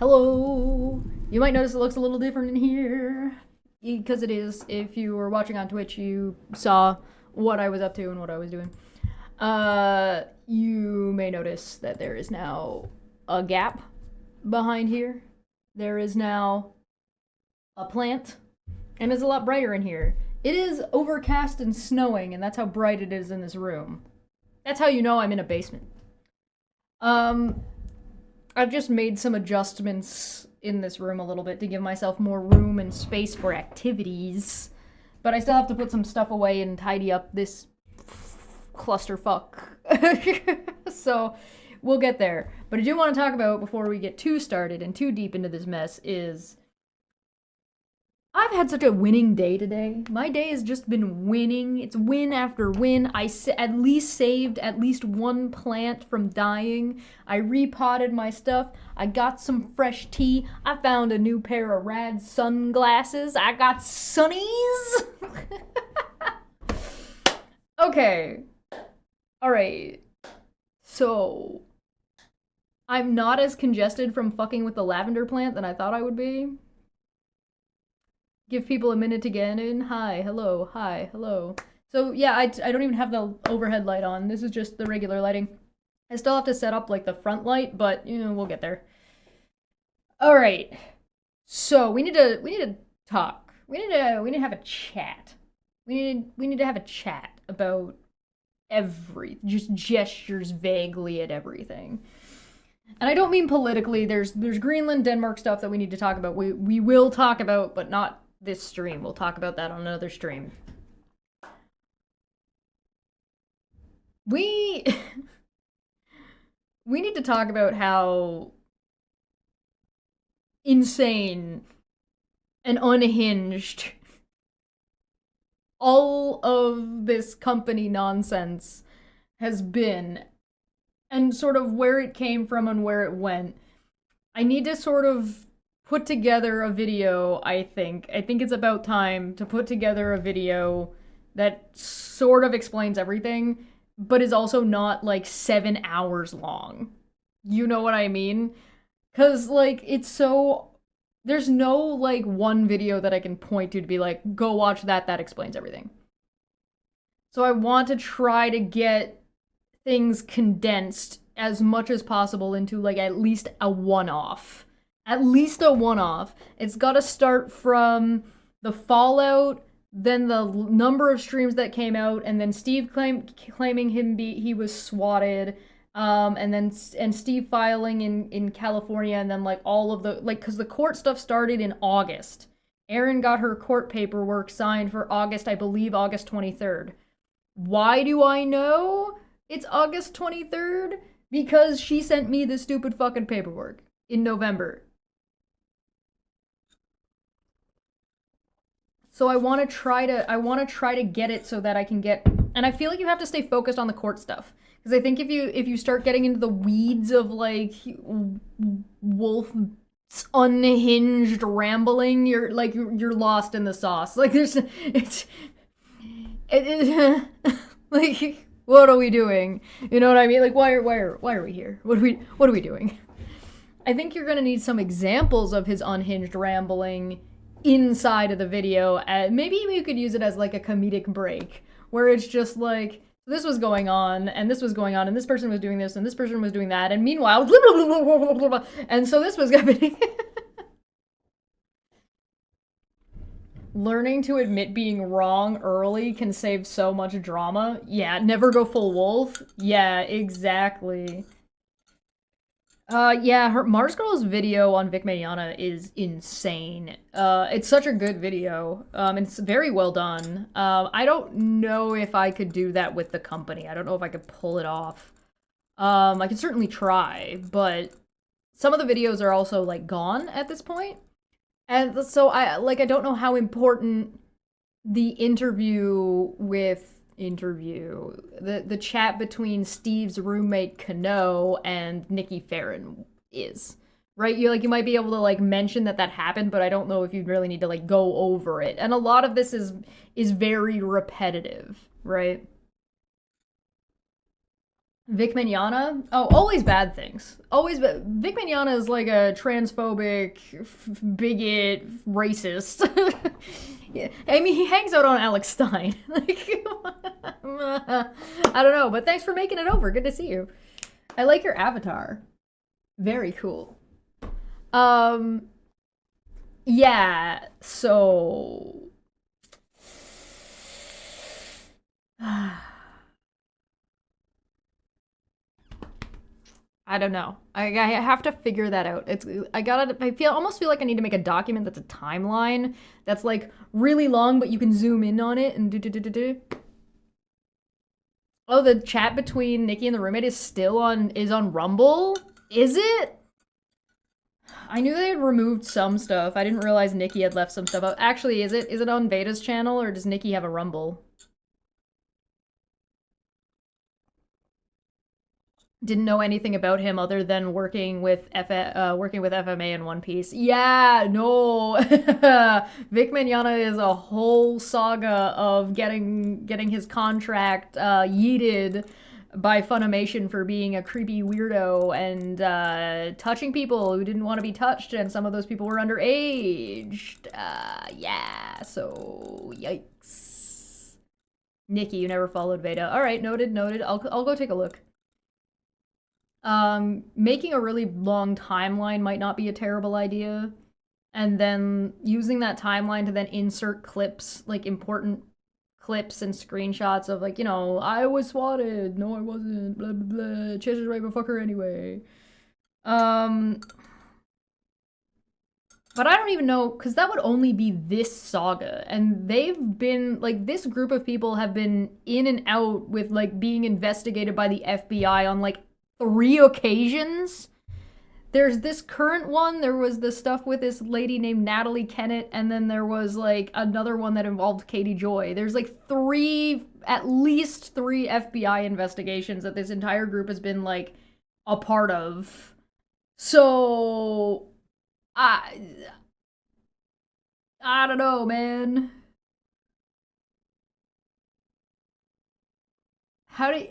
Hello! You might notice it looks a little different in here. Because it is. If you were watching on Twitch, you saw what I was up to and what I was doing. You may notice that there is now a gap behind here. There is now a plant. And it's a lot brighter in here. It is overcast and snowing, and that's how bright it is in this room. That's how you know I'm in a basement. I've just made some adjustments in this room a little bit to give myself more room and space for activities. But I still have to put some stuff away and tidy up this clusterfuck. So, we'll get there. But I do want to talk about, before we get too started and too deep into this mess, is I've had such a winning day today. My day has just been winning. It's win after win. I at least saved at least one plant from dying. I repotted my stuff. I got some fresh tea. I found a new pair of rad sunglasses. I got sunnies. Okay. Alright. So, I'm not as congested from fucking with the lavender plant than I thought I would be. Give people a minute to get in. Hi, hello, hi, hello. So yeah, I don't even have the overhead light on. This is just the regular lighting. I still have to set up like the front light, but you know, we'll get there. All right. So we need to talk. We need to have a chat. We need to have a chat about just gestures vaguely at everything. And I don't mean politically. There's Greenland, Denmark stuff that we need to talk about. We will talk about, but not this stream. We'll talk about that on another stream. We need to talk about how insane and unhinged all of this company nonsense has been, and sort of where it came from and where it went. I need to sort of put together a video, I think. I think it's about time to put together a video that sort of explains everything, but is also not like 7 hours long. You know what I mean? Cause like, it's so... There's no like one video that I can point to be like, go watch that explains everything. So I want to try to get things condensed as much as possible into like at least a one-off. At least a one-off. It's gotta start from the fallout, then the number of streams that came out, and then Steve claiming he was swatted, and Steve filing in California, and then like all of the, like, cause the court stuff started in August. Erin got her court paperwork signed for August, I believe August 23rd. Why do I know it's August 23rd? Because she sent me the stupid fucking paperwork in November. So I want to try to get it so that I can get, and I feel like you have to stay focused on the court stuff, because I think if you start getting into the weeds of like Wolf's unhinged rambling, you're lost in the sauce. Like it like, what are we doing? You know what I mean? Like, why are we here? What are we doing? I think you're gonna need some examples of his unhinged rambling inside of the video. Maybe we could use it as like a comedic break, where it's just like, this was going on, and this was going on, and this person was doing this, and this person was doing that, and meanwhile, blah, blah, blah, blah, blah, blah, blah, and so this was happening. Learning to admit being wrong early can save so much drama. Yeah, never go full wolf. Yeah, exactly. Yeah, Mars Girl's video on Vic Mediana is insane. It's such a good video. It's very well done. I don't know if I could do that with the company. I don't know if I could pull it off. I could certainly try, but some of the videos are also, like, gone at this point. And so I don't know how important the the chat between Steve's roommate Kano and Nikki Farron is, right? You might be able to like mention that happened, but I don't know if you'd really need to like go over it. And a lot of this is very repetitive, right? Vic Mignogna? Oh, always bad things. Always Vic Mignogna is like a transphobic, bigot, racist. Yeah. I mean, he hangs out on Alex Stein. Like, I don't know, but thanks for making it over. Good to see you. I like your avatar. Very cool. Um, yeah, so I don't know. I have to figure that out. I gotta. Almost feel like I need to make a document that's a timeline that's like really long, but you can zoom in on it and do. Oh, the chat between Nikki and the roommate is on Rumble. Is it? I knew they had removed some stuff. I didn't realize Nikki had left some stuff out. Actually, is it on Veda's channel or does Nikki have a Rumble? Didn't know anything about him other than working with FMA in One Piece. Yeah, no. Vic Mignogna is a whole saga of getting his contract yeeted by Funimation for being a creepy weirdo and touching people who didn't want to be touched, and some of those people were underage. Yeah, so yikes. Nikki, you never followed Veda. All right, noted. I'll go take a look. Making a really long timeline might not be a terrible idea. And then using that timeline to then insert clips, like important clips and screenshots of like, you know, I was swatted. No, I wasn't. Blah, blah, blah. Chesh is right, but fuck her anyway. But I don't even know, because that would only be this saga. And they've been, like, this group of people have been in and out with, like, being investigated by the FBI on, like, 3 occasions. There's this current one, there was the stuff with this lady named Natalie Kennett, and then there was like another one that involved Katie Joy. There's like at least three FBI investigations that this entire group has been like a part of. So I don't know, man. How do you...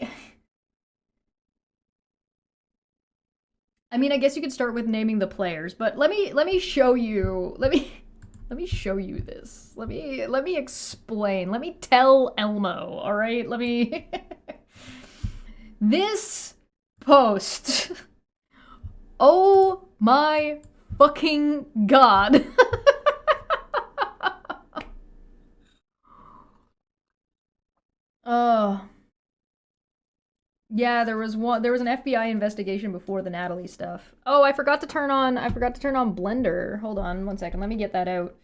I mean, I guess you could start with naming the players, but let me show you. Let me show you this. Let me explain. Let me tell Elmo, all right? Let me This post. Oh my fucking god. Oh. Yeah, there was an FBI investigation before the Natalie stuff. Oh, I forgot to turn on Blender. Hold on 1 second. Let me get that out.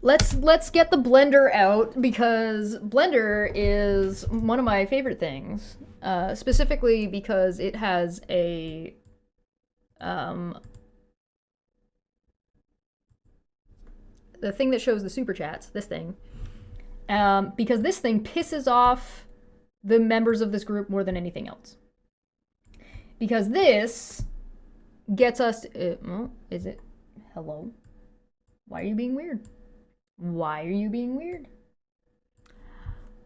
Let's get the Blender out because Blender is one of my favorite things. Specifically because it has a the thing that shows the super chats, this thing. Because this thing pisses off the members of this group more than anything else. Because this gets us to, is it? Hello? Why are you being weird? Why are you being weird?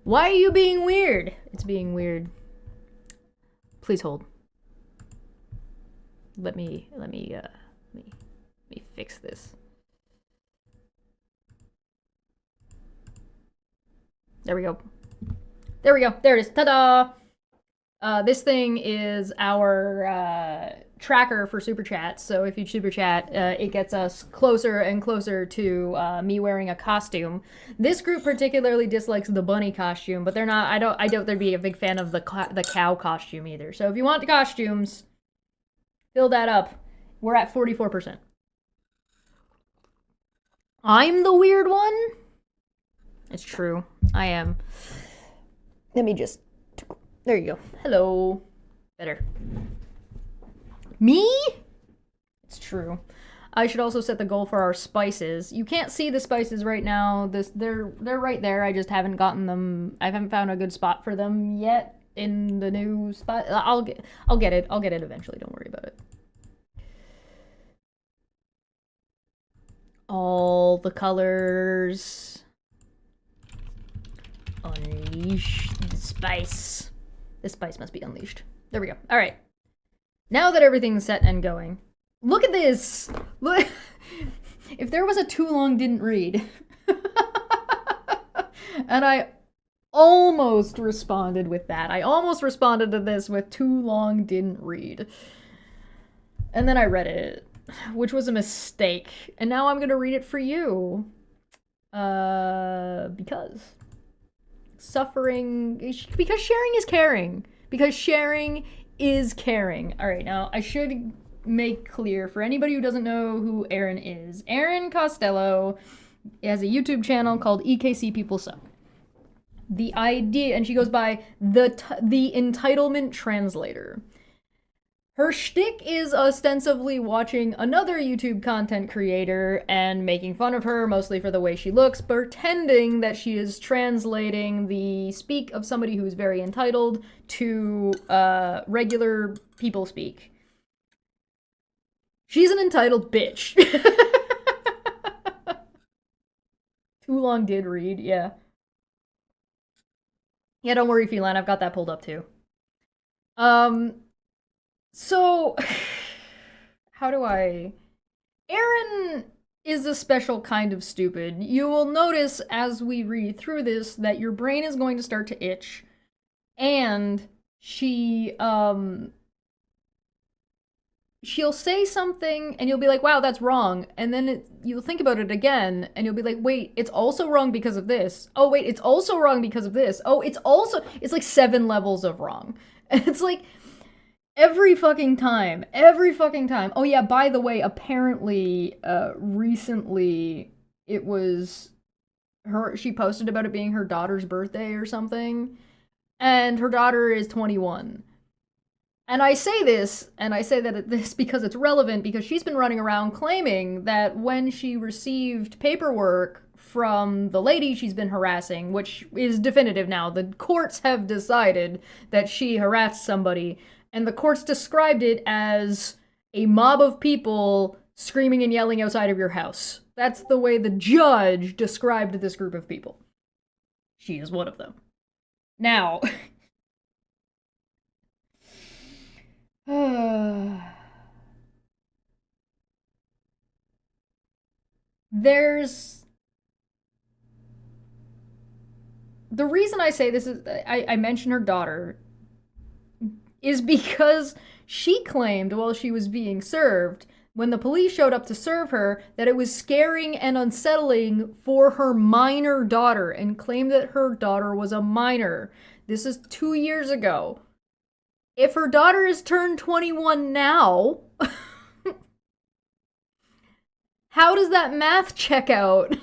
Why are you being weird? It's being weird. Please hold. Let me fix this. There we go. There we go. There it is. Ta-da! This thing is our tracker for super chats. So if you super chat, it gets us closer and closer to me wearing a costume. This group particularly dislikes the bunny costume, but they're not. I doubt they'd be a big fan of the cow costume either. So if you want the costumes, fill that up. We're at 44%. I'm the weird one. It's true. I am. Let me just... There you go. Hello. Better. Me? It's true. I should also set the goal for our spices. You can't see the spices right now. They're right there. I just haven't gotten them. I haven't found a good spot for them yet in the new spot. I'll get it. I'll get it eventually. Don't worry about it. All the colors. Unleash the spice. This spice must be unleashed. There we go. All right. Now that everything's set and going, look at this. Look. If there was a too long didn't read. And I almost responded with that. I almost responded to this with too long didn't read. And then I read it, which was a mistake. And now I'm going to read it for you. Because sharing is caring. Because sharing is caring. All right, now I should make clear for anybody who doesn't know who Erin is. Erin Costello has a YouTube channel called EKC People Suck. The idea, and she goes by the Entitlement Translator. Her shtick is ostensibly watching another YouTube content creator and making fun of her, mostly for the way she looks, pretending that she is translating the speak of somebody who's very entitled to regular people speak. She's an entitled bitch. Too long did read, yeah. Yeah, don't worry, Feline, I've got that pulled up too. So, how do I... Erin is a special kind of stupid. You will notice as we read through this that your brain is going to start to itch, and she'll say something and you'll be like, wow, that's wrong. And then you'll think about it again and you'll be like, wait, it's also wrong because of this. Oh, wait, it's also wrong because of this. Oh, it's like 7 levels of wrong. And it's like every fucking time. Oh yeah, by the way, apparently, recently it was she posted about it being her daughter's birthday or something. And her daughter is 21. And I say this because it's relevant, because she's been running around claiming that when she received paperwork from the lady she's been harassing, which is definitive now, the courts have decided that she harassed somebody, and the courts described it as a mob of people screaming and yelling outside of your house. That's the way the judge described this group of people. She is one of them. Now... There's... The reason I say this is... I mention her daughter is because she claimed while she was being served, when the police showed up to serve her, that it was scaring and unsettling for her minor daughter, and claimed that her daughter was a minor. This is 2 years ago. If her daughter is turned 21 now, how does that math check out?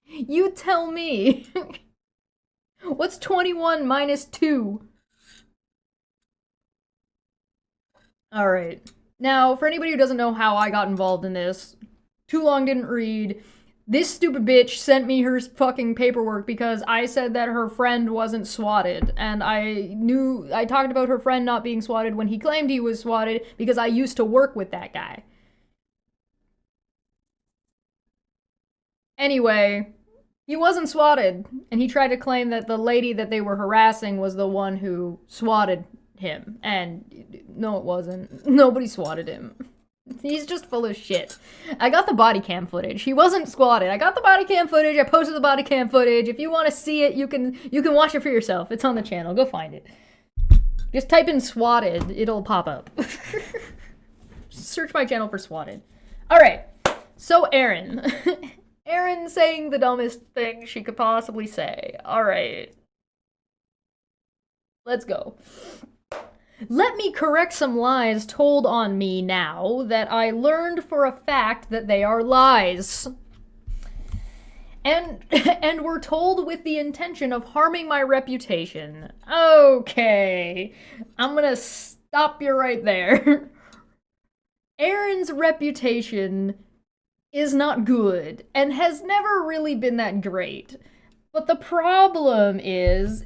You tell me. What's 21 minus 2? Alright. Now, for anybody who doesn't know how I got involved in this, too long didn't read. This stupid bitch sent me her fucking paperwork because I said that her friend wasn't swatted. And I talked about her friend not being swatted when he claimed he was swatted because I used to work with that guy. Anyway, he wasn't swatted. And he tried to claim that the lady that they were harassing was the one who swatted him. And no, it wasn't. Nobody swatted him. He's just full of shit. I got the body cam footage. He wasn't squatted. I got the body cam footage. I posted the body cam footage. If you want to see it, you can watch it for yourself. It's on the channel. Go find it. Just type in swatted. It'll pop up. Search my channel for swatted. Alright. So Erin. Erin saying the dumbest thing she could possibly say. Alright. Let's go. Let me correct some lies told on me now that I learned for a fact that they are lies. And were told with the intention of harming my reputation. Okay, I'm gonna stop you right there. Erin's reputation is not good and has never really been that great. But the problem is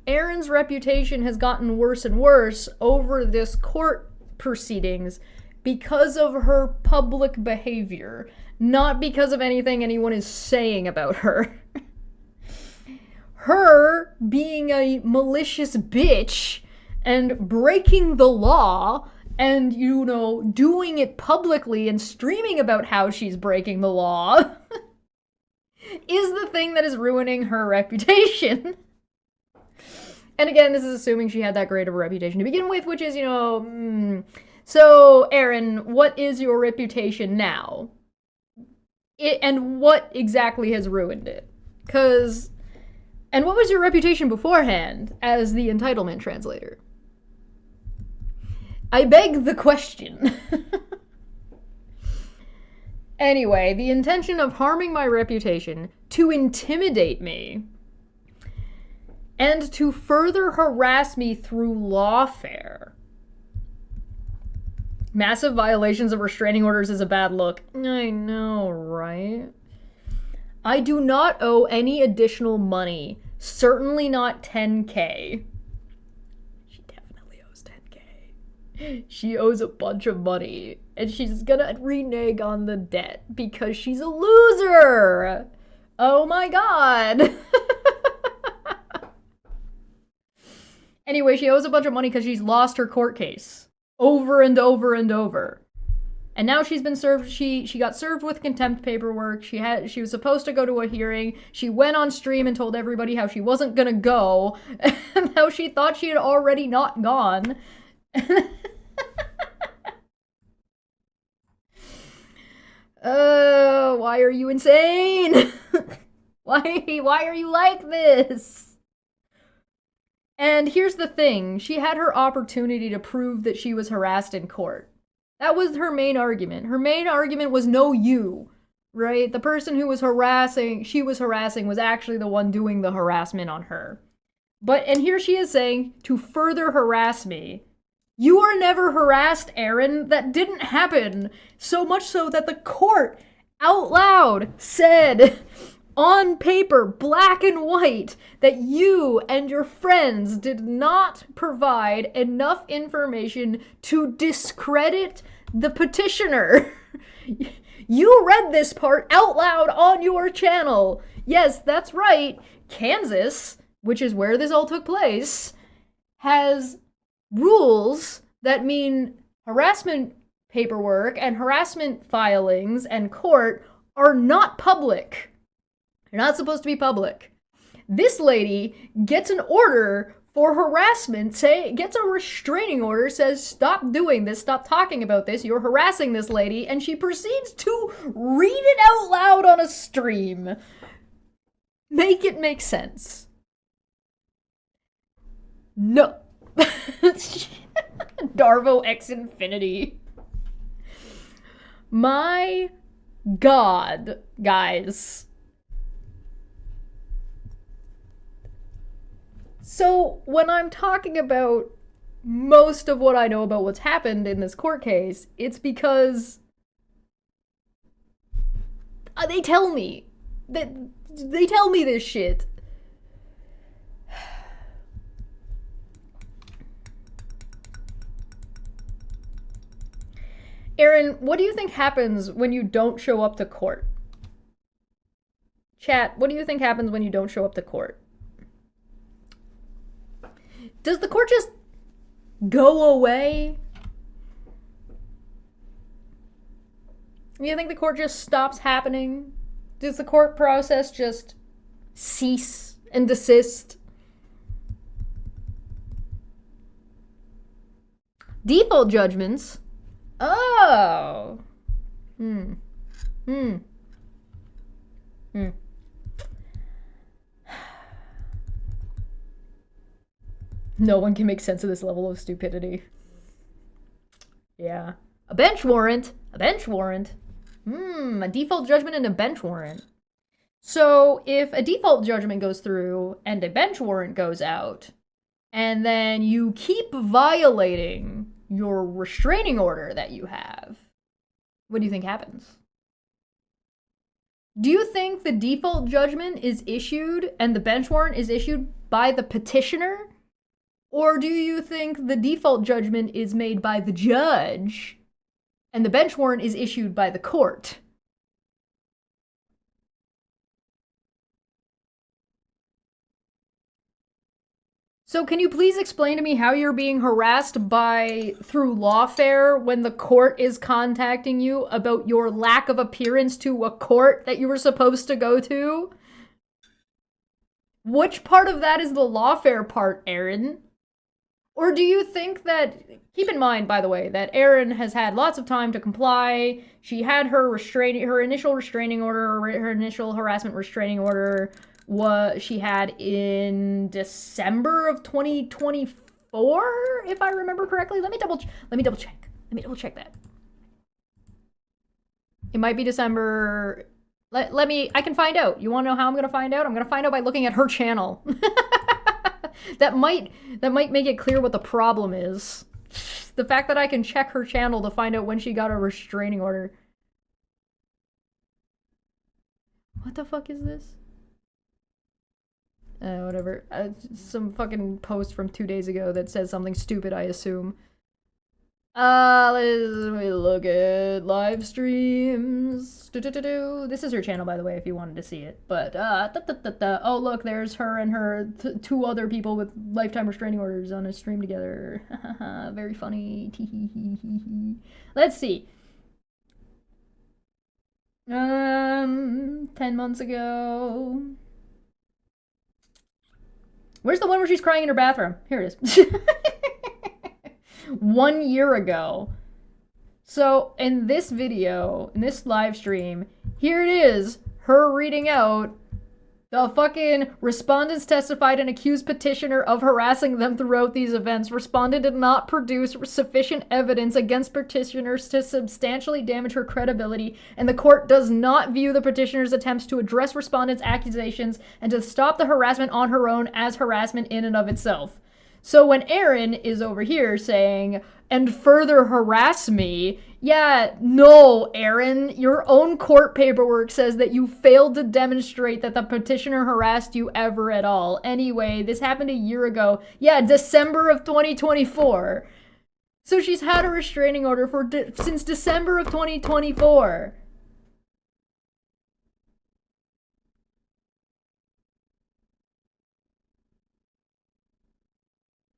Erin's reputation has gotten worse and worse over this court proceedings because of her public behavior, not because of anything anyone is saying about her. her being a malicious bitch and breaking the law and, you know, doing it publicly and streaming about how she's breaking the law is the thing that is ruining her reputation. And again, this is assuming she had that great of a reputation to begin with, which is, you know, So, Aaron, what is your reputation now? And what exactly has ruined it? And what was your reputation beforehand as the entitlement translator? I beg the question. Anyway, the intention of harming my reputation to intimidate me and to further harass me through lawfare. Massive violations of restraining orders is a bad look. I know, right? I do not owe any additional money. Certainly not 10K. She definitely owes 10K. She owes a bunch of money. And she's gonna renege on the debt because she's a loser. Oh my god. Anyway, she owes a bunch of money because she's lost her court case. Over and over and over. And now she's been served, she got served with contempt paperwork. She was supposed to go to a hearing. She went on stream and told everybody how she wasn't gonna go, and how she thought she had already not gone. Why are you insane? Why are you like this? And here's the thing, she had her opportunity to prove that she was harassed in court. That was her main argument. Her main argument was no you, right? The person who was harassing, was actually the one doing the harassment on her. And here she is saying, to further harass me. You were never harassed, Aaron. That didn't happen. So much so that the court, out loud, said on paper, black and white, that you and your friends did not provide enough information to discredit the petitioner. You read this part out loud on your channel. Yes, that's right. Kansas, which is where this all took place, has rules that mean harassment paperwork and harassment filings and court are not public. They're not supposed to be public. This lady gets an order for harassment, gets a restraining order, says, stop doing this, stop talking about this, you're harassing this lady, and she proceeds to read it out loud on a stream. Make it make sense. No. Darvo X Infinity. My god, guys. So, when I'm talking about most of what I know about what's happened in this court case, it's because they tell me this shit. Aaron, what do you think happens when you don't show up to court? Chat, what do you think happens when you don't show up to court? Does the court just go away? You think the court just stops happening? Does the court process just cease and desist? Default judgments? Oh. No one can make sense of this level of stupidity. Yeah. A bench warrant. A bench warrant. A default judgment and a bench warrant. So if a default judgment goes through and a bench warrant goes out, and then you keep violating your restraining order that you have, what do you think happens? Do you think the default judgment is issued and the bench warrant is issued by the petitioner? Or do you think the default judgment is made by the judge and the bench warrant is issued by the court? So can you please explain to me how you're being harassed through lawfare when the court is contacting you about your lack of appearance to a court that you were supposed to go to? Which part of that is the lawfare part, Aaron? Or do you think that, keep in mind, by the way, that Erin has had lots of time to comply. She had her initial restraining order, her initial harassment restraining order she had in December of 2024, if I remember correctly. Let me double check that. It might be December. I can find out. You want to know how I'm going to find out? I'm going to find out by looking at her channel. That might make it clear what the problem is. The fact that I can check her channel to find out when she got a restraining order. What the fuck is this? Whatever. Some fucking post from 2 days ago that says something stupid, I assume. Let me look at live streams. This is her channel, by the way, if you wanted to see it. But, oh, look, there's her and her two other people with lifetime restraining orders on a stream together. Very funny. Let's see. 10 months ago. Where's the one where she's crying in her bathroom? Here it is. 1 year ago. So in this video, in this live stream, here it is, her reading out the fucking respondents testified and accused petitioner of harassing them throughout these events. Respondent did not produce sufficient evidence against petitioners to substantially damage her credibility, and the court does not view the petitioner's attempts to address respondent's accusations and to stop the harassment on her own as harassment in and of itself. So when Aaron is over here saying, and further harass me, yeah, no, Aaron, your own court paperwork says that you failed to demonstrate that the petitioner harassed you ever at all. Anyway, this happened a year ago. Yeah, December of 2024. So she's had a restraining order since December of 2024.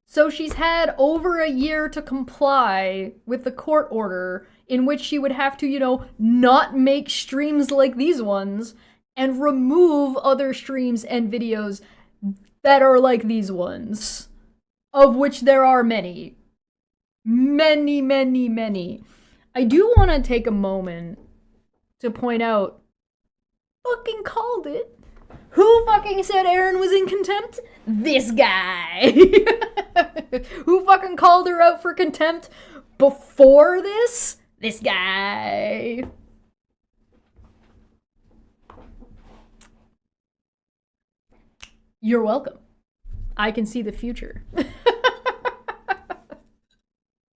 So she's had over a year to comply with the court order in which she would have to, not make streams like these ones and remove other streams and videos that are like these ones, of which there are many. Many, many, many. I do want to take a moment to point out, fucking called it. Who fucking said Aaron was in contempt? This guy. Who fucking called her out for contempt before this? This guy. You're welcome. I can see the future.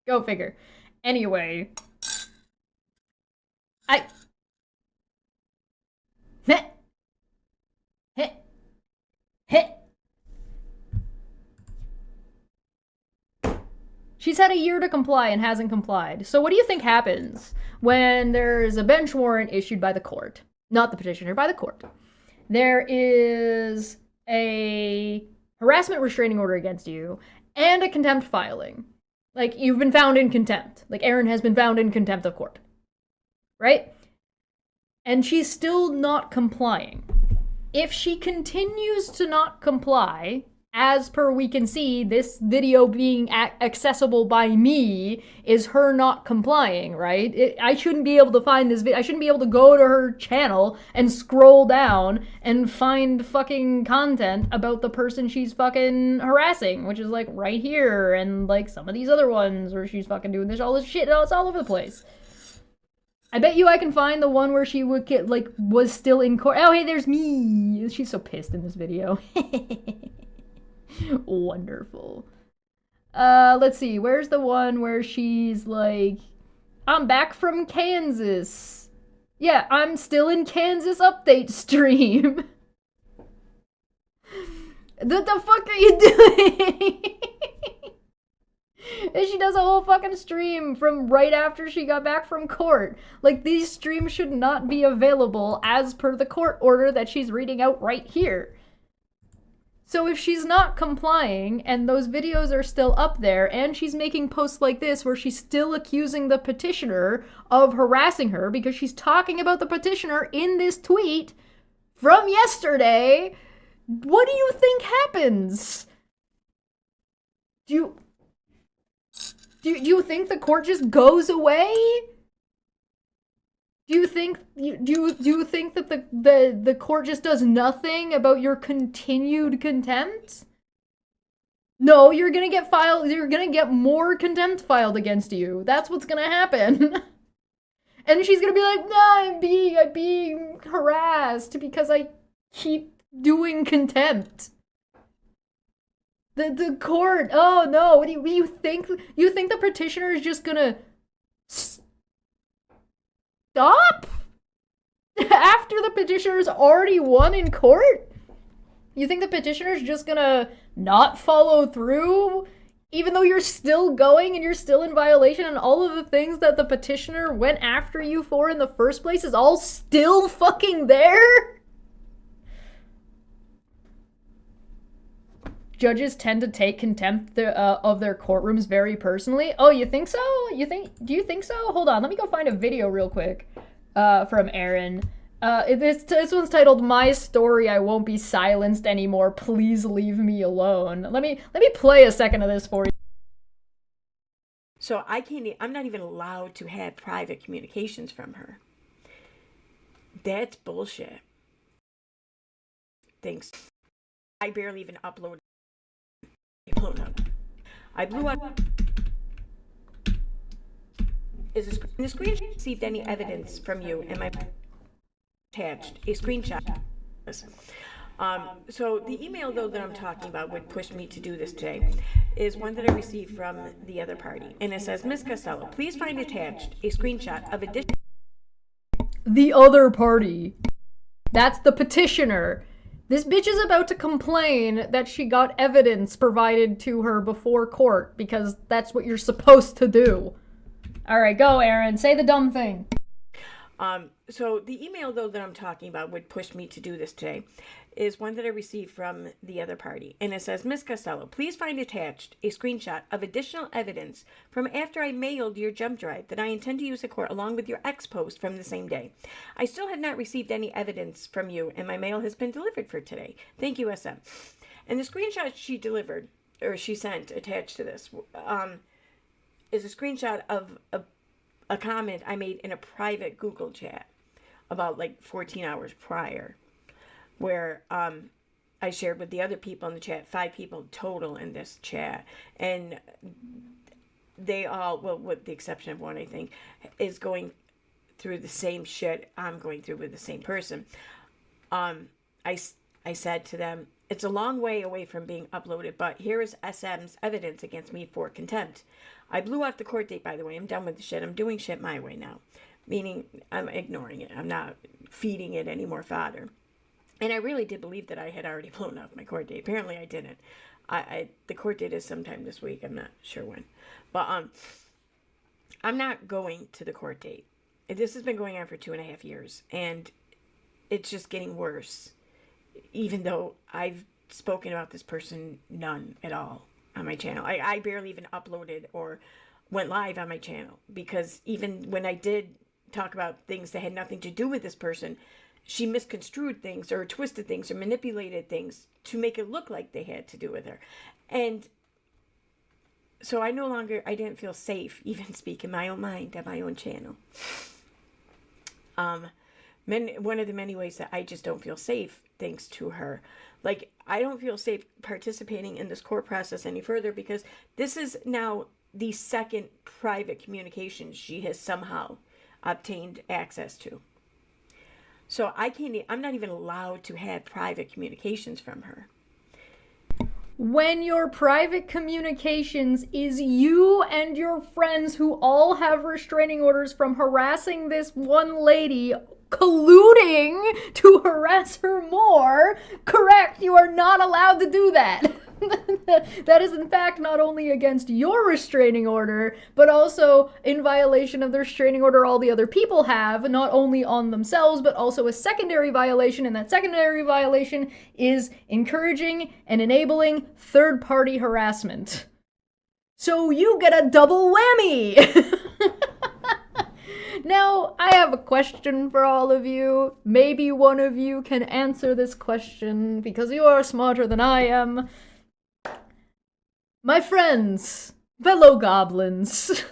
Go figure. Anyway. She's had a year to comply and hasn't complied. So what do you think happens when there's a bench warrant issued by the court? Not the petitioner, by the court. There is a harassment restraining order against you and a contempt filing. Like, you've been found in contempt. Like, Aaron has been found in contempt of court. Right? And she's still not complying. If she continues to not comply, as per we can see, this video being accessible by me is her not complying, right? I shouldn't be able to find this video. I shouldn't be able to go to her channel and scroll down and find fucking content about the person she's fucking harassing, which is like right here, and like some of these other ones where she's fucking doing all this shit. It's all over the place. I bet you I can find the one where she would get, like, was still in court. Oh, hey, there's me. She's so pissed in this video. Wonderful. Let's see. Where's the one where she's like, I'm back from Kansas. Yeah, I'm still in Kansas update stream. What the fuck are you doing? And she does a whole fucking stream from right after she got back from court. Like, these streams should not be available as per the court order that she's reading out right here. So if she's not complying and those videos are still up there and she's making posts like this where she's still accusing the petitioner of harassing her because she's talking about the petitioner in this tweet from yesterday, what do you think happens? Do you think the court just goes away? Do you think that the court just does nothing about your continued contempt? No, you're gonna get more contempt filed against you. That's what's gonna happen. And she's gonna be like, nah, I'm being harassed because I keep doing contempt. The court, oh no, what do you think? You think the petitioner is just gonna stop? After the petitioner's already won in court? You think the petitioner's just gonna not follow through? Even though you're still going and you're still in violation and all of the things that the petitioner went after you for in the first place is all still fucking there? Judges tend to take contempt of their courtrooms very personally. Oh, you think so? Do you think so? Hold on, let me go find a video real quick from Aaron. This one's titled "My Story, I Won't Be Silenced Anymore. Please Leave Me Alone." Let me play a second of this for you. So I'm not even allowed to have private communications from her. That's bullshit. Thanks. I barely even uploaded. I blew up. Is the screen received any evidence from you? Am I attached a screenshot? So the email though that I'm talking about would push me to do this today is one that I received from the other party, and it says, "Ms. Costello, please find attached a screenshot of additional." The other party. That's the petitioner. This bitch is about to complain that she got evidence provided to her before court because that's what you're supposed to do. All right, go, Aaron. Say the dumb thing. So the email though that I'm talking about would push me to do this today is one that I received from the other party, and it says, "Ms. Costello, please find attached a screenshot of additional evidence from after I mailed your jump drive that I intend to use at court along with your ex post from the same day. I still have not received any evidence from you, and my mail has been delivered for today. Thank you, SM." And the screenshot she delivered, or she sent attached to this, is a screenshot of a comment I made in a private Google chat about like 14 hours prior, where I shared with the other people in the chat, 5 people total in this chat, and they all, well, with the exception of one, I think, is going through the same shit I'm going through with the same person. I said to them, "It's a long way away from being uploaded, but here is SM's evidence against me for contempt. I blew off the court date, by the way. I'm done with the shit. I'm doing shit my way now." Meaning I'm ignoring it. I'm not feeding it any more fodder. And I really did believe that I had already blown off my court date. Apparently I didn't. The court date is sometime this week. I'm not sure when. But I'm not going to the court date. This has been going on for 2.5 years. And it's just getting worse. Even though I've spoken about this person none at all on my channel. I barely even uploaded or went live on my channel. Because even when I did talk about things that had nothing to do with this person, she misconstrued things or twisted things or manipulated things to make it look like they had to do with her. And so I didn't feel safe even speaking my own mind on my own channel. One of the many ways that I just don't feel safe thanks to her. Like, I don't feel safe participating in this court process any further because this is now the second private communication she has somehow obtained access to. So I'm not even allowed to have private communications from her. When your private communications is you and your friends who all have restraining orders from harassing this one lady, colluding to harass her more, correct, you are not allowed to do that. That is, in fact, not only against your restraining order, but also in violation of the restraining order all the other people have, not only on themselves, but also a secondary violation, and that secondary violation is encouraging and enabling third-party harassment. So you get a double whammy! Now, I have a question for all of you. Maybe one of you can answer this question because you are smarter than I am. My friends, fellow goblins,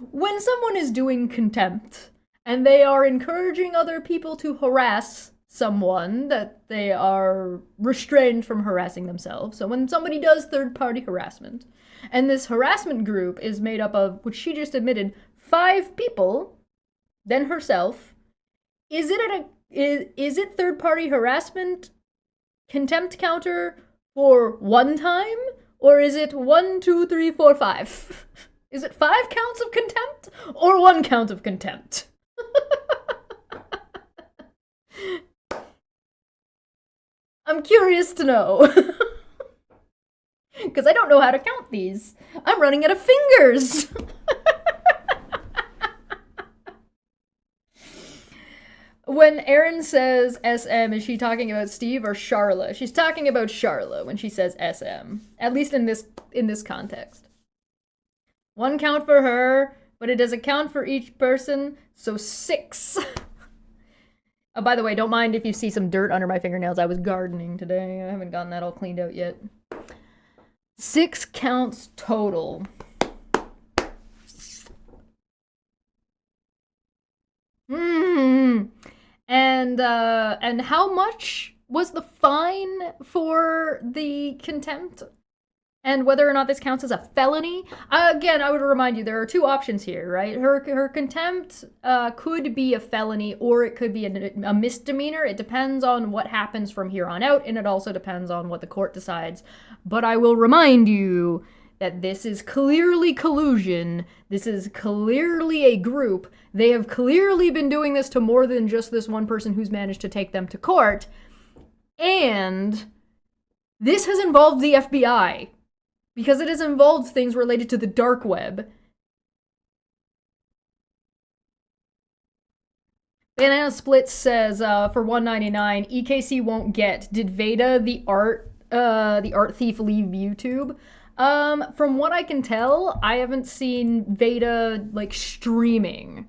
when someone is doing contempt and they are encouraging other people to harass someone that they are restrained from harassing themselves, so when somebody does third-party harassment, and this harassment group is made up of, which she just admitted, 5 people, then herself, is it third-party harassment contempt counter for one time, or is it 1, 2, 3, 4, 5? Is it 5 counts of contempt, or 1 count of contempt? I'm curious to know. Because I don't know how to count these. I'm running out of fingers. When Erin says SM, is she talking about Steve or Charla? She's talking about Charla when she says SM. At least in this context. 1 count for her, but it doesn't count for each person, so 6. Oh, by the way, don't mind if you see some dirt under my fingernails. I was gardening today. I haven't gotten that all cleaned out yet. 6 counts total. And how much was the fine for the contempt? And whether or not this counts as a felony? Again, I would remind you, there are 2 options here, right? Her contempt could be a felony, or it could be a misdemeanor. It depends on what happens from here on out, and it also depends on what the court decides. But I will remind you that this is clearly collusion. This is clearly a group. They have clearly been doing this to more than just this one person who's managed to take them to court. And this has involved the FBI, because it has involved things related to the dark web. Banana Split says, for $1.99, EKC won't get. Did Veda the art thief leave YouTube? From what I can tell, I haven't seen Veda, like, streaming.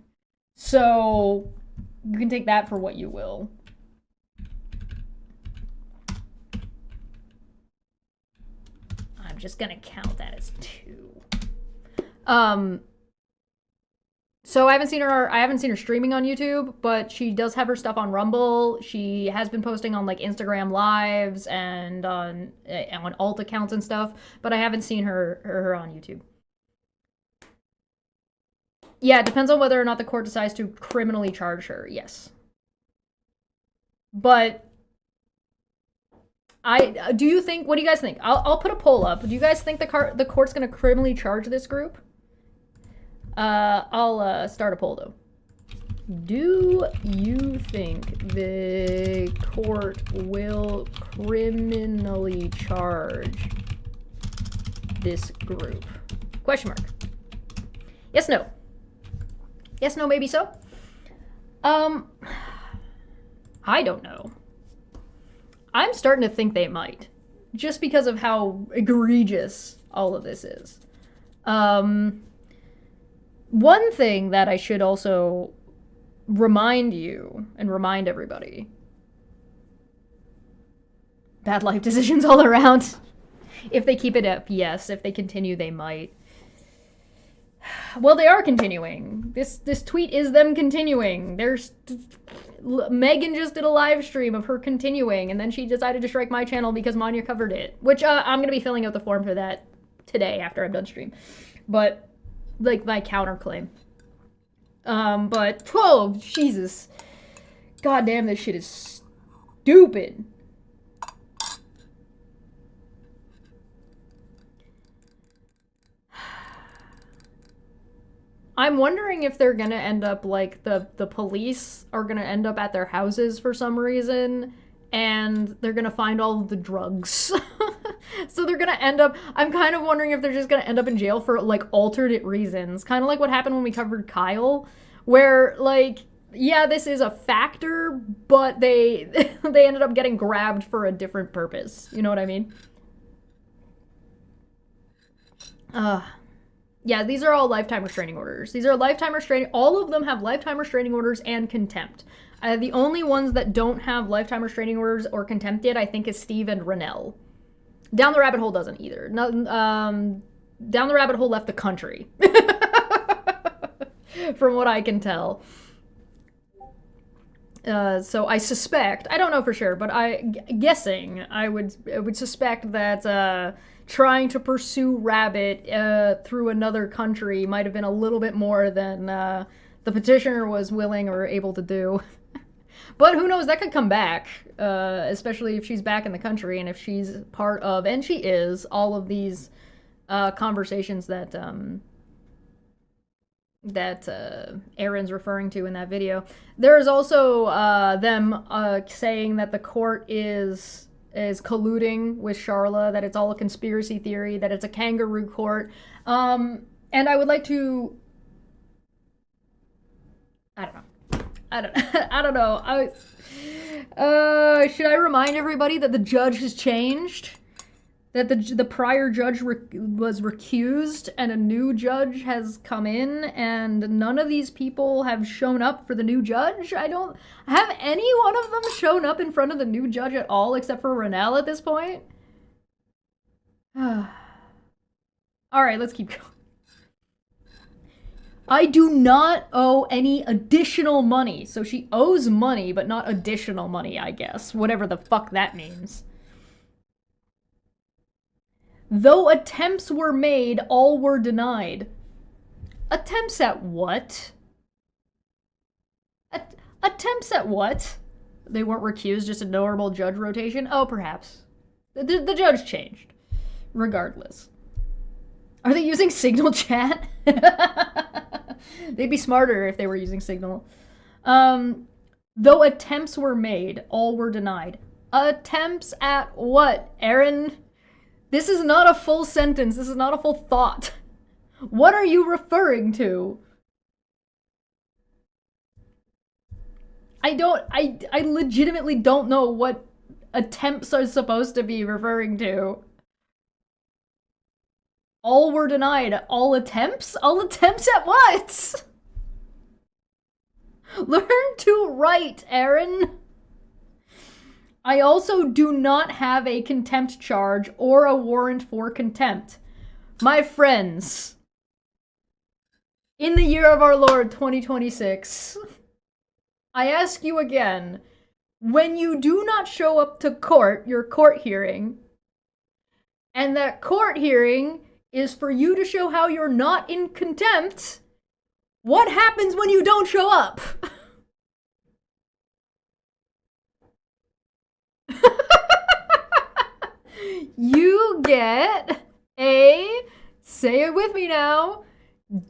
So, you can take that for what you will. I'm just gonna count that as 2. So I haven't seen her streaming on YouTube, but she does have her stuff on Rumble. She has been posting on like Instagram lives and on alt accounts and stuff, but I haven't seen her on YouTube. Yeah, it depends on whether or not the court decides to criminally charge her. Yes. But what do you guys think? I'll put a poll up. Do you guys think the court's gonna criminally charge this group? I'll start a poll though. Do you think the court will criminally charge this group? Question mark. Yes, no. Yes, no, maybe so. I don't know. I'm starting to think they might, just because of how egregious all of this is. One thing that I should also remind you and remind everybody. Bad life decisions all around. If they keep it up, yes. If they continue, they might. Well, they are continuing. This tweet is them continuing. Megan just did a live stream of her continuing, and then she decided to strike my channel because Manya covered it. Which, I'm going to be filling out the form for that today after I'm done stream. But, like, my counterclaim. But, whoa, Jesus. God damn, this shit is stupid. I'm wondering if they're gonna end up, like, the police are gonna end up at their houses for some reason and they're gonna find all of the drugs. So they're gonna end up, I'm kind of wondering if they're just gonna end up in jail for, like, alternate reasons. Kind of like what happened when we covered Kyle, where, like, yeah, this is a factor, but they they ended up getting grabbed for a different purpose. You know what I mean? Yeah, these are all lifetime restraining orders. These are lifetime restraining, all of them have lifetime restraining orders and contempt. The only ones that don't have lifetime restraining orders or contempt yet, I think, is Steve and Rennell. Down the Rabbit Hole doesn't either. No, Down the Rabbit Hole left the country. From what I can tell. So I suspect, I don't know for sure, but guessing, I would suspect that trying to pursue Rabbit through another country might have been a little bit more than the petitioner was willing or able to do. But who knows, that could come back, especially if she's back in the country and if she's part of, and she is, all of these conversations that Aaron's referring to in that video. There is also them saying that the court is colluding with Charla, that it's all a conspiracy theory, that it's a kangaroo court. And I would like to... I don't know. Should I remind everybody that the judge has changed? That the prior judge was recused and a new judge has come in, and none of these people have shown up for the new judge? Have any one of them shown up in front of the new judge at all, except for Rennell at this point? Alright, let's keep going. I do not owe any additional money. So she owes money, but not additional money, I guess. Whatever the fuck that means. Though attempts were made, all were denied. Attempts at what? Attempts at what? They weren't recused, just a normal judge rotation? Oh, perhaps. The judge changed. Regardless. Are they using Signal chat? They'd be smarter if they were using Signal. Though attempts were made, all were denied. Attempts at what, Aaron? This is not a full sentence. This is not a full thought. What are you referring to? I legitimately don't know what attempts are supposed to be referring to. All were denied. All attempts? All attempts at what? Learn to write, Aaron. I also do not have a contempt charge or a warrant for contempt. My friends, in the year of our Lord 2026, I ask you again, when you do not show up to court, your court hearing, and that court hearing is for you to show how you're not in contempt, what happens when you don't show up? You get a, say it with me now,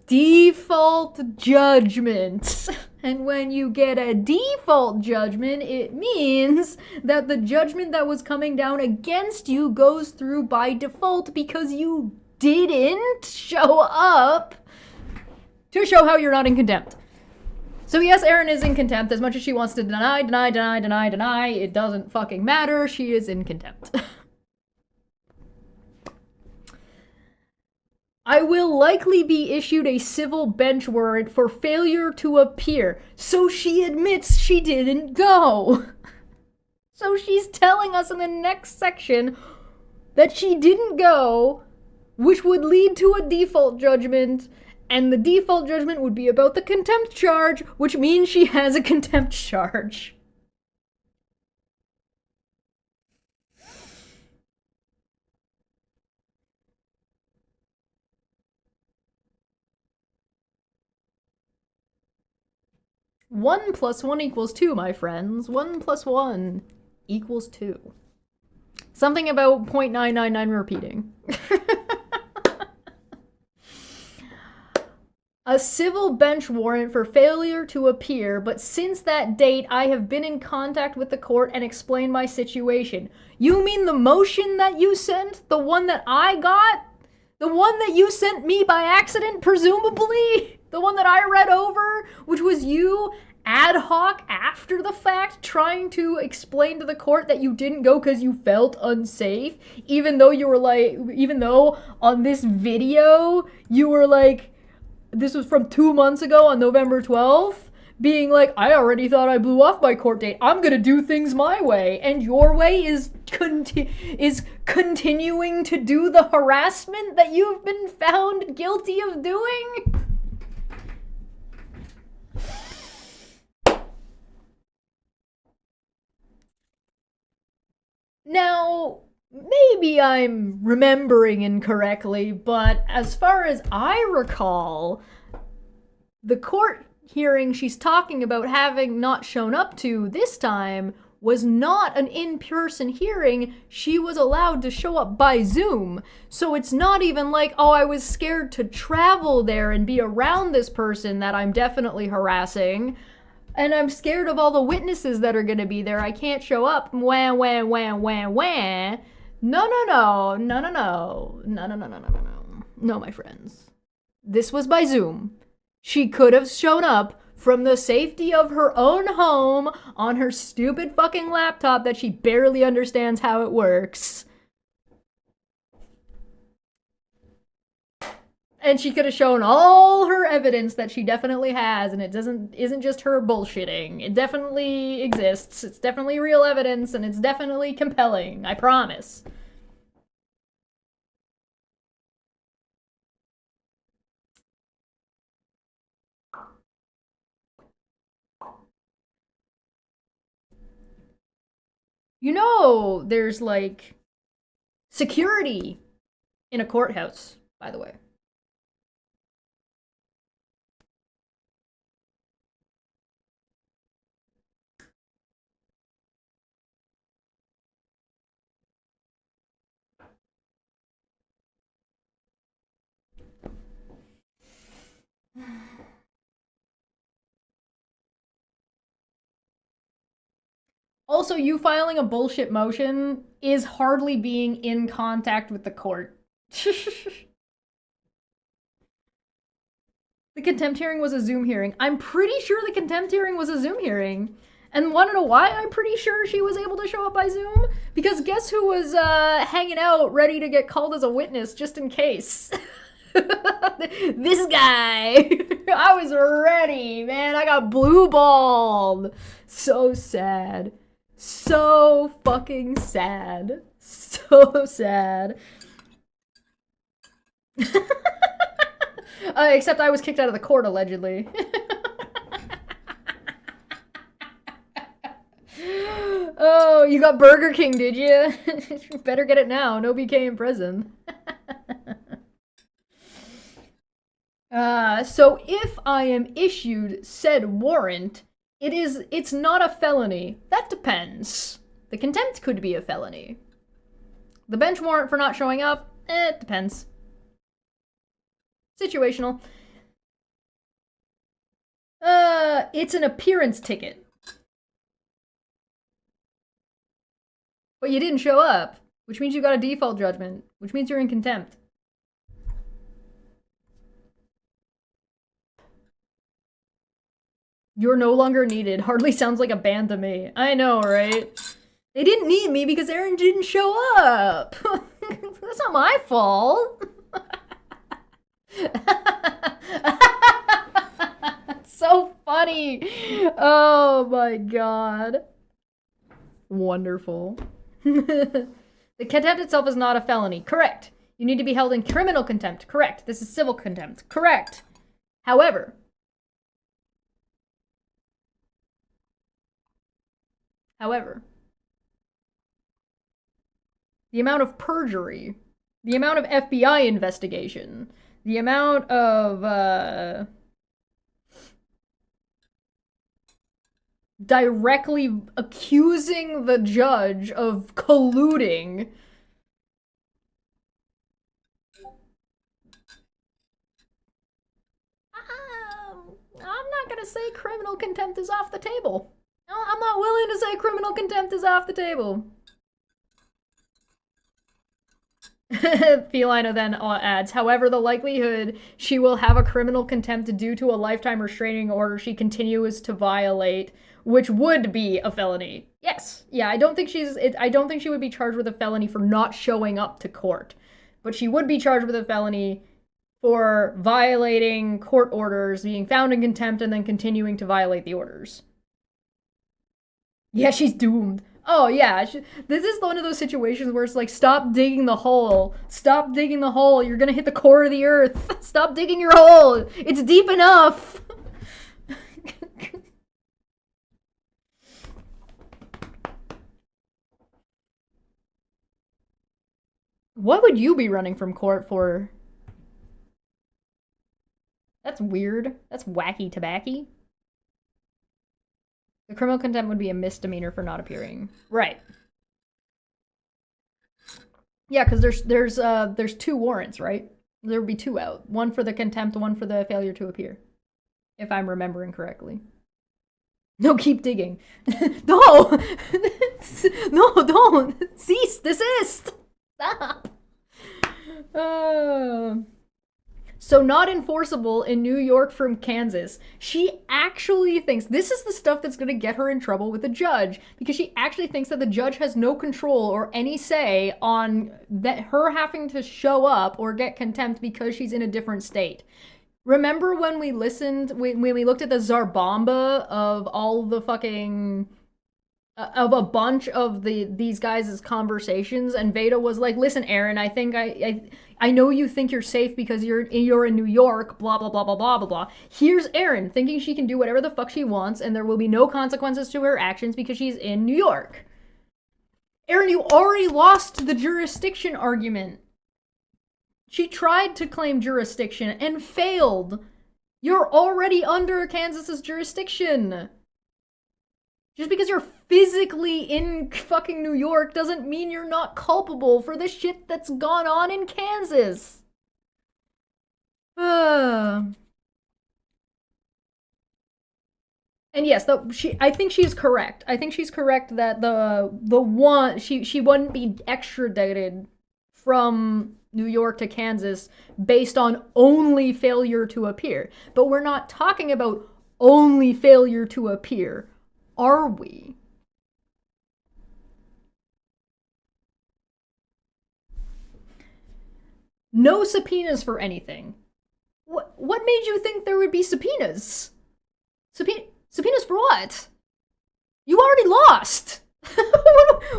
default judgment. And when you get a default judgment, it means that the judgment that was coming down against you goes through by default because you didn't show up to show how you're not in contempt. So yes, Erin is in contempt. As much as she wants to deny, it doesn't fucking matter. She is in contempt. I will likely be issued a civil bench warrant for failure to appear. So she admits she didn't go. So she's telling us in the next section that she didn't go, which would lead to a default judgment, and the default judgment would be about the contempt charge, which means she has a contempt charge. One plus one equals 2, my friends. 1 plus 1 equals 2. Something about 0.999 repeating. a civil bench warrant for failure to appear, but since that date, I have been in contact with the court and explained my situation. You mean the motion that you sent? The one that I got? The one that you sent me by accident, presumably? The one that I read over, which was you ad hoc after the fact trying to explain to the court that you didn't go because you felt unsafe, even though on this video you were like, this was from 2 months ago on November 12th, being like, I already thought I blew off my court date. I'm gonna do things my way. And your way is continuing to do the harassment that you've been found guilty of doing? Now, maybe I'm remembering incorrectly, but as far as I recall, the court hearing she's talking about having not shown up to this time was not an in-person hearing. She was allowed to show up by Zoom. So it's not even like, oh, I was scared to travel there and be around this person that I'm definitely harassing. And I'm scared of all the witnesses that are going to be there. I can't show up. Wah, wah, wah, wah, wah. No, no, no. No, no, no. No, no, no, no, no, no, no. No, my friends. This was by Zoom. She could have shown up from the safety of her own home on her stupid fucking laptop that she barely understands how it works. And she could have shown all her evidence that she definitely has, and it isn't just her bullshitting. It definitely exists. It's definitely real evidence, and it's definitely compelling. I promise. You know, there's like security in a courthouse, by the way. Also, you filing a bullshit motion is hardly being in contact with the court. The contempt hearing was a Zoom hearing. I'm pretty sure the contempt hearing was a Zoom hearing. And want to know why I'm pretty sure she was able to show up by Zoom? Because guess who was hanging out ready to get called as a witness just in case? This guy. I was ready, man. I got blue balled. So sad. So fucking sad. So sad. Except I was kicked out of the court, allegedly. Oh, you got Burger King, did you? Better get it now. No BK in prison. So if I am issued said warrant, it's not a felony. That depends. The contempt could be a felony. The bench warrant for not showing up, it depends. Situational. It's an appearance ticket. But you didn't show up, which means you got a default judgment, which means you're in contempt. You're no longer needed. Hardly sounds like a band to me. I know, right? They didn't need me because Aaron didn't show up. That's not my fault. So funny. Oh my god. Wonderful. The contempt itself is not a felony. Correct. You need to be held in criminal contempt. Correct. This is civil contempt. Correct. However, the amount of perjury, the amount of FBI investigation, the amount of directly accusing the judge of colluding. going to say criminal contempt is off the table. I'm not willing to say criminal contempt is off the table. Felina then adds, however, the likelihood she will have a criminal contempt due to a lifetime restraining order she continues to violate, which would be a felony. Yes. Yeah, I don't think she would be charged with a felony for not showing up to court. But she would be charged with a felony for violating court orders, being found in contempt, and then continuing to violate the orders. Yeah, she's doomed. Oh, yeah. This is one of those situations where it's like, stop digging the hole. Stop digging the hole. You're gonna hit the core of the earth. Stop digging your hole. It's deep enough. What would you be running from court for? That's weird. That's wacky tobacco. The criminal contempt would be a misdemeanor for not appearing. Right. Yeah, because there's 2 warrants, right? There would be 2 out. One for the contempt, one for the failure to appear. If I'm remembering correctly. No, keep digging. No! No, don't! Cease! Desist! Stop! So not enforceable in New York from Kansas. She actually thinks, this is the stuff that's going to get her in trouble with the judge, because she actually thinks that the judge has no control or any say on that her having to show up or get contempt because she's in a different state. Remember when we listened, when we looked at the Zarbamba of all the fucking... of a bunch of these guys' conversations, and Veda was like, listen, Aaron, I think I know you think you're safe because you're in New York, blah, blah, blah, blah, blah, blah, blah. Here's Aaron thinking she can do whatever the fuck she wants and there will be no consequences to her actions because she's in New York. Aaron, you already lost the jurisdiction argument. She tried to claim jurisdiction and failed. You're already under Kansas's jurisdiction. Just because you're physically in fucking New York doesn't mean you're not culpable for the shit that's gone on in Kansas. And yes, I think she's correct. I think she's correct that she wouldn't be extradited from New York to Kansas based on only failure to appear. But we're not talking about only failure to appear. Are we? No subpoenas for anything. What made you think there would be subpoenas? Subpoenas for what? You already lost.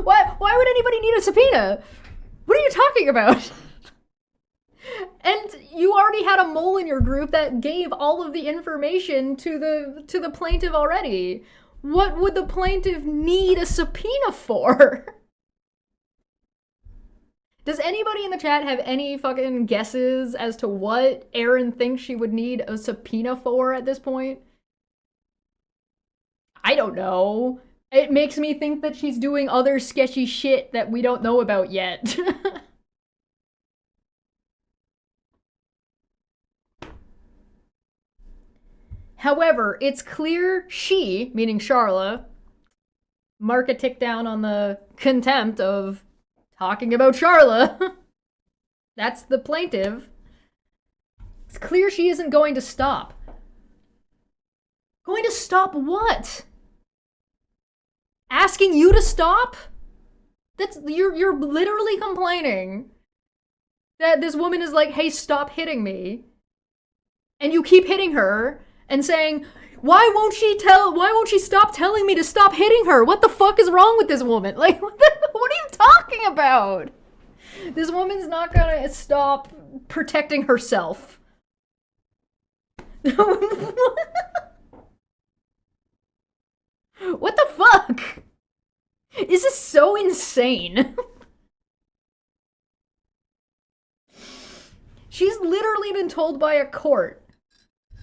Why would anybody need a subpoena? What are you talking about? And you already had a mole in your group that gave all of the information to the plaintiff already. What would the plaintiff need a subpoena for? Does anybody in the chat have any fucking guesses as to what Erin thinks she would need a subpoena for at this point? I don't know. It makes me think that she's doing other sketchy shit that we don't know about yet. However, it's clear she, meaning Charla, mark a tick down on the contempt of talking about Charla. That's the plaintiff. It's clear she isn't going to stop. Going to stop what? Asking you to stop? You're literally complaining that this woman is like, hey, stop hitting me. And you keep hitting her. And saying, why won't she stop telling me to stop hitting her? What the fuck is wrong with this woman? Like, what are you talking about? This woman's not gonna stop protecting herself. What the fuck? Is this so insane? She's literally been told by a court.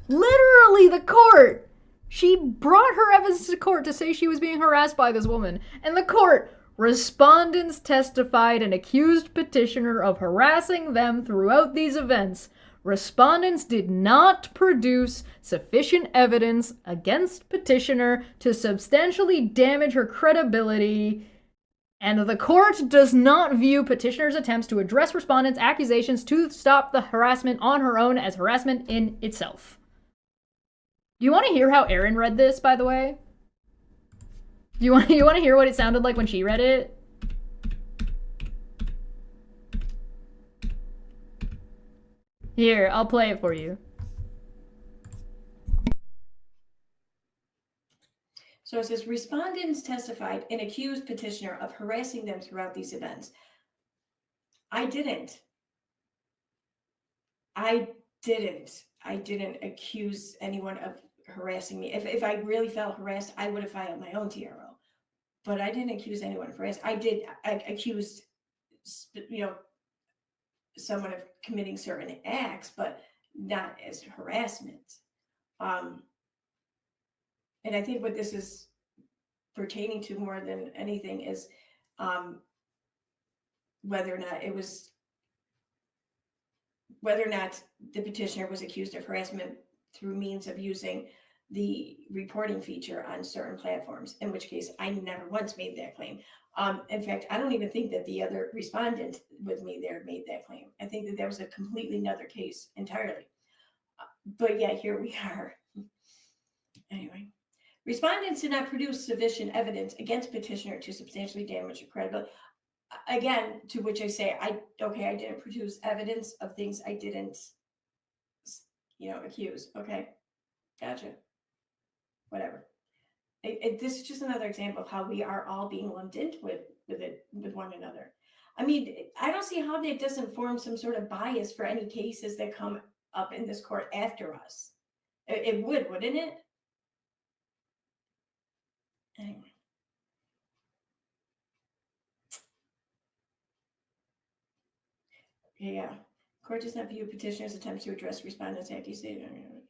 Literally the court! She brought her evidence to court to say she was being harassed by this woman. And the court, respondents testified and accused petitioner of harassing them throughout these events. respondents did not produce sufficient evidence against petitioner to substantially damage her credibility, and the court does not view petitioner's attempts to address respondents' accusations to stop the harassment on her own as harassment in itself. Do you want to hear how Erin read this, by the way? You want to hear what it sounded like when she read it? Here, I'll play it for you. So it says, respondents testified and accused petitioner of harassing them throughout these events. I didn't accuse anyone of harassing me. If I really felt harassed, I would have filed my own TRO. But I didn't accuse anyone of harassing. I accused, someone of committing certain acts, but not as harassment. And I think what this is pertaining to more than anything is whether or not the petitioner was accused of harassment through means of using the reporting feature on certain platforms, in which case I never once made that claim. In fact, I don't even think that the other respondent with me there made that claim. I think that was a completely another case entirely. But yeah, here we are. Anyway, respondents did not produce sufficient evidence against petitioner to substantially damage her credibility. Again, to which I say, I didn't produce evidence of things I didn't, accuse. Okay, gotcha. Whatever. This is just another example of how we are all being lumped into with one another. I mean, I don't see how that doesn't form some sort of bias for any cases that come up in this court after us. It would, wouldn't it? Anyway. Yeah. Court does not view petitioner's attempts to address respondents' accusations.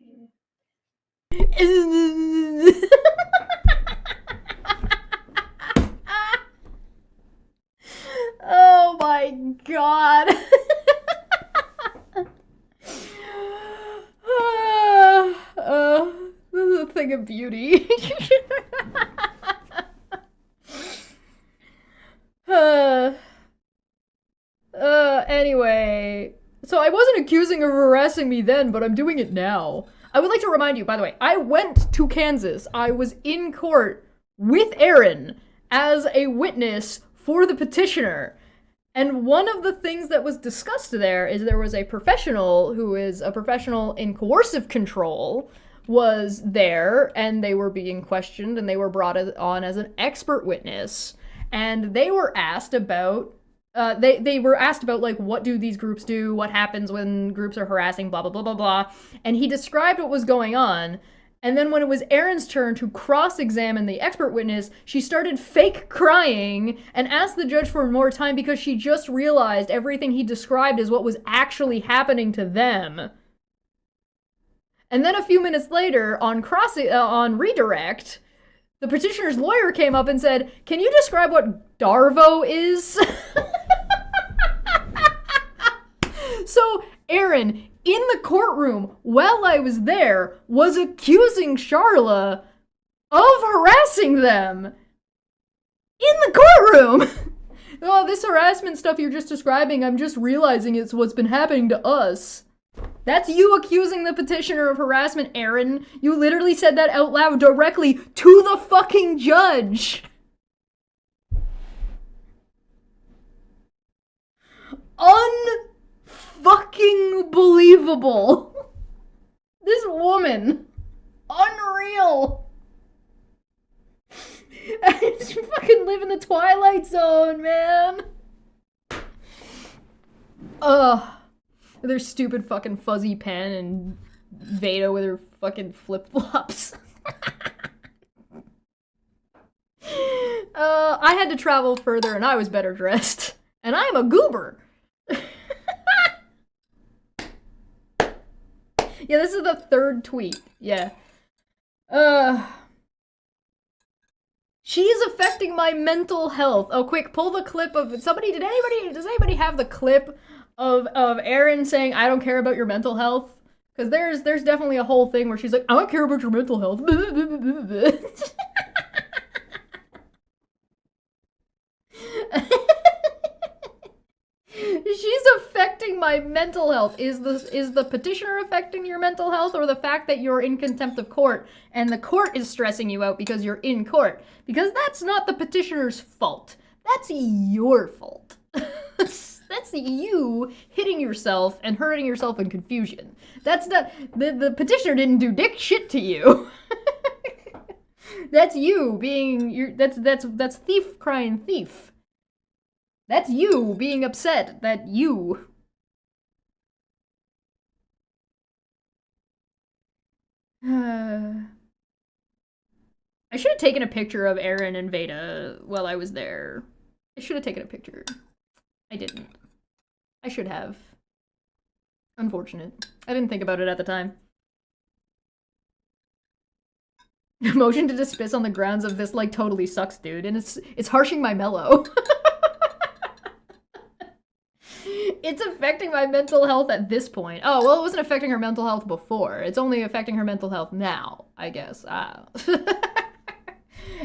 Oh my god. This is a thing of beauty. Anyway, so I wasn't accusing of harassing me then, but I'm doing it now. I would like to remind you, by the way, I went to Kansas. I was in court with Erin as a witness for the petitioner. And one of the things that was discussed there is there was a professional who is a professional in coercive control was there, and they were being questioned, and they were brought on as an expert witness. And they were asked about they were asked about, like, what do these groups do? What happens when groups are harassing, blah, blah, blah, blah, blah. And he described what was going on. And then when it was Erin's turn to cross-examine the expert witness, she started fake crying and asked the judge for more time because she just realized everything he described is what was actually happening to them. And then a few minutes later, on redirect, the petitioner's lawyer came up and said, "Can you describe what Darvo is?" So Erin, in the courtroom, while I was there, was accusing Charla of harassing them. In the courtroom! Oh, this harassment stuff you're just describing, I'm just realizing it's what's been happening to us. That's you accusing the petitioner of harassment, Erin. You literally said that out loud directly to the fucking judge. Unfucking believable. This woman. Unreal. I just fucking live in the Twilight Zone, man. With her stupid fucking fuzzy pen and Veda with her fucking flip-flops. I had to travel further and I was better dressed. And I am a goober. Yeah, this is the third tweet. Yeah. She is affecting my mental health. Oh, quick, pull the clip of somebody. Does anybody have the clip of Erin saying, "I don't care about your mental health," because there's definitely a whole thing where she's like, "I don't care about your mental health." She's affecting my mental health. Is the petitioner affecting your mental health, or the fact that you're in contempt of court and the court is stressing you out because you're in court? Because that's not the petitioner's fault. That's your fault. That's you hitting yourself and hurting yourself in confusion. That's not the petitioner didn't do dick shit to you. That's you being that's thief crying thief. That's you being upset that you. I should have taken a picture of Erin and Veda while I was there. I should have taken a picture. I didn't. I should have. Unfortunate. I didn't think about it at the time. Motion to dismiss on the grounds of this like totally sucks, dude, and it's harshing my mellow. It's affecting my mental health at this point. Oh, well, it wasn't affecting her mental health before. It's only affecting her mental health now, I guess.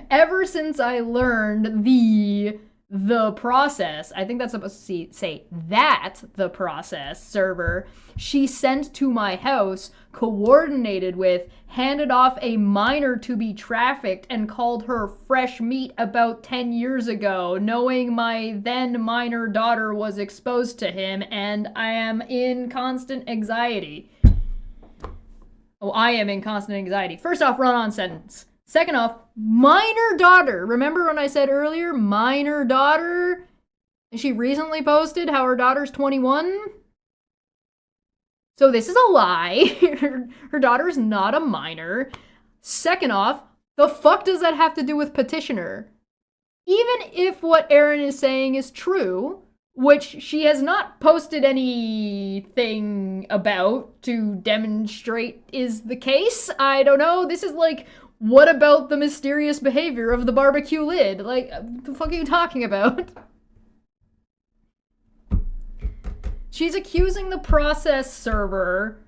Ever since I learned the process, I think that's supposed to say that the process server she sent to my house, coordinated with, handed off a minor to be trafficked, and called her fresh meat about 10 years ago, knowing my then minor daughter was exposed to him, and I am in constant anxiety. Oh, I am in constant anxiety. First off, run-on sentence. Second off, minor daughter. Remember when I said earlier, minor daughter? And she recently posted how her daughter's 21? So this is a lie. Her daughter's not a minor. Second off, the fuck does that have to do with petitioner? Even if what Erin is saying is true, which she has not posted anything about to demonstrate is the case, I don't know. This is like, what about the mysterious behavior of the barbecue lid? Like, what the fuck are you talking about? She's accusing the process server.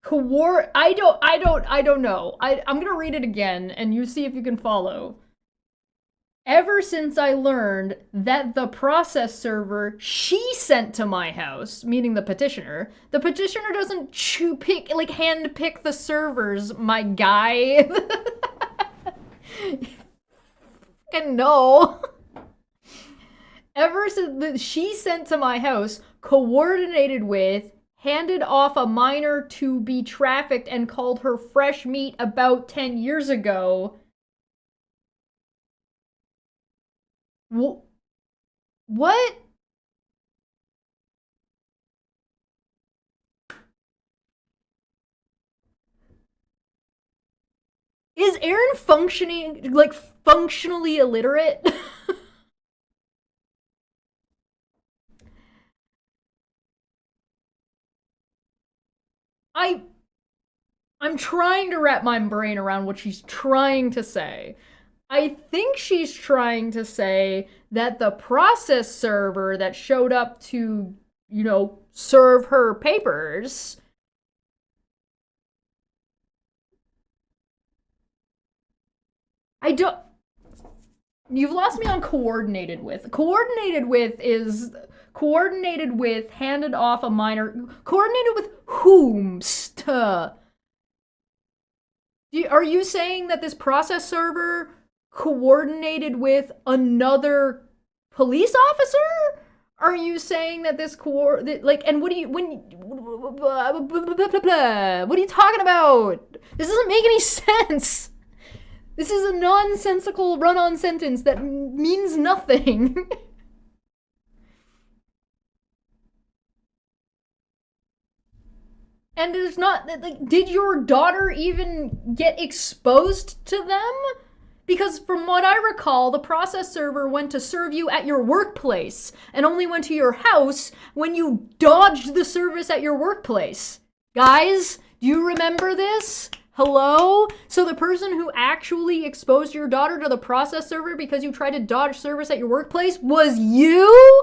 I don't know. I'm gonna read it again and you see if you can follow. Ever since I learned that the process server she sent to my house, meaning the petitioner doesn't hand pick the servers, my guy. And no. Ever since she sent to my house, coordinated with, handed off a minor to be trafficked, and called her fresh meat about 10 years ago. What? Is Erin functionally illiterate? I'm trying to wrap my brain around what she's trying to say. I think she's trying to say that the process server that showed up to, serve her papers. You've lost me on coordinated with. Coordinated with, handed off a minor. Coordinated with whomst? Are you saying that this process server coordinated with another police officer? Are you saying that this and what are you talking about? This doesn't make any sense. This is a nonsensical run-on sentence that means nothing. And there's not, did your daughter even get exposed to them? Because from what I recall, the process server went to serve you at your workplace and only went to your house when you dodged the service at your workplace. Guys, do you remember this? Hello? So the person who actually exposed your daughter to the process server because you tried to dodge service at your workplace was you?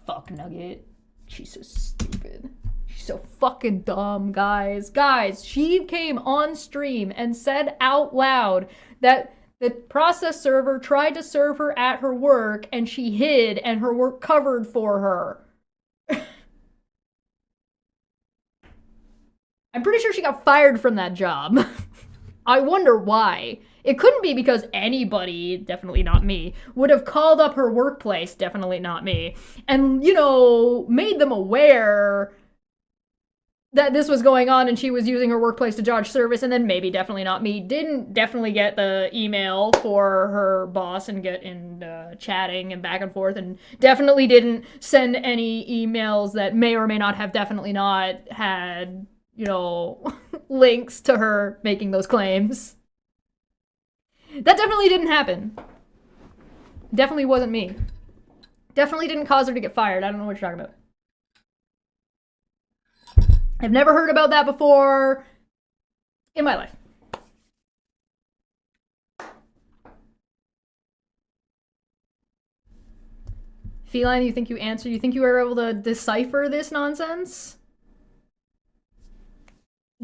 fuck nugget. She's so stupid. She's so fucking dumb, guys. Guys, she came on stream and said out loud that the process server tried to serve her at her work and she hid and her work covered for her. I'm pretty sure she got fired from that job. I wonder why. It couldn't be because anybody, definitely not me, would have called up her workplace, definitely not me, and, made them aware that this was going on and she was using her workplace to dodge service, and then maybe definitely not me didn't definitely get the email for her boss and get in chatting and back and forth, and definitely didn't send any emails that may or may not have definitely not had, links to her making those claims. That definitely didn't happen. Definitely wasn't me. Definitely didn't cause her to get fired. I don't know what you're talking about. I've never heard about that before in my life. Feline, you think you answered? You think you were able to decipher this nonsense?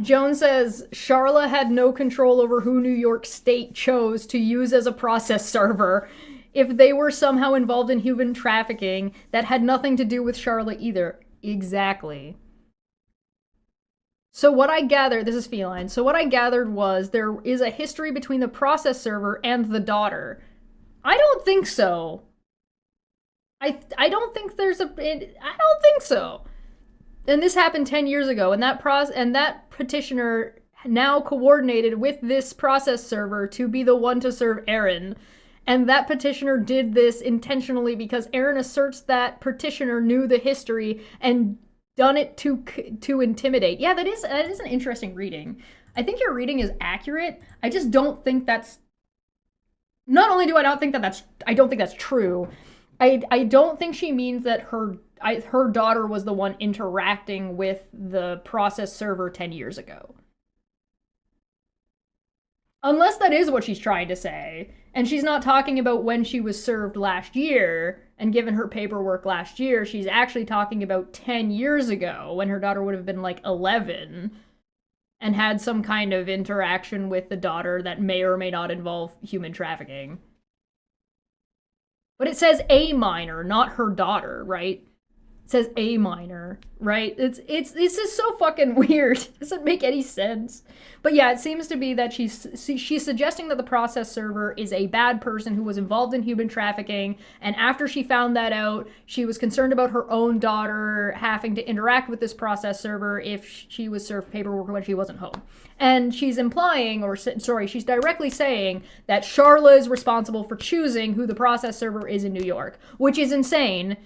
Joan says, Charla had no control over who New York State chose to use as a process server. If they were somehow involved in human trafficking, that had nothing to do with Charla either. Exactly. So what I gathered, this is Feline, so what I gathered was there is a history between the process server and the daughter. I don't think so. I don't think there's I don't think so. And this happened 10 years ago, and that petitioner now coordinated with this process server to be the one to serve Aaron. And that petitioner did this intentionally because Aaron asserts that petitioner knew the history and done it to intimidate. Yeah, that is an interesting reading. I think your reading is accurate. I just don't think that's... Not only do I not think that that's... I don't think that's true. I don't think she means that her daughter was the one interacting with the process server 10 years ago. Unless that is what she's trying to say. And she's not talking about when she was served last year and given her paperwork last year. She's actually talking about 10 years ago when her daughter would have been like 11 and had some kind of interaction with the daughter that may or may not involve human trafficking. But it says a minor, not her daughter, right? It says a minor, right? It's just so fucking weird. It doesn't make any sense. But yeah, it seems to be that she's suggesting that the process server is a bad person who was involved in human trafficking, and after she found that out, she was concerned about her own daughter having to interact with this process server if she was served paperwork when she wasn't home. And she's implying, she's directly saying that Charla is responsible for choosing who the process server is in New York, which is insane,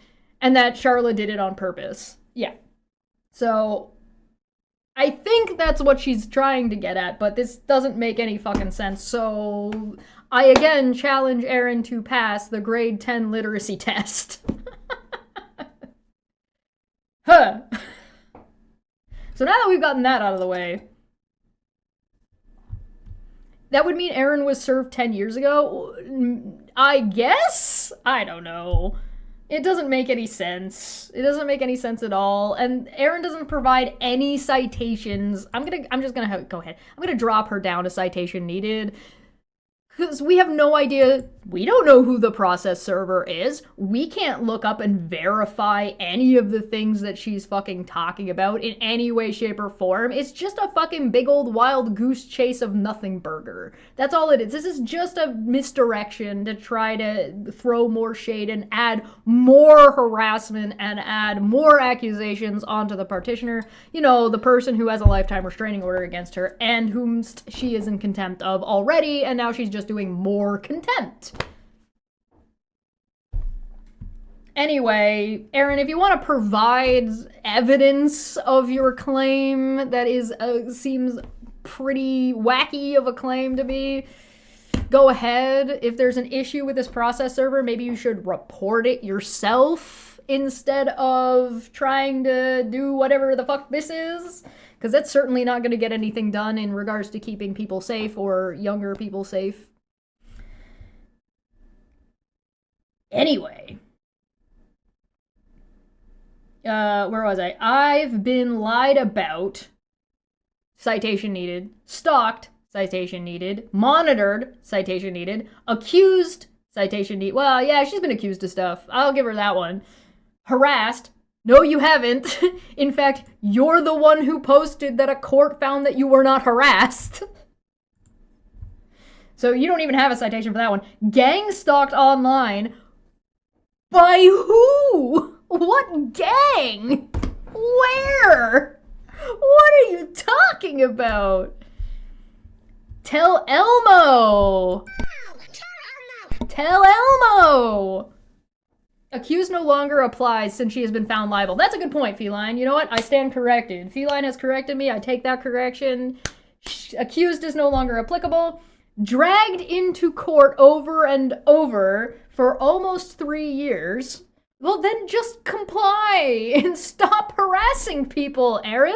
and that Charla did it on purpose. Yeah. So I think that's what she's trying to get at, but this doesn't make any fucking sense. So I again challenge Aaron to pass the grade 10 literacy test. Huh. So now that we've gotten that out of the way, that would mean Aaron was served 10 years ago? I guess? I don't know. It doesn't make any sense. It doesn't make any sense at all. And Aaron doesn't provide any citations. I'm just gonna go ahead. I'm gonna drop her down a citation needed. Because we have no idea. We don't know who the process server is. We can't look up and verify any of the things that she's fucking talking about in any way, shape, or form. It's just a fucking big old wild goose chase of nothing burger. That's all it is. This is just a misdirection to try to throw more shade and add more harassment and add more accusations onto the petitioner. You know, the person who has a lifetime restraining order against her and whom she is in contempt of already, and now she's just doing more contempt. Anyway, Aaron, if you want to provide evidence of your claim that is seems pretty wacky of a claim to me, go ahead. If there's an issue with this process server, maybe you should report it yourself instead of trying to do whatever the fuck this is. Because that's certainly not going to get anything done in regards to keeping people safe or younger people safe. Anyway. where was I? I've been lied about, citation needed, stalked, citation needed, monitored, citation needed, accused, citation needed. Well, yeah, she's been accused of stuff. I'll give her that one. Harassed. No, you haven't. In fact, you're the one who posted that a court found that you were not harassed. So you don't even have a citation for that one. Gang stalked online. By who? What gang? Where? What are you talking about? Tell Elmo. Tell Elmo. Accused no longer applies since she has been found liable. That's a good point, Feline. You know what? I stand corrected. Feline has corrected me. I take that correction. Accused is no longer applicable. Dragged into court over and over for almost 3 years. Well, then just comply and stop harassing people, Aaron.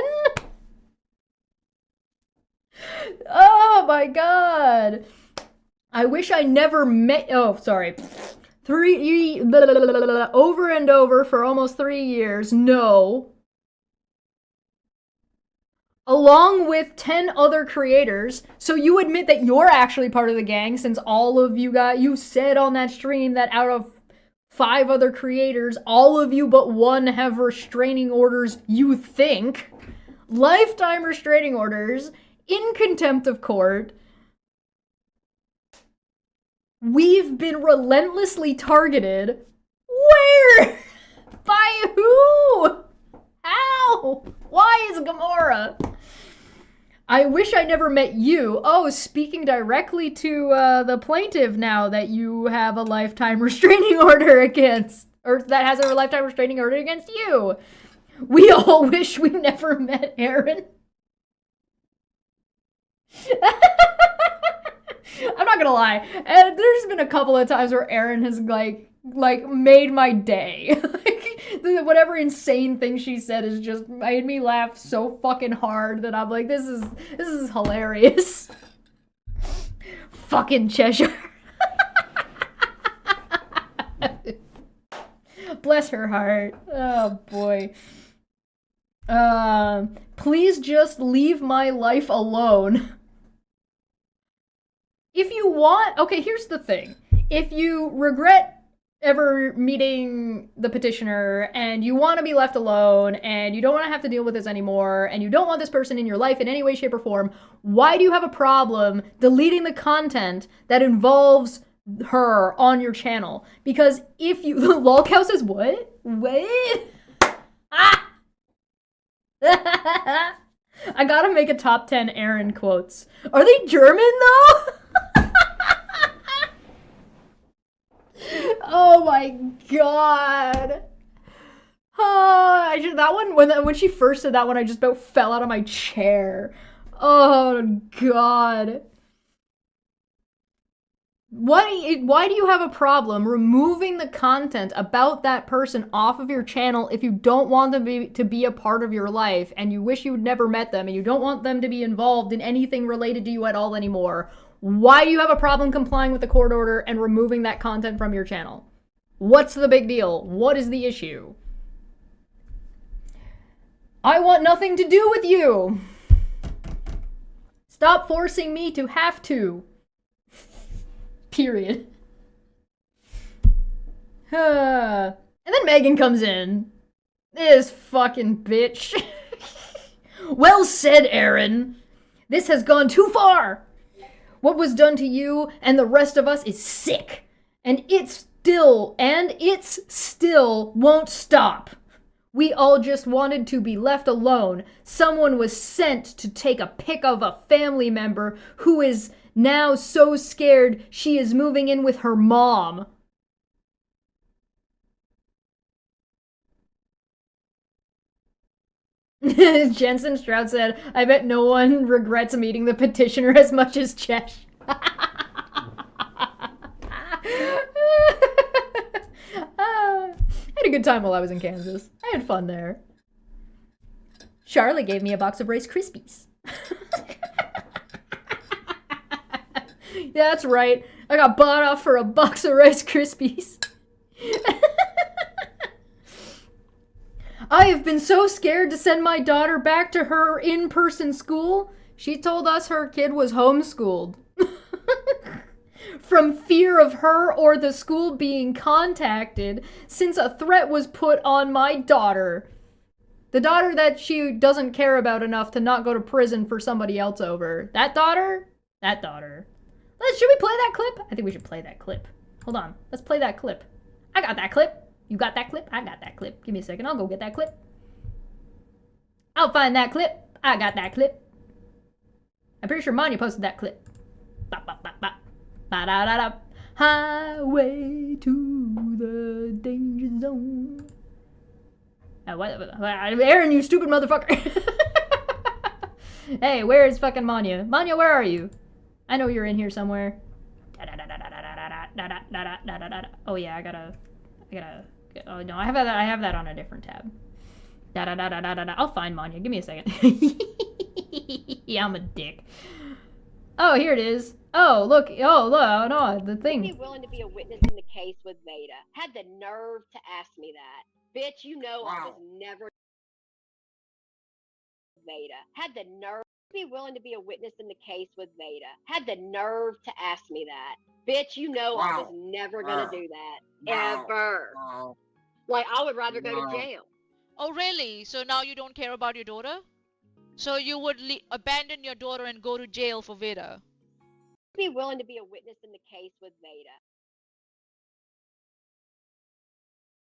Oh my god. I wish I never met. Oh, sorry. Over and over for almost 3 years. No. Along with 10 other creators. So you admit that you're actually part of the gang, since all of you said on that stream that out of 5 other creators, all of you but one have restraining orders, you think. Lifetime restraining orders, in contempt of court. We've been relentlessly targeted. Where? By who? How? Why is Gamora? I wish I never met you. Oh, speaking directly to the plaintiff now that you have a lifetime restraining order against, or that has a lifetime restraining order against you. We all wish we never met Aaron. I'm not gonna lie. There's been a couple of times where Aaron has like made my day. Whatever insane thing she said has just made me laugh so fucking hard that I'm like, this is hilarious. Fucking Cheshire. Bless her heart. Oh boy. Please just leave my life alone. If you want, okay, here's the thing. If you regret ever meeting the petitioner and you want to be left alone and you don't want to have to deal with this anymore and you don't want this person in your life in any way, shape, or form, why do you have a problem deleting the content that involves her on your channel? Because if you... Lolcow says, what? What? Ah! I gotta make a top 10 Aaron quotes. Are they German, though? Oh my god. That one, when she first said that one, I just about fell out of my chair. Oh god. Why do you have a problem removing the content about that person off of your channel if you don't want them to be a part of your life and you wish you'd never met them and you don't want them to be involved in anything related to you at all anymore? Why do you have a problem complying with the court order and removing that content from your channel? What's the big deal? What is the issue? I want nothing to do with you. Stop forcing me to have to. Period. And then Megan comes in. This fucking bitch. Well said, Aaron. This has gone too far. What was done to you and the rest of us is sick. And it still won't stop. We all just wanted to be left alone. Someone was sent to take a pic of a family member who is now so scared she is moving in with her mom. Jensen Stroud said, I bet no one regrets meeting the petitioner as much as Chesh. I had a good time while I was in Kansas. I had fun there. Charlie gave me a box of Rice Krispies. Yeah, that's right. I got bought off for a box of Rice Krispies. I have been so scared to send my daughter back to her in-person school. She told us her kid was homeschooled. From fear of her or the school being contacted, since a threat was put on my daughter. The daughter that she doesn't care about enough to not go to prison for somebody else over. That daughter? That daughter. Should we play that clip? I think we should play that clip. Hold on. Let's play that clip. I got that clip. You got that clip? I got that clip. Give me a second. I'll go get that clip. I'll find that clip. I got that clip. I'm pretty sure Manya posted that clip. Bop, bop, bop, bop. Ba-da-da-da. Highway to the danger zone. Aaron, you stupid motherfucker. Hey, where is fucking Manya? Manya, where are you? I know you're in here somewhere. Oh yeah, I gotta. Oh no, I have that on a different tab. I'll find Manya. Give me a second. Yeah, I'm a dick. Oh, here it is. Oh, look. Oh, look. No, the thing. Be willing to be a witness in the case with Veda. Had the nerve to ask me that. Bitch, you know I was never Veda. Had the nerve to be willing to be a witness in the case with Veda. Had the nerve to ask me that. Bitch, you know I was never gonna do that. Ever. Like, I would rather go to jail. Oh, really? So now you don't care about your daughter? So you would abandon your daughter and go to jail for Veda? Be willing to be a witness in the case with Veda.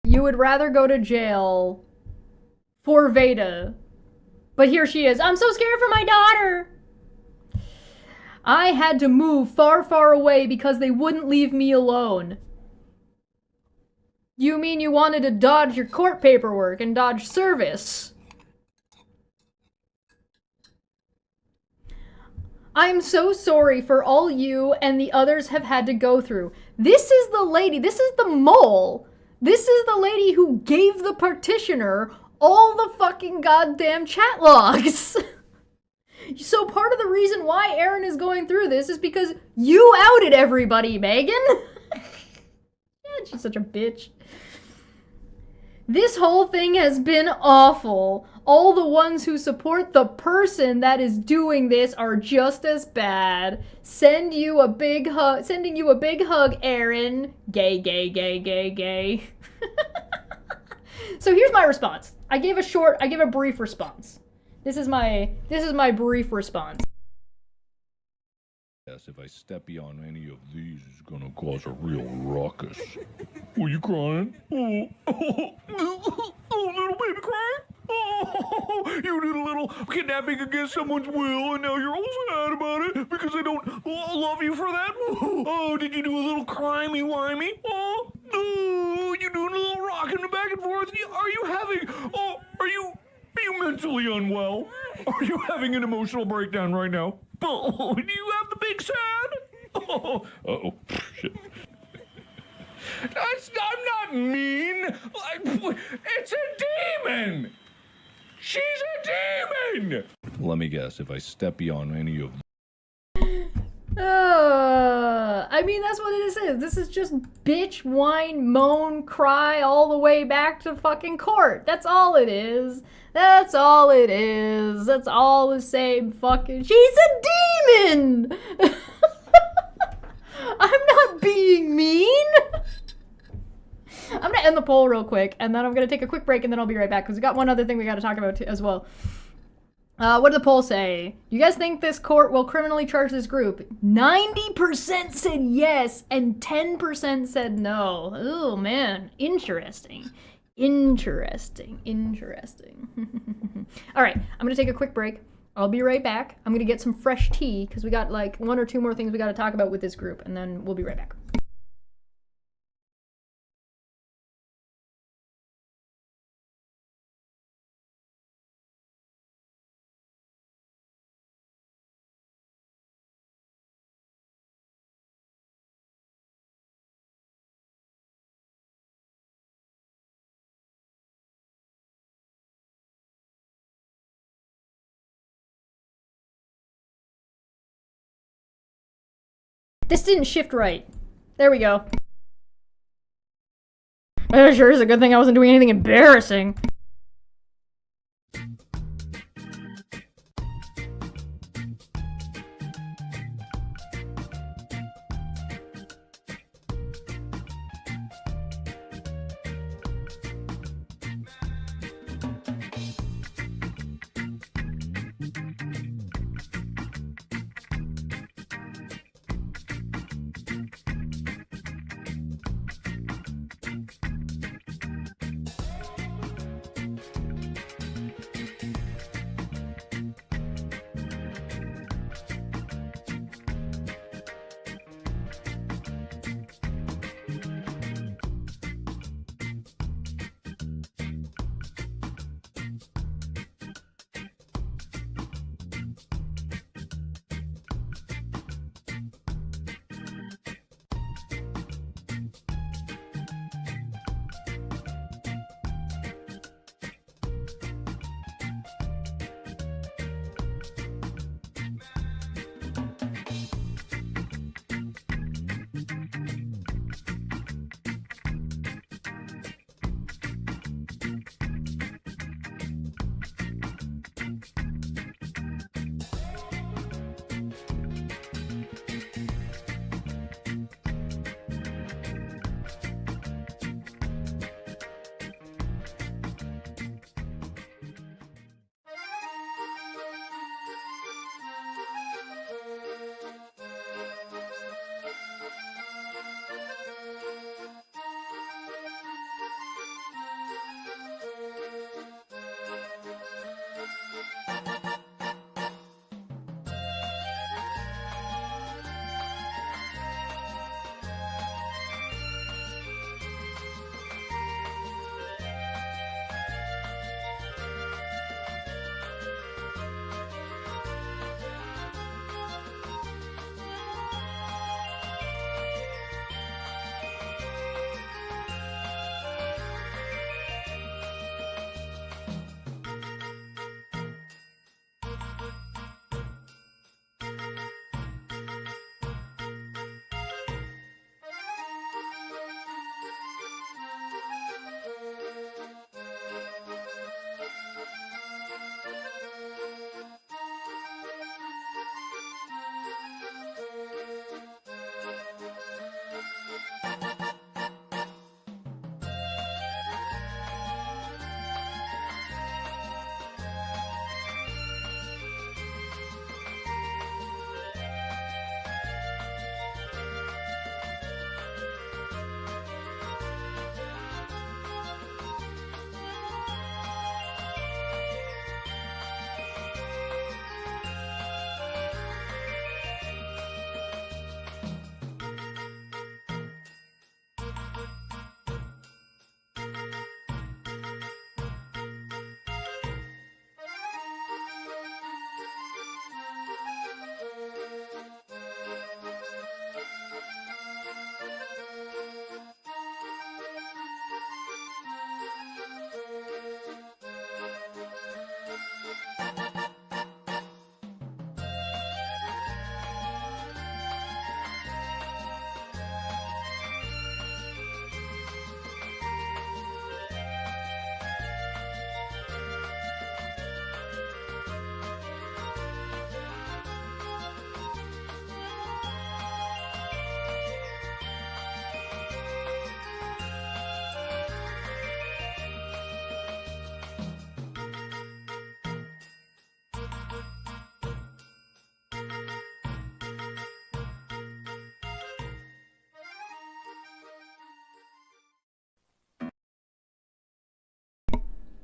You would rather go to jail for Veda. But here she is. I'm so scared for my daughter. I had to move far, far away because they wouldn't leave me alone. You mean you wanted to dodge your court paperwork and dodge service? I'm so sorry for all you and the others have had to go through. This is the lady, this is the mole. This is the lady who gave the partitioner all the fucking goddamn chat logs. So part of the reason why Aaron is going through this is because you outed everybody, Megan. Yeah, she's such a bitch. This whole thing has been awful. All the ones who support the person that is doing this are just as bad. Sending you a big hug, Aaron. Gay, gay, gay, gay, gay. So here's my response. I gave a brief response. This is my brief response. Yes, if I step beyond any of these, it's gonna cause a real ruckus. Were you crying? Oh, little baby crying? Oh, you did a little kidnapping against someone's will, and now you're all sad about it because they don't love you for that? Oh, did you do a little crimey-wimey? Oh, you doing a little rocking back and forth? Are you mentally unwell? Are you having an emotional breakdown right now? Oh, do you have the big sad? Oh, uh-oh, shit. I'm not mean. It's a demon. She's a demon. Let me guess, if I step beyond any of I mean, that's what this is. This is just bitch, whine, moan, cry all the way back to fucking court. That's all it is. That's all it is. That's all the same fucking... She's a demon! I'm not being mean! I'm gonna end the poll real quick, and then I'm gonna take a quick break, and then I'll be right back, because we got one other thing we gotta talk about as well. What did the poll say? You guys think this court will criminally charge this group? 90% said yes, and 10% said no. Oh, man. Interesting. Interesting. All right, I'm going to take a quick break. I'll be right back. I'm going to get some fresh tea, because we got like one or two more things we got to talk about with this group, and then we'll be right back. This didn't shift right. There we go. It sure is a good thing I wasn't doing anything embarrassing.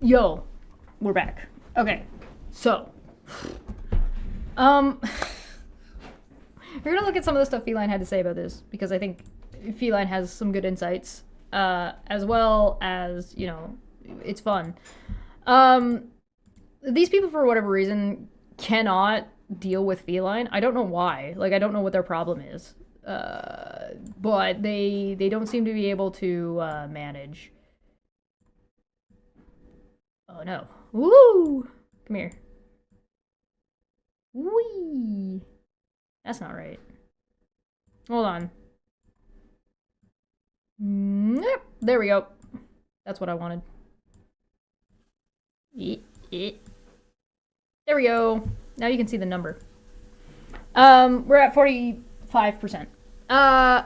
Yo, we're back. Okay, so, we're gonna look at some of the stuff Feline had to say about this, because I think Feline has some good insights, as well as, you know, it's fun. These people, for whatever reason, cannot deal with Feline. I don't know why. Like, I don't know what their problem is. But they don't seem to be able to, manage. Oh no. Woo! Come here. Whee! That's not right. Hold on. Yep, there we go. That's what I wanted. There we go. Now you can see the number. We're at 45%.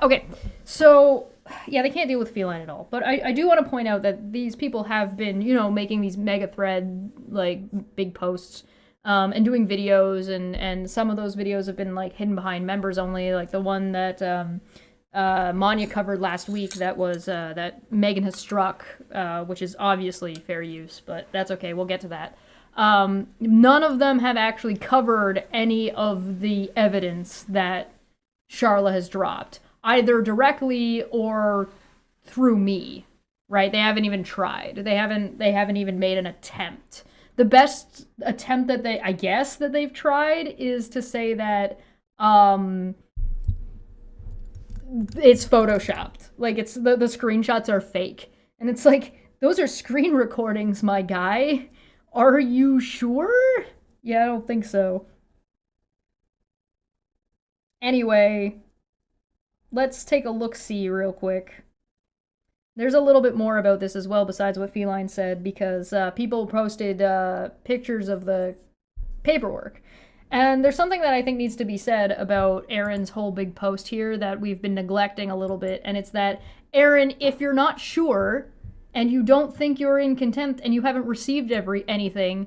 Okay. So, yeah, they can't deal with Feline at all. But I do want to point out that these people have been, you know, making these mega thread, like, big posts, and doing videos, and some of those videos have been, like, hidden behind members only, like the one that, Manya covered last week that was, that Megan has struck, which is obviously fair use, but that's okay, we'll get to that. None of them have actually covered any of the evidence that Charla has dropped, either directly or through me, right? They haven't even tried. They haven't even made an attempt. The best attempt that I guess that they've tried is to say that, it's photoshopped. Like, it's the screenshots are fake. And it's like, those are screen recordings, my guy. Are you sure? Yeah, I don't think so. Anyway, let's take a look-see real quick. There's a little bit more about this as well besides what Feline said, because people posted pictures of the paperwork. And there's something that I think needs to be said about Aaron's whole big post here that we've been neglecting a little bit, and it's that, Aaron, if you're not sure, and you don't think you're in contempt, and you haven't received anything,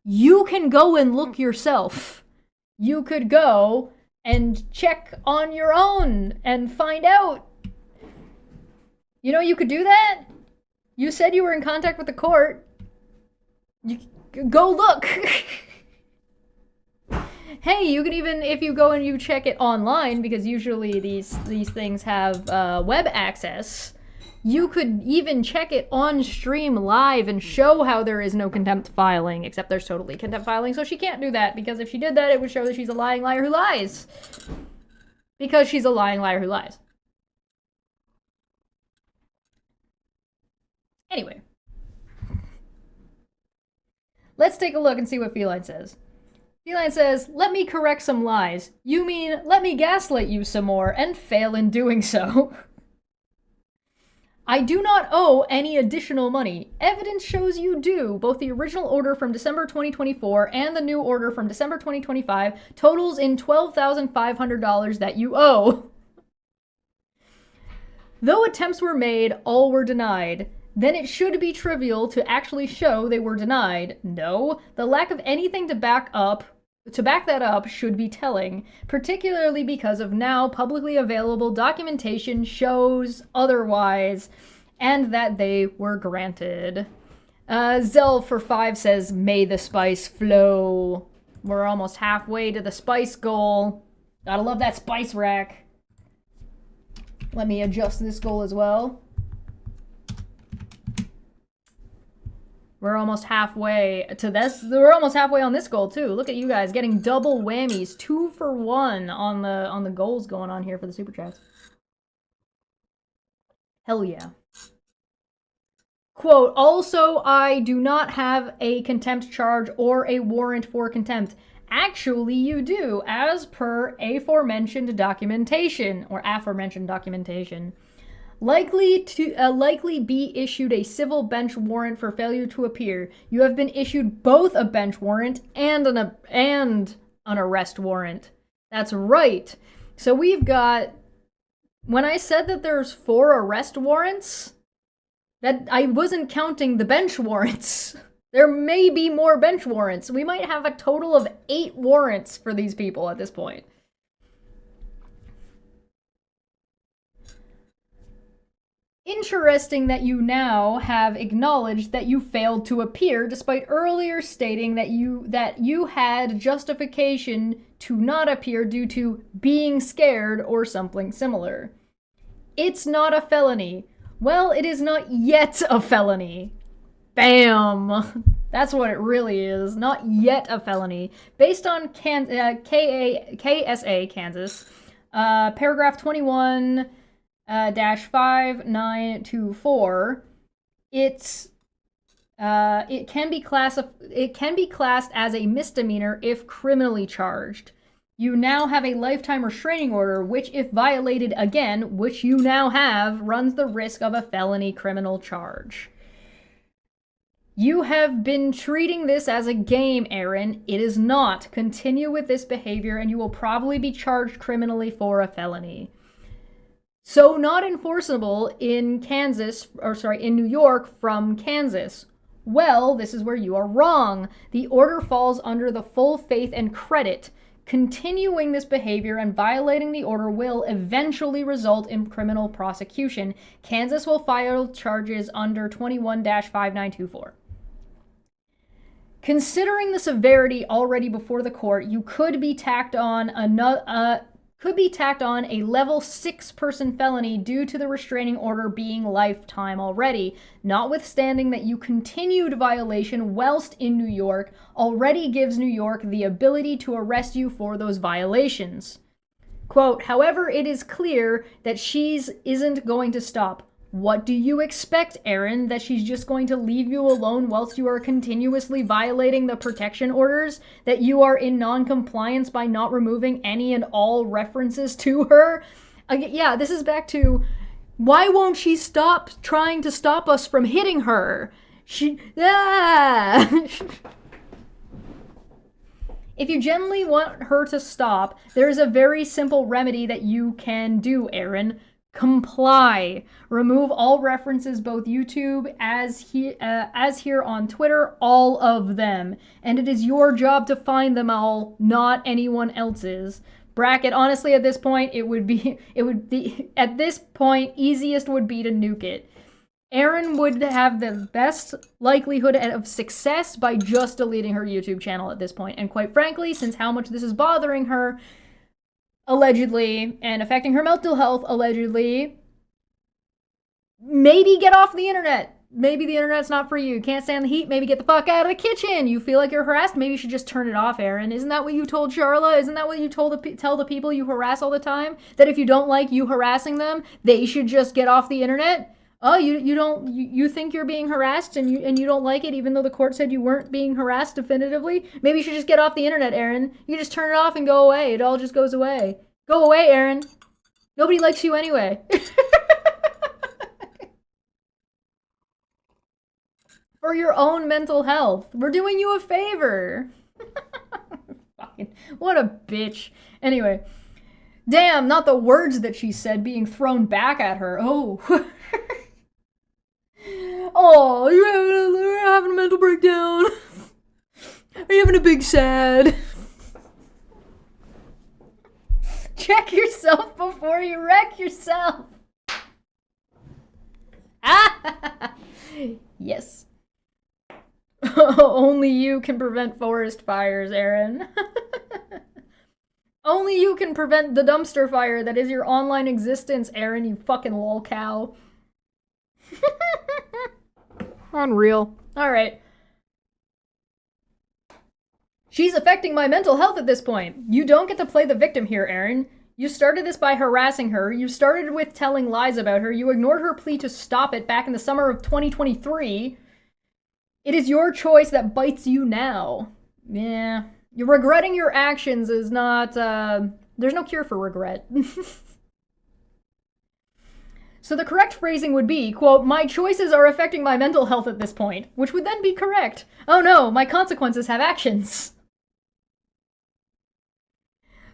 you can go and look yourself. You could go and check on your own and find out. You know, you could do that. You said you were in contact with the court. You go look. Hey, you can even, if you go and you check it online, because usually these things have web access, you could even check it on stream live and show how there is no contempt filing, except there's totally contempt filing, so she can't do that, because if she did that, it would show that she's a lying liar who lies. Because she's a lying liar who lies. Anyway. Let's take a look and see what Feline says. Feline says, let me correct some lies. You mean, let me gaslight you some more, and fail in doing so. I do not owe any additional money. Evidence shows you do. Both the original order from December 2024 and the new order from December 2025 totals in $12,500 that you owe. Though attempts were made, all were denied. Then it should be trivial to actually show they were denied. No, the lack of anything to back that up should be telling, particularly because of now publicly available documentation shows otherwise, and that they were granted. Zell for 5 says, may the spice flow. We're almost halfway to the spice goal. Gotta love that spice rack. Let me adjust this goal as well. We're almost halfway to this. We're almost halfway on this goal too. Look at you guys getting double whammies, 2 for 1 on the goals going on here for the super chats. Hell yeah. Quote, also, I do not have a contempt charge or a warrant for contempt. Actually, you do, as per aforementioned documentation, or aforementioned documentation. Likely be issued a civil bench warrant for failure to appear. You have been issued both a bench warrant and an arrest warrant. That's right. So we've got, when I said that there's 4 arrest warrants, that I wasn't counting the bench warrants. There may be more bench warrants. We might have a total of 8 warrants for these people at this point. Interesting that you now have acknowledged that you failed to appear, despite earlier stating that you had justification to not appear due to being scared or something similar. It's not a felony. Well, it is not yet a felony. Bam! That's what it really is. Not yet a felony. Based on KSA, Kansas, paragraph 21 -5924, it can be classed as a misdemeanor if criminally charged. You now have a lifetime restraining order, which, if violated again, which you now have, runs the risk of a felony criminal charge. You have been treating this as a game, Aaron. It is not. Continue with this behavior and you will probably be charged criminally for a felony. So not enforceable in in New York from Kansas. Well, this is where you are wrong. The order falls under the full faith and credit. Continuing this behavior and violating the order will eventually result in criminal prosecution. Kansas will file charges under 21-5924. Considering the severity already before the court, you could be tacked on a level 6 person felony due to the restraining order being lifetime already, notwithstanding that you continued violation whilst in New York already gives New York the ability to arrest you for those violations. Quote, however, it is clear that she's isn't going to stop. What do you expect, Aaron? That she's just going to leave you alone whilst you are continuously violating the protection orders? That you are in non-compliance by not removing any and all references to her? Yeah, this is back to, why won't she stop trying to stop us from hitting her? If you genuinely want her to stop, there is a very simple remedy that you can do, Aaron. Comply. Remove all references, both YouTube as here on Twitter, all of them. And it is your job to find them all, not anyone else's. Bracket, honestly, at this point, at this point, easiest would be to nuke it. Aaron would have the best likelihood of success by just deleting her YouTube channel at this point. And quite frankly, since how much this is bothering her, allegedly, and affecting her mental health, allegedly, maybe get off the internet. Maybe the internet's not for you. Can't stand the heat, maybe get the fuck out of the kitchen. You feel like you're harassed, maybe you should just turn it off, Aaron. Isn't that what you told Charla? Isn't that what you tell the people you harass all the time? That if you don't like you harassing them, they should just get off the internet? Oh, you think you're being harassed and you don't like it even though the court said you weren't being harassed definitively? Maybe you should just get off the internet, Aaron. You just turn it off and go away. It all just goes away. Go away, Aaron. Nobody likes you anyway. For your own mental health. We're doing you a favor. Fucking, what a bitch. Anyway. Damn, not the words that she said being thrown back at her. Oh. Oh, you're having a mental breakdown. Are you having a big sad? Check yourself before you wreck yourself. Yes. Only you can prevent forest fires, Aaron. Only you can prevent the dumpster fire that is your online existence, Aaron, you fucking lol cow. Unreal. Alright. She's affecting my mental health at this point. You don't get to play the victim here, Aaron. You started this by harassing her. You started with telling lies about her. You ignored her plea to stop it back in the summer of 2023. It is your choice that bites you now. Yeah. You're regretting your actions is not, there's no cure for regret. So the correct phrasing would be, quote, my choices are affecting my mental health at this point, which would then be correct. Oh no, my consequences have actions.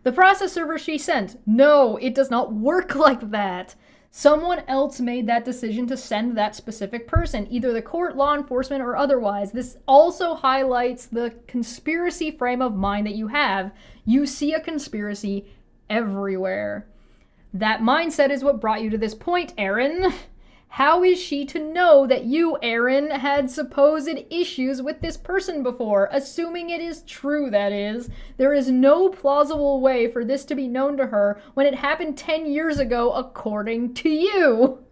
The process server she sent. No, it does not work like that. Someone else made that decision to send that specific person, either the court, law enforcement, or otherwise. This also highlights the conspiracy frame of mind that you have. You see a conspiracy everywhere. That mindset is what brought you to this point, Aaron. How is she to know that you, Aaron, had supposed issues with this person before? Assuming it is true, that is. There is no plausible way for this to be known to her when it happened 10 years ago, according to you.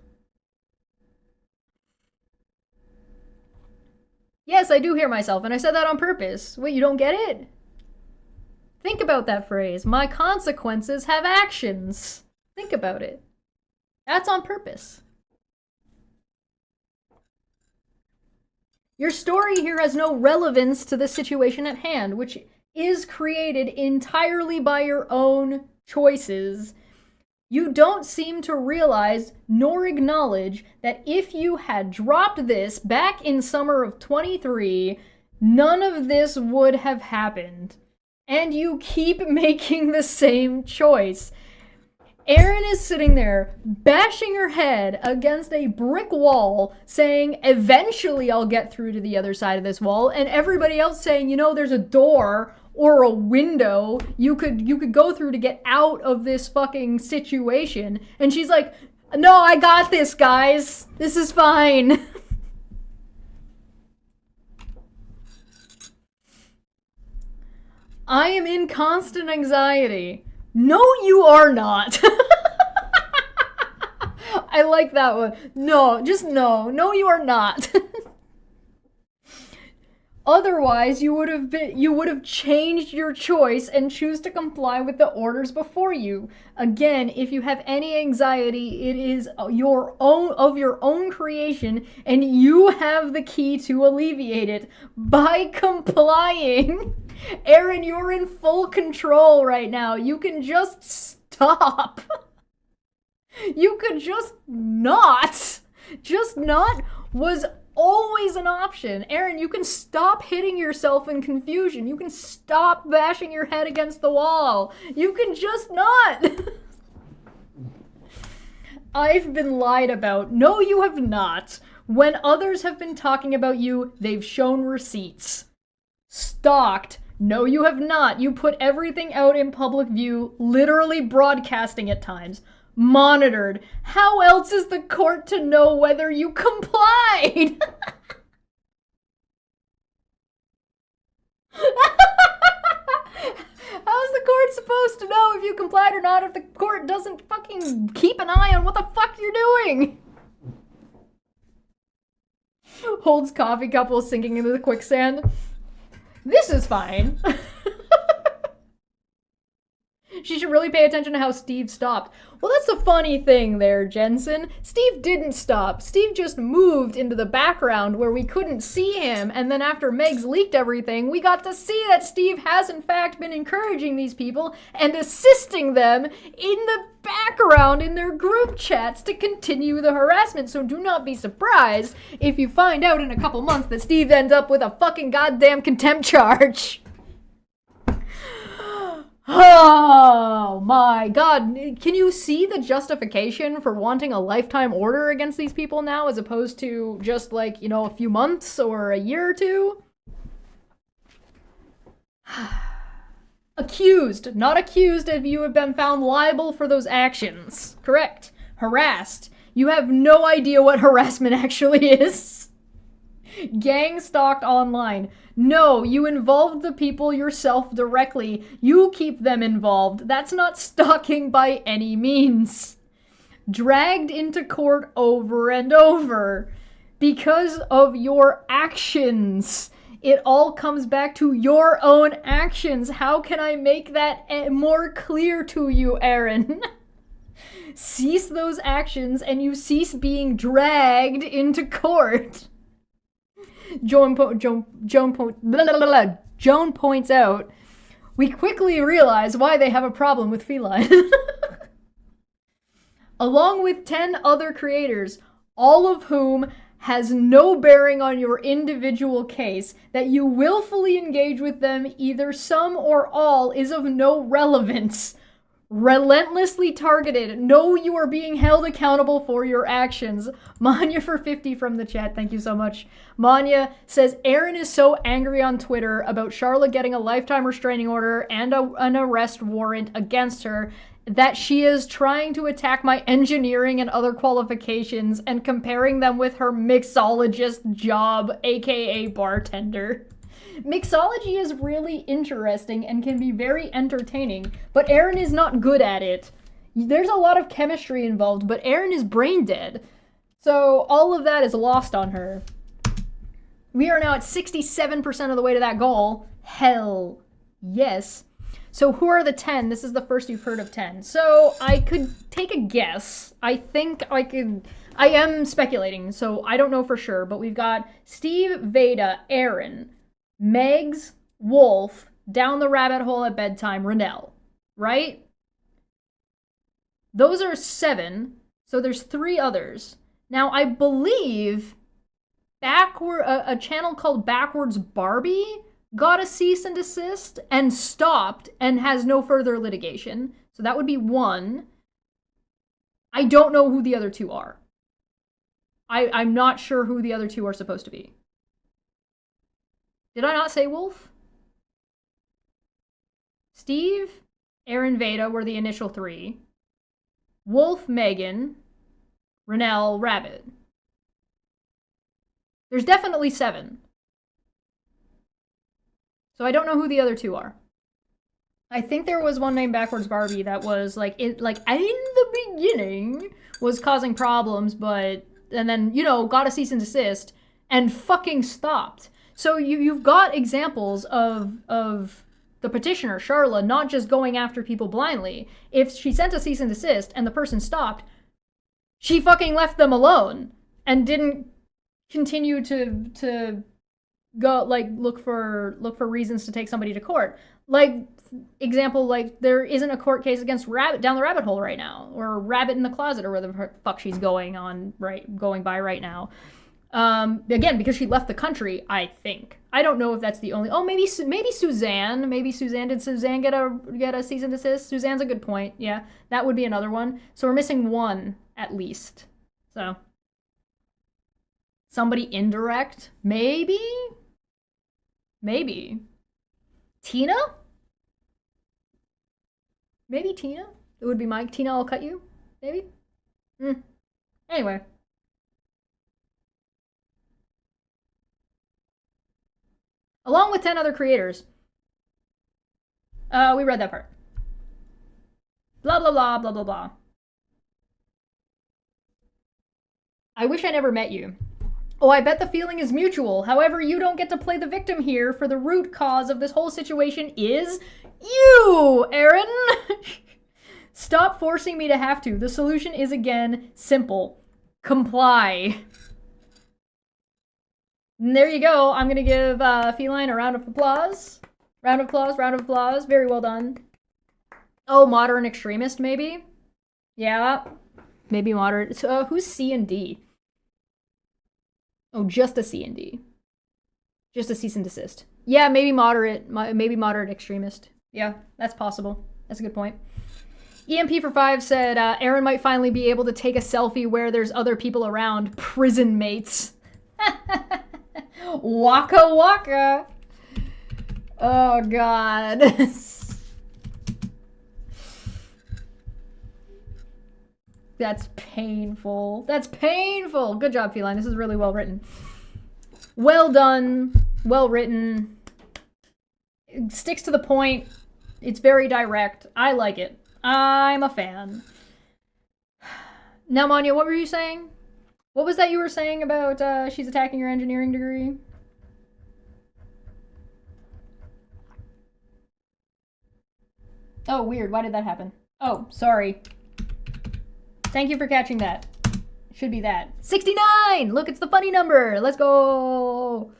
Yes, I do hear myself, and I said that on purpose. Wait, you don't get it? Think about that phrase. My consequences have actions. Think about it. That's on purpose. Your story here has no relevance to the situation at hand, which is created entirely by your own choices. You don't seem to realize nor acknowledge that if you had dropped this back in summer of 23, none of this would have happened. And you keep making the same choice. Erin is sitting there, bashing her head against a brick wall, saying, eventually I'll get through to the other side of this wall, and everybody else saying, you know, there's a door or a window you could go through to get out of this fucking situation. And she's like, no, I got this, guys. This is fine. I am in constant anxiety. No, you are not. I like that one. No, just no. No, you are not. Otherwise, you would have changed your choice and choose to comply with the orders before you. Again, if you have any anxiety, it is your own creation, and you have the key to alleviate it by complying. Aaron, you're in full control right now. You can just stop. You could just not. Just not was always an option. Aaron, you can stop hitting yourself in confusion. You can stop bashing your head against the wall. You can just not. I've been lied about. No, you have not. When others have been talking about you, they've shown receipts. Stalked. No, you have not. You put everything out in public view, literally broadcasting at times. Monitored. How else is the court to know whether you complied? How's the court supposed to know if you complied or not if the court doesn't fucking keep an eye on what the fuck you're doing? Holds coffee cup while sinking into the quicksand. This is fine. She should really pay attention to how Steve stopped. Well, that's the funny thing there, Jensen. Steve didn't stop. Steve just moved into the background where we couldn't see him, and then after Megs leaked everything, we got to see that Steve has in fact been encouraging these people and assisting them in the background in their group chats to continue the harassment. So do not be surprised if you find out in a couple months that Steve ends up with a fucking goddamn contempt charge. Oh my god. Can you see the justification for wanting a lifetime order against these people now as opposed to just like, you know, a few months or a year or two? Accused, not accused if you have been found liable for those actions. Correct. Harassed. You have no idea what harassment actually is. Gang stalked online. No, you involved the people yourself directly. You keep them involved. That's not stalking by any means. Dragged into court over and over. Because of your actions. It all comes back to your own actions. How can I make that more clear to you, Aaron? Cease those actions and you cease being dragged into court. Joan points out, we quickly realize why they have a problem with feline. Along with 10 other creators, all of whom has no bearing on your individual case, that you willfully engage with them, either some or all, is of no relevance. Relentlessly targeted. No, you are being held accountable for your actions. Manya for 50 from the chat. Thank you so much. Manya says, Aaron is so angry on Twitter about Charlotte getting a lifetime restraining order and an arrest warrant against her. that she is trying to attack my engineering and other qualifications and comparing them with her mixologist job, aka bartender. Mixology is really interesting and can be very entertaining, but Erin is not good at it. There's a lot of chemistry involved, but Erin is brain dead. So all of that is lost on her. We are now at 67% of the way to that goal. Hell yes. So who are the 10? This is the first you've heard of 10. So I could take a guess. I think I could... I am speculating, so I don't know for sure, but we've got Steve, Veda, Erin, Megs, Wolf, Down the Rabbit Hole at Bedtime, Renell. Right? Those are 7, so there's 3 others. Now, I believe a channel called Backwards Barbie got a cease and desist and stopped and has no further litigation. So that would be 1. I don't know who the other 2 are. I'm not sure who the other 2 are supposed to be. Did I not say Wolf? Steve, Erin, Veda were the initial 3. Wolf, Megan, Renell, Rabbit. There's definitely 7. So I don't know who the other 2 are. I think there was one named Backwards Barbie that was like in the beginning was causing problems, but and then, you know, got a cease and desist and fucking stopped. So you've got examples of the petitioner, Charla, not just going after people blindly. If she sent a cease and desist and the person stopped, she fucking left them alone and didn't continue to go like look for reasons to take somebody to court. Like example, like there isn't a court case against Rabbit Down the Rabbit Hole right now, or Rabbit in the Closet, or where the fuck she's going by right now. Again, because she left the country, I think. I don't know if that's the only. Oh, maybe Suzanne. Maybe Suzanne. Did Suzanne get a cease and desist? Suzanne's a good point. Yeah, that would be another one. So we're missing 1 at least. So somebody indirect, maybe. Tina. Maybe Tina. It would be Mike. Tina, I'll cut you. Maybe. Anyway. Along with 10 other creators. We read that part. Blah, blah, blah, blah, blah, blah. I wish I never met you. Oh, I bet the feeling is mutual. However, you don't get to play the victim here, for the root cause of this whole situation is you, Erin. Stop forcing me to have to. The solution is, again, simple. Comply. And there you go. I'm going to give Feline a round of applause. Round of applause, round of applause. Very well done. Oh, moderate extremist, maybe? Yeah. Maybe moderate. So, who's C and D? Oh, just a C and D. Just a cease and desist. Yeah, maybe moderate extremist. Yeah, that's possible. That's a good point. EMP for 5 said, Erin might finally be able to take a selfie where there's other people around. Prison mates. Waka waka. Oh, God. That's painful. That's painful. Good job, Feline. This is really well written. Well done. Well written. It sticks to the point. It's very direct. I like it. I'm a fan. Now, Manya, what were you saying? What was that you were saying about she's attacking your engineering degree? Oh, weird. Why did that happen? Oh, sorry. Thank you for catching that. Should be that. 69! Look, it's the funny number. Let's go.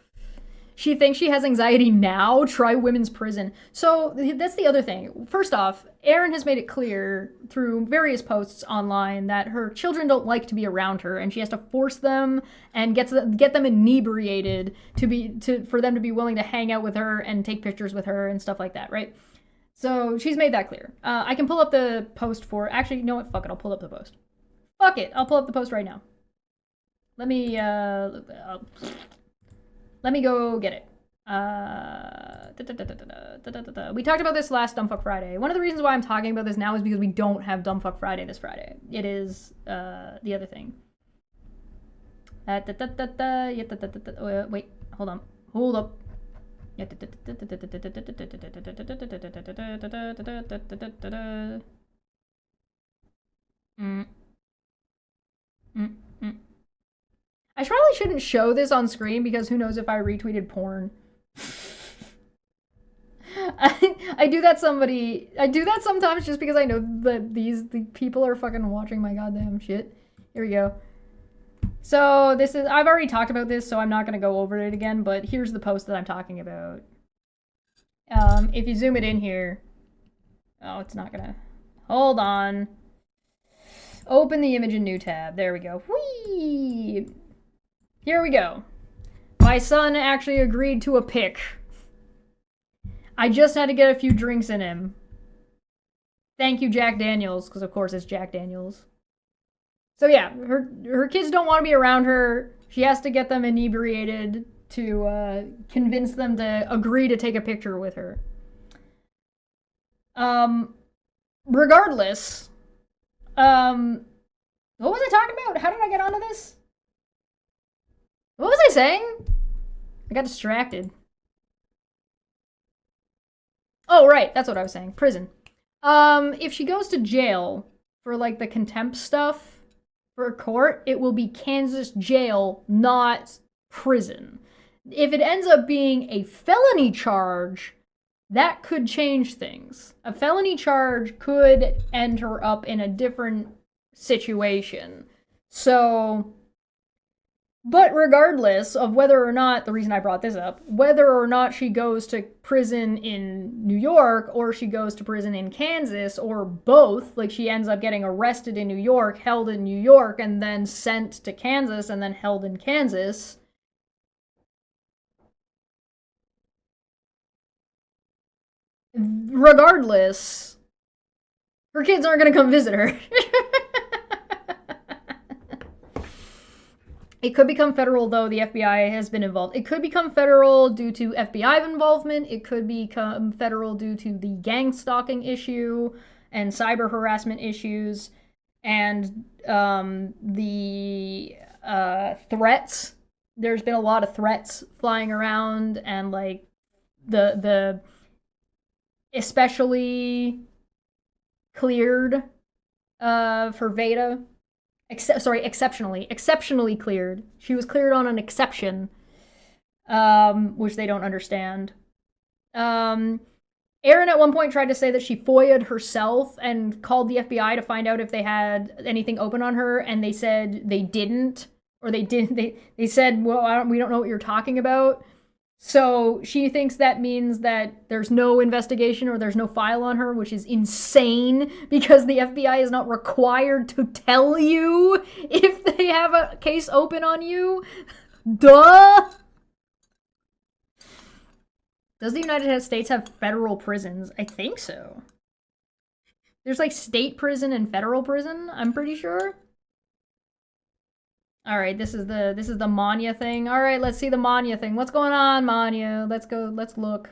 She thinks she has anxiety now? Try women's prison. So that's the other thing. First off, Erin has made it clear through various posts online that her children don't like to be around her, and she has to force them and get them inebriated for them to be willing to hang out with her and take pictures with her and stuff like that, right? So she's made that clear. I can pull up the post for... Actually, you know what? Fuck it. I'll pull up the post. Fuck it. I'll pull up the post right now. Let me go get it. We talked about this last Dumbfuck Friday. One of the reasons why I'm talking about this now is because we don't have Dumbfuck Friday this Friday. It is the other thing. Wait, hold on. Hold up. I probably shouldn't show this on screen because who knows if I retweeted porn. I do that sometimes just because I know that the people are fucking watching my goddamn shit. Here we go. So I've already talked about this, so I'm not going to go over it again, but here's the post that I'm talking about. If you zoom it in here. Oh, it's not going to. Hold on. Open the image in new tab. There we go. Whee! Here we go. My son actually agreed to a pic. I just had to get a few drinks in him. Thank you, Jack Daniels, because of course it's Jack Daniels. So yeah, her kids don't want to be around her. She has to get them inebriated to convince them to agree to take a picture with her. Regardless, what was I talking about? How did I get onto this? What was I saying? I got distracted. Oh, right. That's what I was saying. Prison. If she goes to jail for, like, the contempt stuff for a court, it will be Kansas jail, not prison. If it ends up being a felony charge, that could change things. A felony charge could end her up in a different situation. So, but regardless of whether or not, the reason I brought this up, whether or not she goes to prison in New York or she goes to prison in Kansas or both, like she ends up getting arrested in New York, held in New York, and then sent to Kansas and then held in Kansas, regardless, her kids aren't going to come visit her. It could become federal, though the FBI has been involved. It could become federal due to FBI involvement. It could become federal due to the gang stalking issue and cyber harassment issues and the threats. There's been a lot of threats flying around, and like the especially cleared for Veda. Exceptionally cleared. She was cleared on an exception, which they don't understand. Erin at one point tried to say that she FOIA'd herself and called the FBI to find out if they had anything open on her, and they said they didn't, or they said, well, we don't know what you're talking about. So she thinks that means that there's no investigation or there's no file on her, which is insane because the FBI is not required to tell you if they have a case open on you. Duh! Does the United States have federal prisons? I think so. There's like state prison and federal prison, I'm pretty sure. All right, this is the Manya thing. All right, let's see the Manya thing. What's going on, Manya? Let's go. Let's look.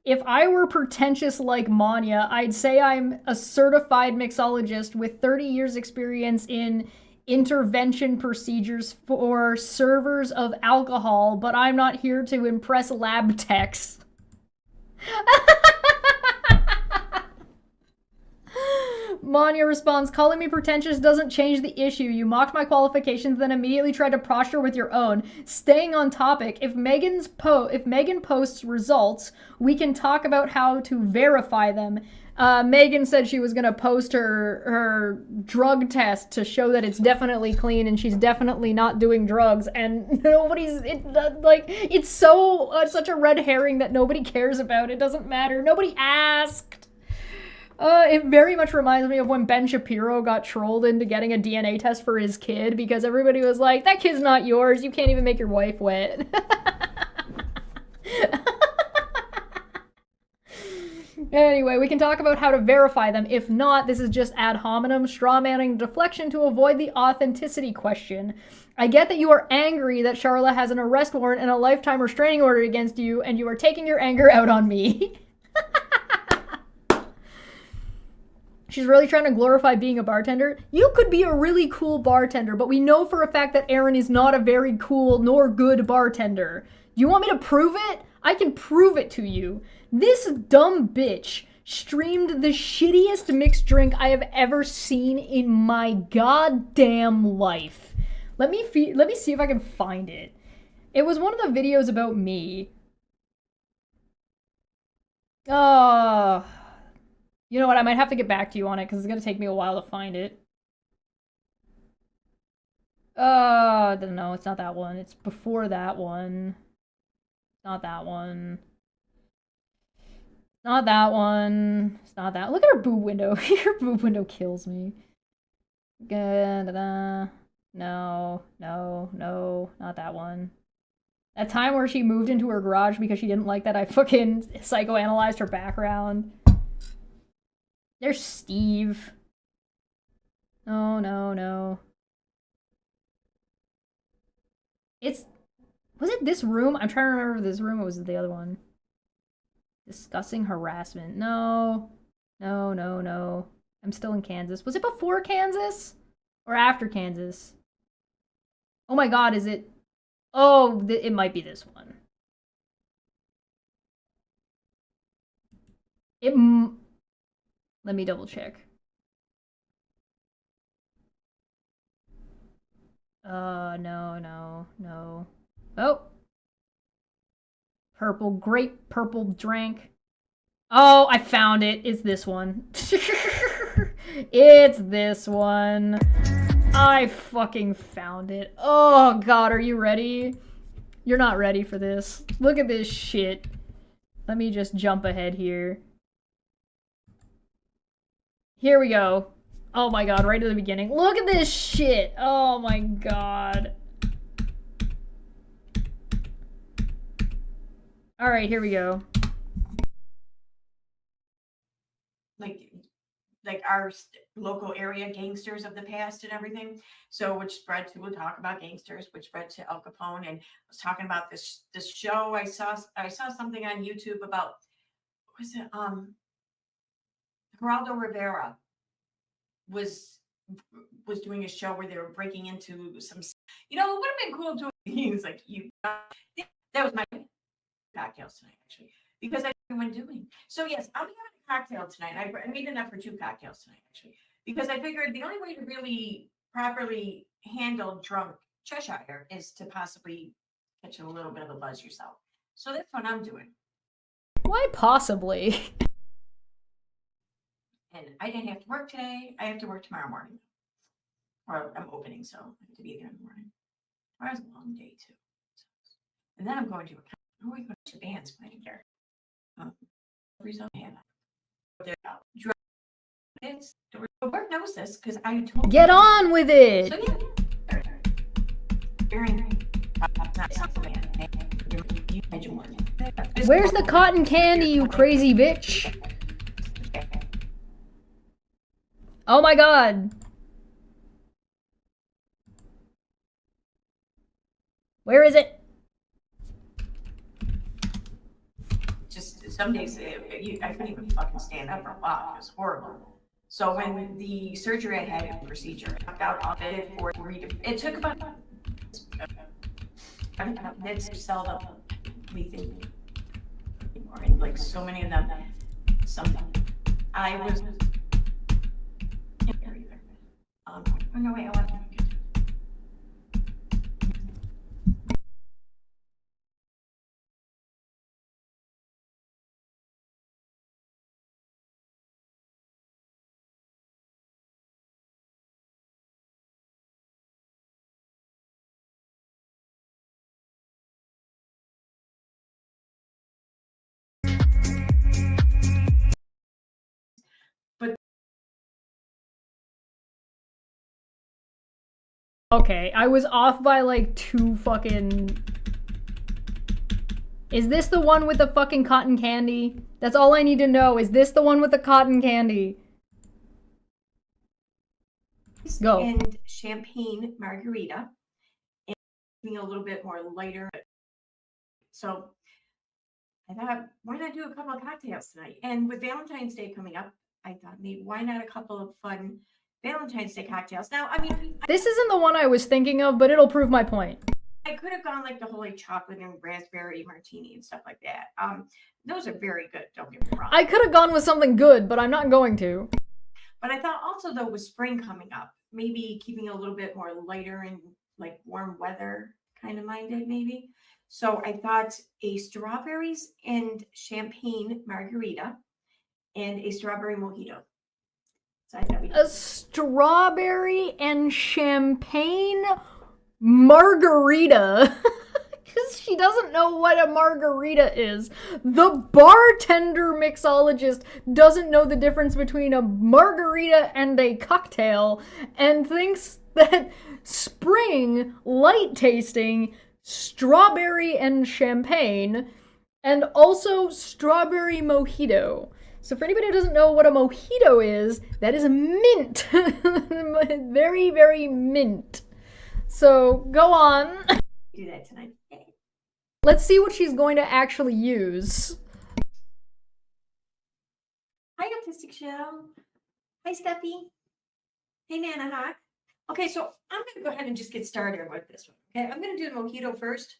If I were pretentious like Manya, I'd say I'm a certified mixologist with 30 years experience in intervention procedures for servers of alcohol, but I'm not here to impress lab techs. Manya responds, calling me pretentious doesn't change the issue. You mocked my qualifications, then immediately tried to posture with your own. Staying on topic, if Megan posts results, we can talk about how to verify them. Megan said she was going to post her drug test to show that it's definitely clean and she's definitely not doing drugs, and it's such a red herring that nobody cares about. It doesn't matter. Nobody asked. It very much reminds me of when Ben Shapiro got trolled into getting a DNA test for his kid because everybody was like, that kid's not yours, you can't even make your wife wet. Anyway, we can talk about how to verify them. If not, this is just ad hominem, strawmanning, deflection to avoid the authenticity question. I get that you are angry that Charla has an arrest warrant and a lifetime restraining order against you, and you are taking your anger out on me. She's really trying to glorify being a bartender. You could be a really cool bartender, but we know for a fact that Aaron is not a very cool nor good bartender. Do you want me to prove it? I can prove it to you. This dumb bitch streamed the shittiest mixed drink I have ever seen in my goddamn life. Let me see if I can find it. It was one of the videos about me. Oh... You know what, I might have to get back to you on it because it's going to take me a while to find it. No, it's not that one. It's before that one. Not that one. Not that one. It's not that. Look at her boob window. Her boob window kills me. No, not that one. That time where she moved into her garage because she didn't like that I fucking psychoanalyzed her background. There's Steve. Oh, no. Was it this room? I'm trying to remember this room or was it the other one? Discussing harassment. No. I'm still in Kansas. Was it before Kansas? Or after Kansas? Oh my god, is it? Oh, it might be this one. Let me double check. No. Oh. Purple, grape, purple drink. Oh, I found it. It's this one. It's this one. I fucking found it. Oh god, are you ready? You're not ready for this. Look at this shit. Let me just jump ahead here. Here we go. Oh my god, right at the beginning. Look at this shit! Oh my god. Alright, here we go. Like our local area gangsters of the past and everything. So which spread to, we'll talk about gangsters, which spread to Al Capone. And I was talking about this show. I saw something on YouTube about, what was it? Geraldo Rivera was doing a show where they were breaking into some, it would have been cool to, he was like, that was my cocktails tonight, actually, because I went doing. So yes, I'll be having a cocktail tonight. I made enough for 2 cocktails tonight, actually, because I figured the only way to really properly handle drunk Cheshire is to possibly catch a little bit of a buzz yourself. So that's what I'm doing. Why possibly? And I didn't have to work today. I have to work tomorrow morning. Or I'm opening, so I have to be there in the morning. Tomorrow's a long day, too. And then I'm going to a going to bands playing there. Result I have. The work knows this because I told Get on with it! So yeah. Where's the cotton candy, you crazy bitch? Oh my god. Where is it? Just some days I couldn't even fucking stand up or walk. It was horrible. So when the surgery I had in the procedure, I knocked out all of it for it took about it's seldom we think anymore. And like so many of them, I was oh no wait, I want to Okay, I was off by like 2 fucking... Is this the one with the fucking cotton candy? That's all I need to know. Is this the one with the cotton candy? Go. And champagne margarita. And being a little bit more lighter. So I thought, why not do a couple of cocktails tonight? And with Valentine's Day coming up, I thought, maybe why not a couple of fun Valentine's Day cocktails? Now, I mean, this isn't the one I was thinking of, but it'll prove my point. I could have gone like the whole like chocolate and raspberry martini and stuff like that. Those are very good. Don't get me wrong. I could have gone with something good, but I'm not going to. But I thought also though with spring coming up, maybe keeping a little bit more lighter and like warm weather kind of minded, maybe. So I thought a strawberries and champagne margarita and a strawberry mojito. So I thought we a strawberry and champagne margarita. Because she doesn't know what a margarita is. The bartender mixologist doesn't know the difference between a margarita and a cocktail and thinks that spring light tasting strawberry and champagne and also strawberry mojito. So for anybody who doesn't know what a mojito is, that is mint. Very, very mint. So go on. do that tonight. Let's see what she's going to actually use. Hi, Autistic Show. Hi, Steffi. Hey, Nana Hawk. Okay, so I'm going to go ahead and just get started with this one. Okay, I'm going to do the mojito first,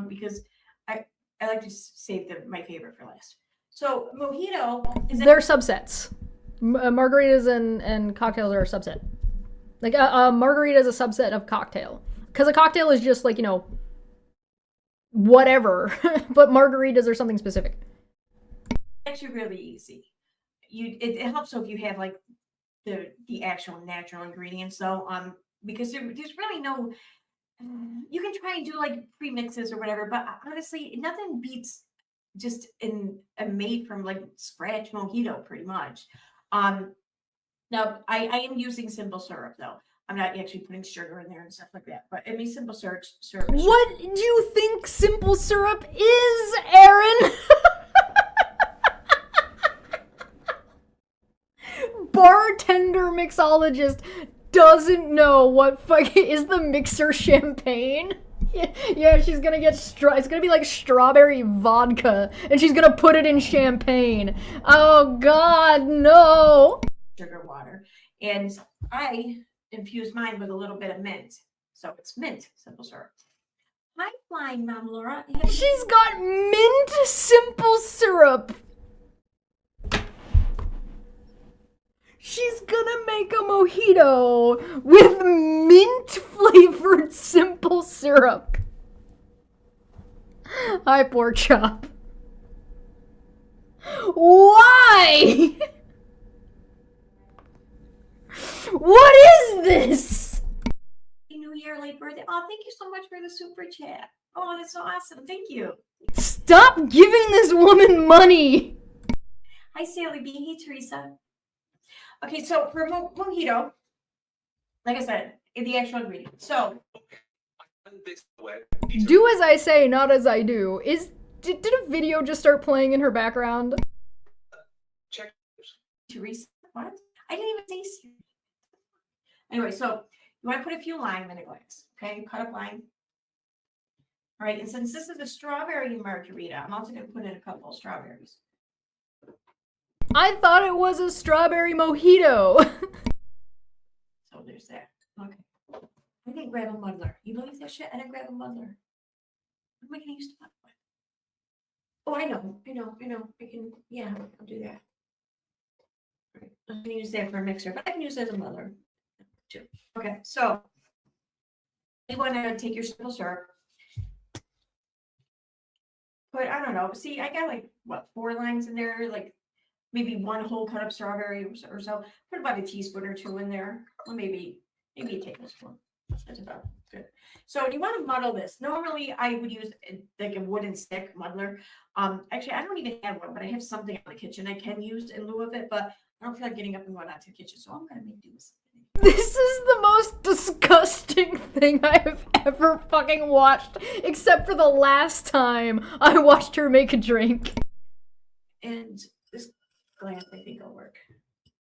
because I like to save my favorite for last. So mojito is they're subsets. Margaritas and cocktails are a subset. Like a margarita is a subset of cocktail, because a cocktail is just like, you know, whatever. But margaritas are something specific. Actually really easy. It helps so if you have like the actual natural ingredients though, because there's really no, you can try and do like pre-mixes or whatever, but honestly nothing beats just a made from like scratch mojito pretty much. Now I am using simple syrup though. I'm not actually putting sugar in there and stuff like that, but I mean simple syrup. What do you think simple syrup is, Aaron? Bartender mixologist doesn't know what fucking is the mixer champagne. Yeah, she's gonna get it's gonna be like strawberry vodka, and she's gonna put it in champagne. Oh God, no! Sugar water, and I infuse mine with a little bit of mint, so it's mint simple syrup. Hi, flying Mom Laura. She's got mint simple syrup. She's gonna make a mojito with mint-flavored simple syrup. Hi, pork chop. Why? What is this? New Year, late birthday. Oh, thank you so much for the super chat. Oh, that's so awesome. Thank you. Stop giving this woman money. Hi, Sally B. Hey, Teresa. Okay, so for mojito, like I said, the actual ingredient. So, do as I say, not as I do. Did a video just start playing in her background? Check. Teresa, what? I didn't even taste it. Anyway, so you want to put a few lime in a glass, okay? Cut up lime. All right, and since this is a strawberry margarita, I'm also going to put in a couple of strawberries. I thought it was a strawberry mojito. So there's that. Okay. I didn't grab a muddler. You believe that shit? I didn't grab a muddler. What am I going to use to muddle with? Oh, I know. I can, yeah, I'll do that. All right. I'm going to use that for a mixer, but I can use it as a muddler too. Okay, so you want to take your simple syrup. But I don't know. See, I got like, what, 4 limes in there? Like, maybe 1 whole cut up strawberry or so. Put about a teaspoon or 2 in there. Or maybe a tablespoon. That's about good. So you want to muddle this. Normally I would use like a wooden stick muddler. Actually I don't even have one, but I have something in the kitchen I can use in lieu of it, but I don't feel like getting up and going out to the kitchen. So I'm gonna make do with something. This is the most disgusting thing I have ever fucking watched, except for the last time I watched her make a drink. And this glass, I think, will work.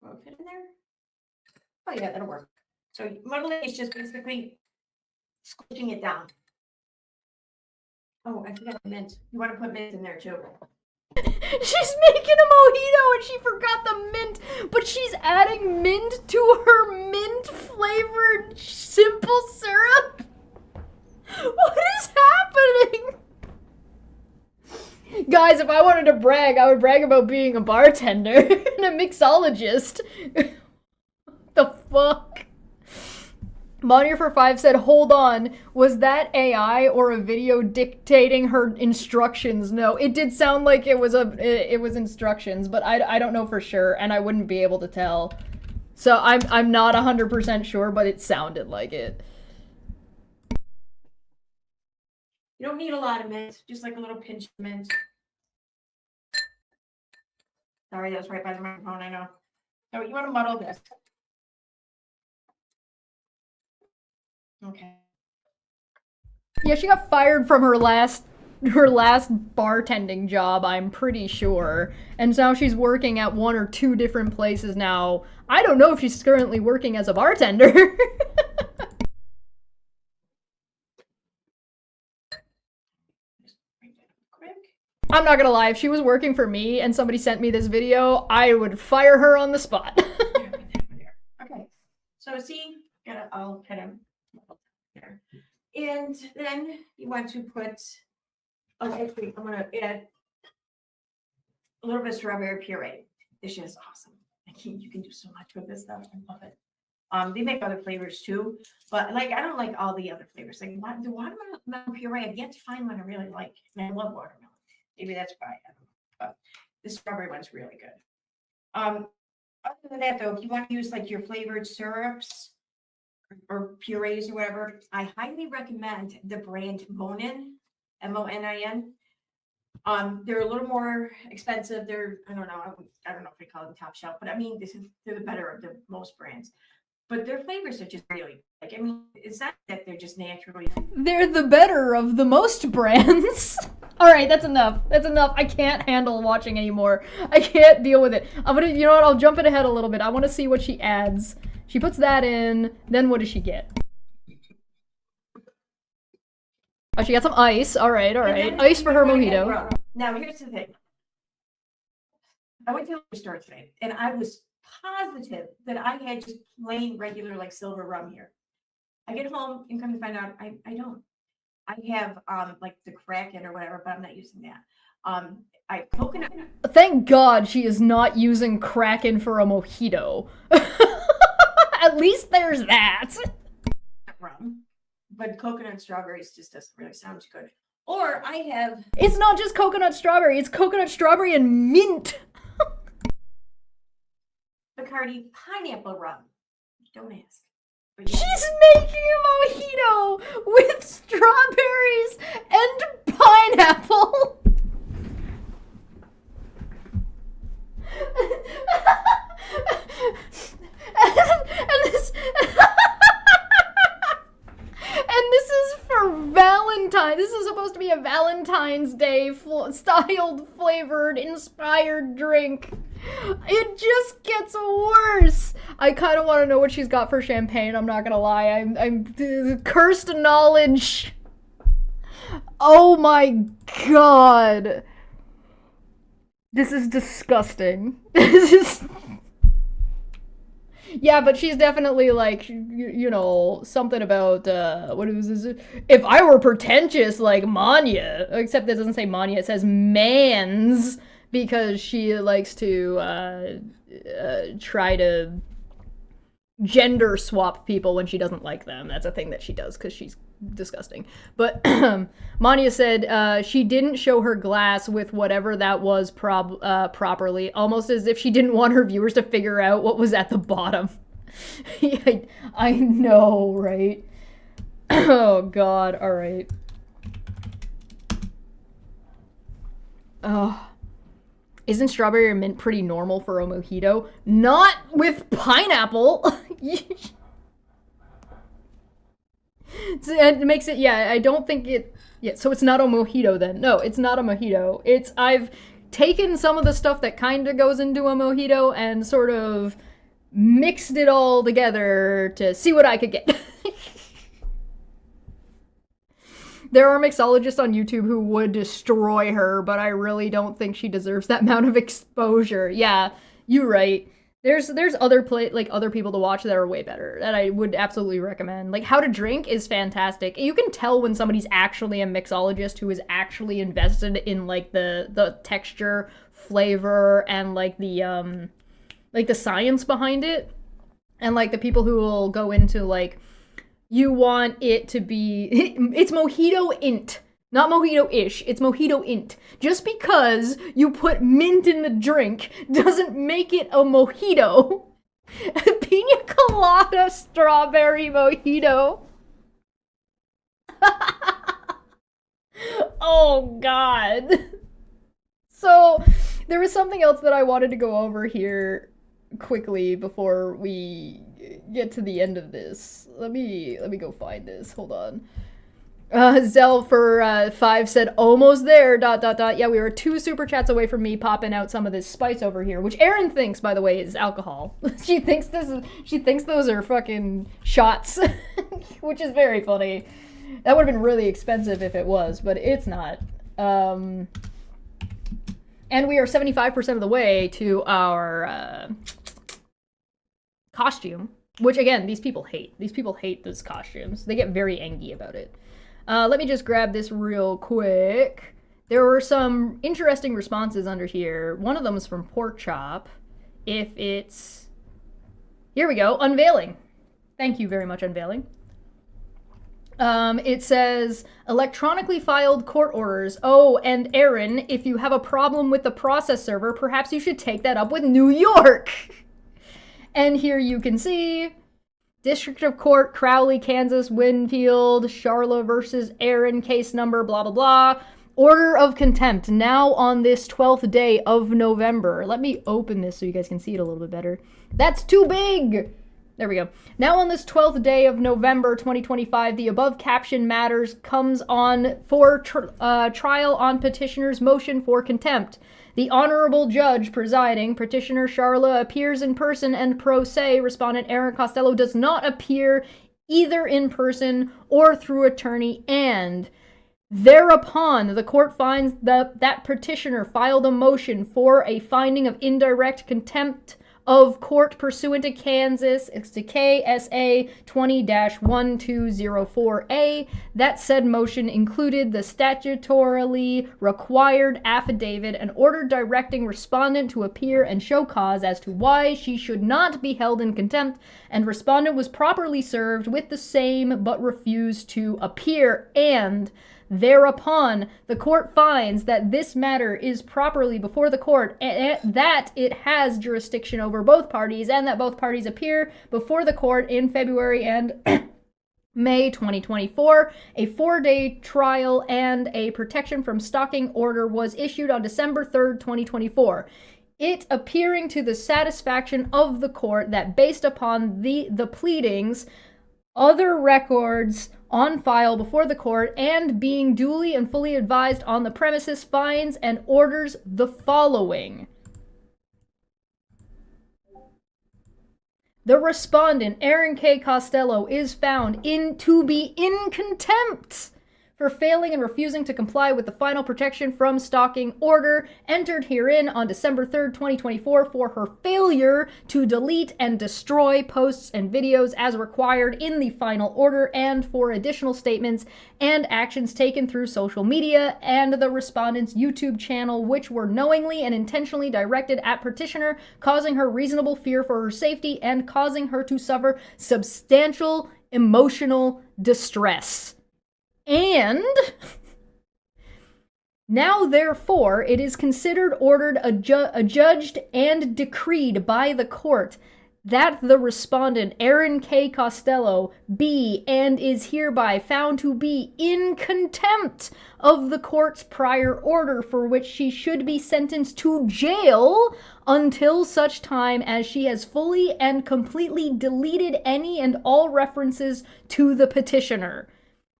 Will it fit in there? Oh yeah, that'll work. So modeling is just basically squishing it down. Oh, I forgot mint. You want to put mint in there too. She's making a mojito and she forgot the mint, but she's adding mint to her mint flavored simple syrup? What is happening? Guys, if I wanted to brag, I would brag about being a bartender and a mixologist. The fuck? Monitor for 5 said, hold on, was that AI or a video dictating her instructions? No, it did sound like it was instructions, but I don't know for sure, and I wouldn't be able to tell. So I'm not 100% sure, but it sounded like it. You don't need a lot of mint, just like a little pinch of mint. Sorry, that was right by the microphone, I know. So you want to muddle this. Okay. Yeah, she got fired from her last bartending job, I'm pretty sure. And now she's working at 1 or 2 different places now. I don't know if she's currently working as a bartender. I'm not gonna lie, if she was working for me and somebody sent me this video, I would fire her on the spot. Okay, so see, I'll kind of there. And then you want to put, oh, actually, I'm gonna add a little bit of strawberry puree. This shit is awesome. You can do so much with this stuff. I love it. They make other flavors too, but like I don't like all the other flavors. Like the watermelon puree, I've yet to find one I really like, and I love watermelon. Maybe that's why I don't know. But this strawberry one's really good. Other than that, though, if you want to use like your flavored syrups or purees or whatever, I highly recommend the brand Monin, M-O-N-I-N. They're a little more expensive. They're I don't know if they call them top shelf, but I mean they're the better of the most brands. But their flavors are just really like I mean, it's not that they're just naturally. They're the better of the most brands. All right, that's enough. That's enough. I can't handle watching anymore. I can't deal with it. You know what? I'll jump it ahead a little bit. I want to see what she adds. She puts that in. Then what does she get? Oh, she got some ice. All right, all right. Ice for her mojito. Now here's the thing. I went to the store today, and I was positive that I had just plain regular like silver rum here. I get home and come to find out I don't. I have like the Kraken or whatever, but I'm not using that. I coconut. Thank God she is not using Kraken for a mojito. At least there's that. Rum, but coconut strawberries just doesn't really sound good. Or I have. It's not just coconut strawberry. It's coconut strawberry and mint. Bacardi pineapple rum. Don't ask. Yeah. She's making a mojito with strawberries and pineapple. and this and this is for Valentine. This is supposed to be a Valentine's Day styled, flavored, inspired drink. It just gets worse. I kind of want to know what she's got for champagne. I'm not gonna lie. I'm cursed knowledge. Oh my god. This is disgusting. This is. Yeah, but she's definitely like, you know, something about, what is this? If I were pretentious like Manya, except it doesn't say Manya, it says Mans, because she likes to, try to gender swap people when she doesn't like them. That's a thing that she does, because she's disgusting. But Manya said she didn't show her glass with whatever that was properly, almost as if she didn't want her viewers to figure out what was at the bottom. Yeah, I know, right? Oh god, alright. Oh. Isn't strawberry or mint pretty normal for a mojito? Not with pineapple! It makes it, yeah, I don't think it, yeah, so it's not a mojito then. No, it's not a mojito. I've taken some of the stuff that kind of goes into a mojito and sort of mixed it all together to see what I could get. There are mixologists on YouTube who would destroy her, but I really don't think she deserves that amount of exposure. Yeah, you're right. There's other other people to watch that are way better that I would absolutely recommend. Like How to Drink is fantastic. You can tell when somebody's actually a mixologist who is actually invested in like the texture, flavor, and like the science behind it. And like the people who will go into like, you want it to be, it's mojito-int. Not mojito-ish, it's mojito-int. Just because you put mint in the drink doesn't make it a mojito. Pina colada strawberry mojito. Oh, God. So, there was something else that I wanted to go over here quickly before we get to the end of this. Let me go find this. Hold on. Zell for 5 said, almost there, ... Yeah, we were 2 super chats away from me popping out some of this spice over here, which Erin thinks, by the way, is alcohol. She thinks those are fucking shots, which is very funny. That would have been really expensive if it was, but it's not. And we are 75% of the way to our costume, which again, these people hate. These people hate those costumes. They get very angry about it. Let me just grab this real quick. There were some interesting responses under here. One of them is from Pork Chop. If it's... Here we go. Unveiling. Thank you very much, Unveiling. It says, electronically filed court orders. Oh, and Aaron, if you have a problem with the process server, perhaps you should take that up with New York. And here you can see... District of Court, Crowley, Kansas, Winfield, Charla versus Aaron, case number, blah, blah, blah. Order of contempt, now on this 12th day of November. Let me open this so you guys can see it a little bit better. That's too big! There we go. Now on this 12th day of November 2025, the above caption matters comes on for trial on petitioner's motion for contempt. The Honorable Judge presiding, Petitioner Charla appears in person and pro se. Respondent Aaron Costello does not appear either in person or through attorney, and thereupon the court finds that petitioner filed a motion for a finding of indirect contempt of court pursuant to Kansas, it's to KSA 20-1204A. That said motion included the statutorily required affidavit and order directing respondent to appear and show cause as to why she should not be held in contempt, and respondent was properly served with the same but refused to appear, and thereupon, the court finds that this matter is properly before the court, and that it has jurisdiction over both parties, and that both parties appear before the court in February and May 2024. A 4-day trial and a protection from stalking order was issued on December 3rd, 2024. It appearing to the satisfaction of the court that based upon the pleadings, other records on file before the court, and being duly and fully advised on the premises, finds and orders the following. The respondent, Aaron K. Costello, is found to be in contempt for failing and refusing to comply with the final protection from stalking order entered herein on December 3rd, 2024 for her failure to delete and destroy posts and videos as required in the final order, and for additional statements and actions taken through social media and the respondent's YouTube channel which were knowingly and intentionally directed at petitioner, causing her reasonable fear for her safety and causing her to suffer substantial emotional distress. And now, therefore, it is considered, ordered, adjudged, and decreed by the court that the respondent, Aaron K. Costello, be and is hereby found to be in contempt of the court's prior order, for which she should be sentenced to jail until such time as she has fully and completely deleted any and all references to the petitioner,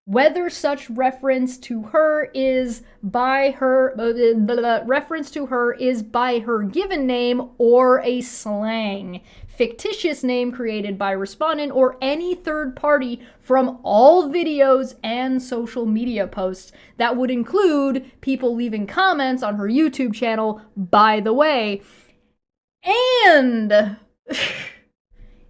whether such reference to her is by her given name or a slang, fictitious name created by respondent or any third party from all videos and social media posts. That would include people leaving comments on her YouTube channel, by the way. And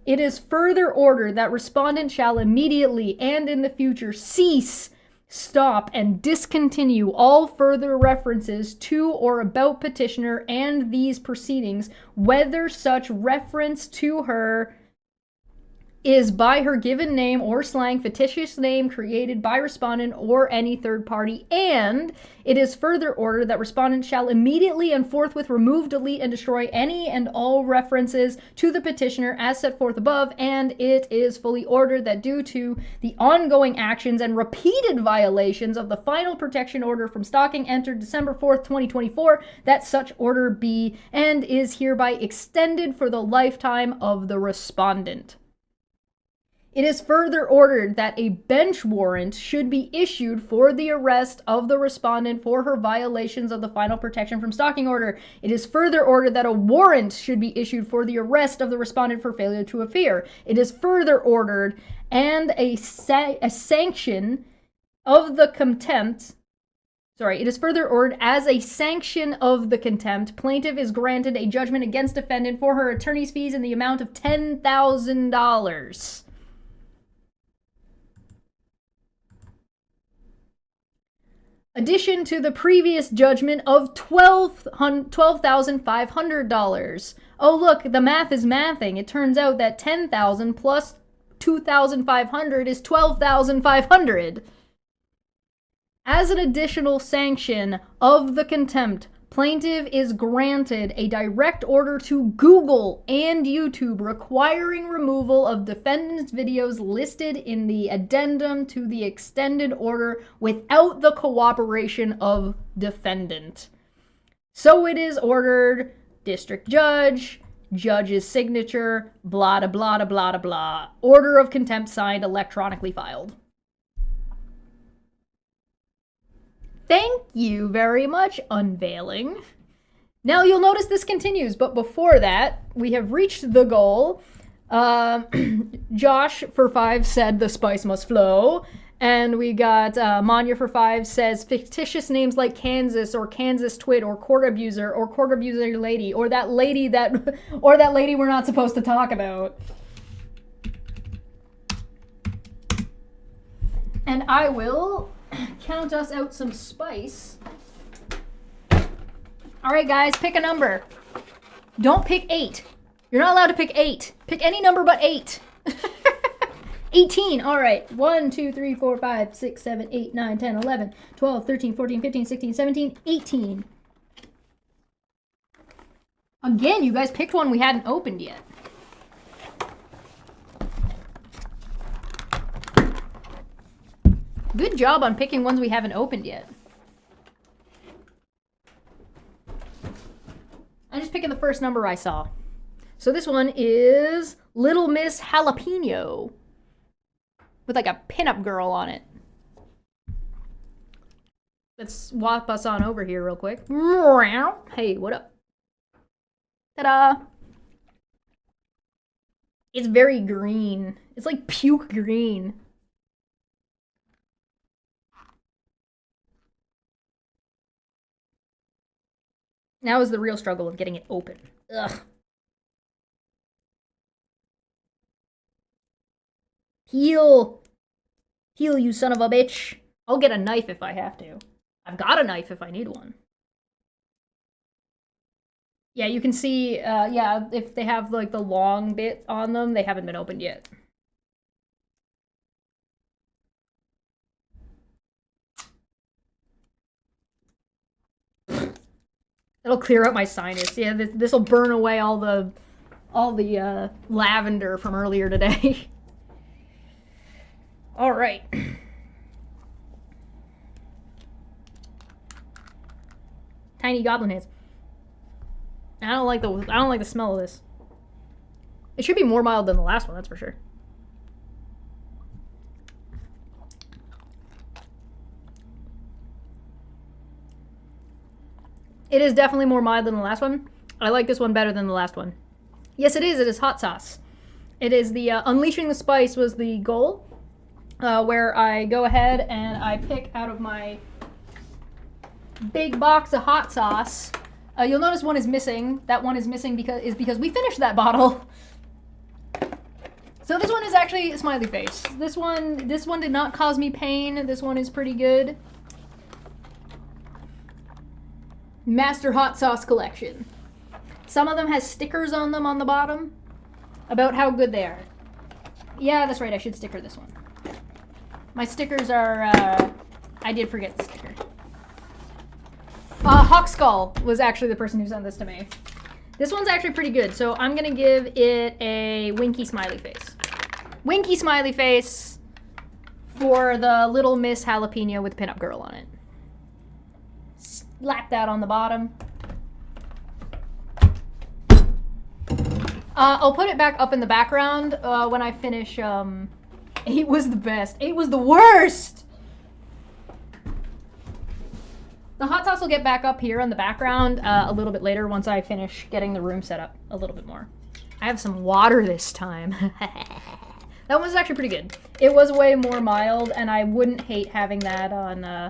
it is further ordered that respondent shall immediately and in the future cease, stop, and discontinue all further references to or about petitioner and these proceedings, whether such reference to her is by her given name or slang, fictitious name created by respondent or any third party. And it is further ordered that respondent shall immediately and forthwith remove, delete, and destroy any and all references to the petitioner as set forth above. And it is fully ordered that due to the ongoing actions and repeated violations of the final protection order from stalking entered December 4th, 2024, that such order be and is hereby extended for the lifetime of the respondent. It is further ordered that a bench warrant should be issued for the arrest of the respondent for her violations of the final protection from stalking order. It is further ordered that a warrant should be issued for the arrest of the respondent for failure to appear. It is further ordered and a sanction of the contempt. It is further ordered as a sanction of the contempt, plaintiff is granted a judgment against defendant for her attorney's fees in the amount of $10,000. Addition to the previous judgment of $12,500. Oh, look, the math is mathing. It turns out that 10,000 plus 2,500 is 12,500. As an additional sanction of the contempt, plaintiff is granted a direct order to Google and YouTube requiring removal of defendant's videos listed in the addendum to the extended order without the cooperation of defendant. So it is ordered, district judge, judge's signature, blah, blah, blah, blah, blah. Order of contempt signed, electronically filed. Thank you very much, unveiling. Now you'll notice this continues, but before that, we have reached the goal. Josh for 5 said the spice must flow. And we got Manya for 5 says fictitious names like Kansas or Kansas Twit or court abuser lady or that lady we're not supposed to talk about. And I will count us out some spice. All right, guys, pick a number. Don't pick 8. You're not allowed to pick 8. Pick any number but 8. 18. All right. 1, 2, 3, 4, 5, 6, 7, 8, 9, 10, 11, 12, 13, 14, 15, 16, 17, 18. Again, you guys picked one we hadn't opened yet. Good job on picking ones we haven't opened yet. I'm just picking the first number I saw. So this one is Little Miss Jalapeno with like a pinup girl on it. Let's swap us on over here real quick. Hey, what up? Ta-da! It's very green. It's like puke green. Now is the real struggle of getting it open. Ugh. Heal! Heal, you son of a bitch. I'll get a knife if I have to. I've got a knife if I need one. Yeah, you can see, yeah, if they have, like, the long bit on them, they haven't been opened yet. It'll clear out my sinus. Yeah, this will burn away all the all the lavender from earlier today. All right. Tiny goblin hands. I don't like the smell of this. It should be more mild than the last one, that's for sure. It is definitely more mild than the last one. I like this one better than the last one. Yes, it is. It is hot sauce. It is the unleashing the spice was the goal, where I go ahead and I pick out of my big box of hot sauce. You'll notice one is missing. That one is missing because we finished that bottle. So this one is actually a smiley face. This one did not cause me pain. This one is pretty good. Master Hot Sauce Collection. Some of them has stickers on them on the bottom about how good they are. Yeah, that's right, I should sticker this one. My stickers are, I did forget the sticker. Hawkskull was actually the person who sent this to me. This one's actually pretty good, so I'm gonna give it a winky smiley face. Winky smiley face for the Little Miss Jalapeno with Pinup Girl on it. Slap that on the bottom. I'll put it back up in the background when I finish. 8 was the best. 8 was the worst! The hot sauce will get back up here in the background a little bit later once I finish getting the room set up a little bit more. I have some water this time. That one was actually pretty good. It was way more mild, and I wouldn't hate having that on.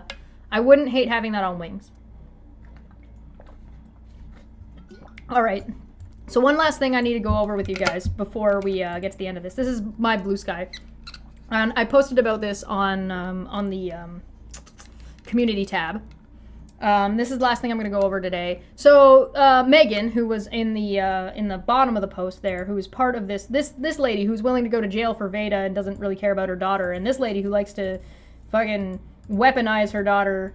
Wings. All right. So one last thing I need to go over with you guys before we get to the end of this. This is my blue sky, and I posted about this on the community tab. This is the last thing I'm going to go over today. So Megan, who was in the bottom of the post there, who is part of this lady who's willing to go to jail for Veda and doesn't really care about her daughter, and this lady who likes to fucking weaponize her daughter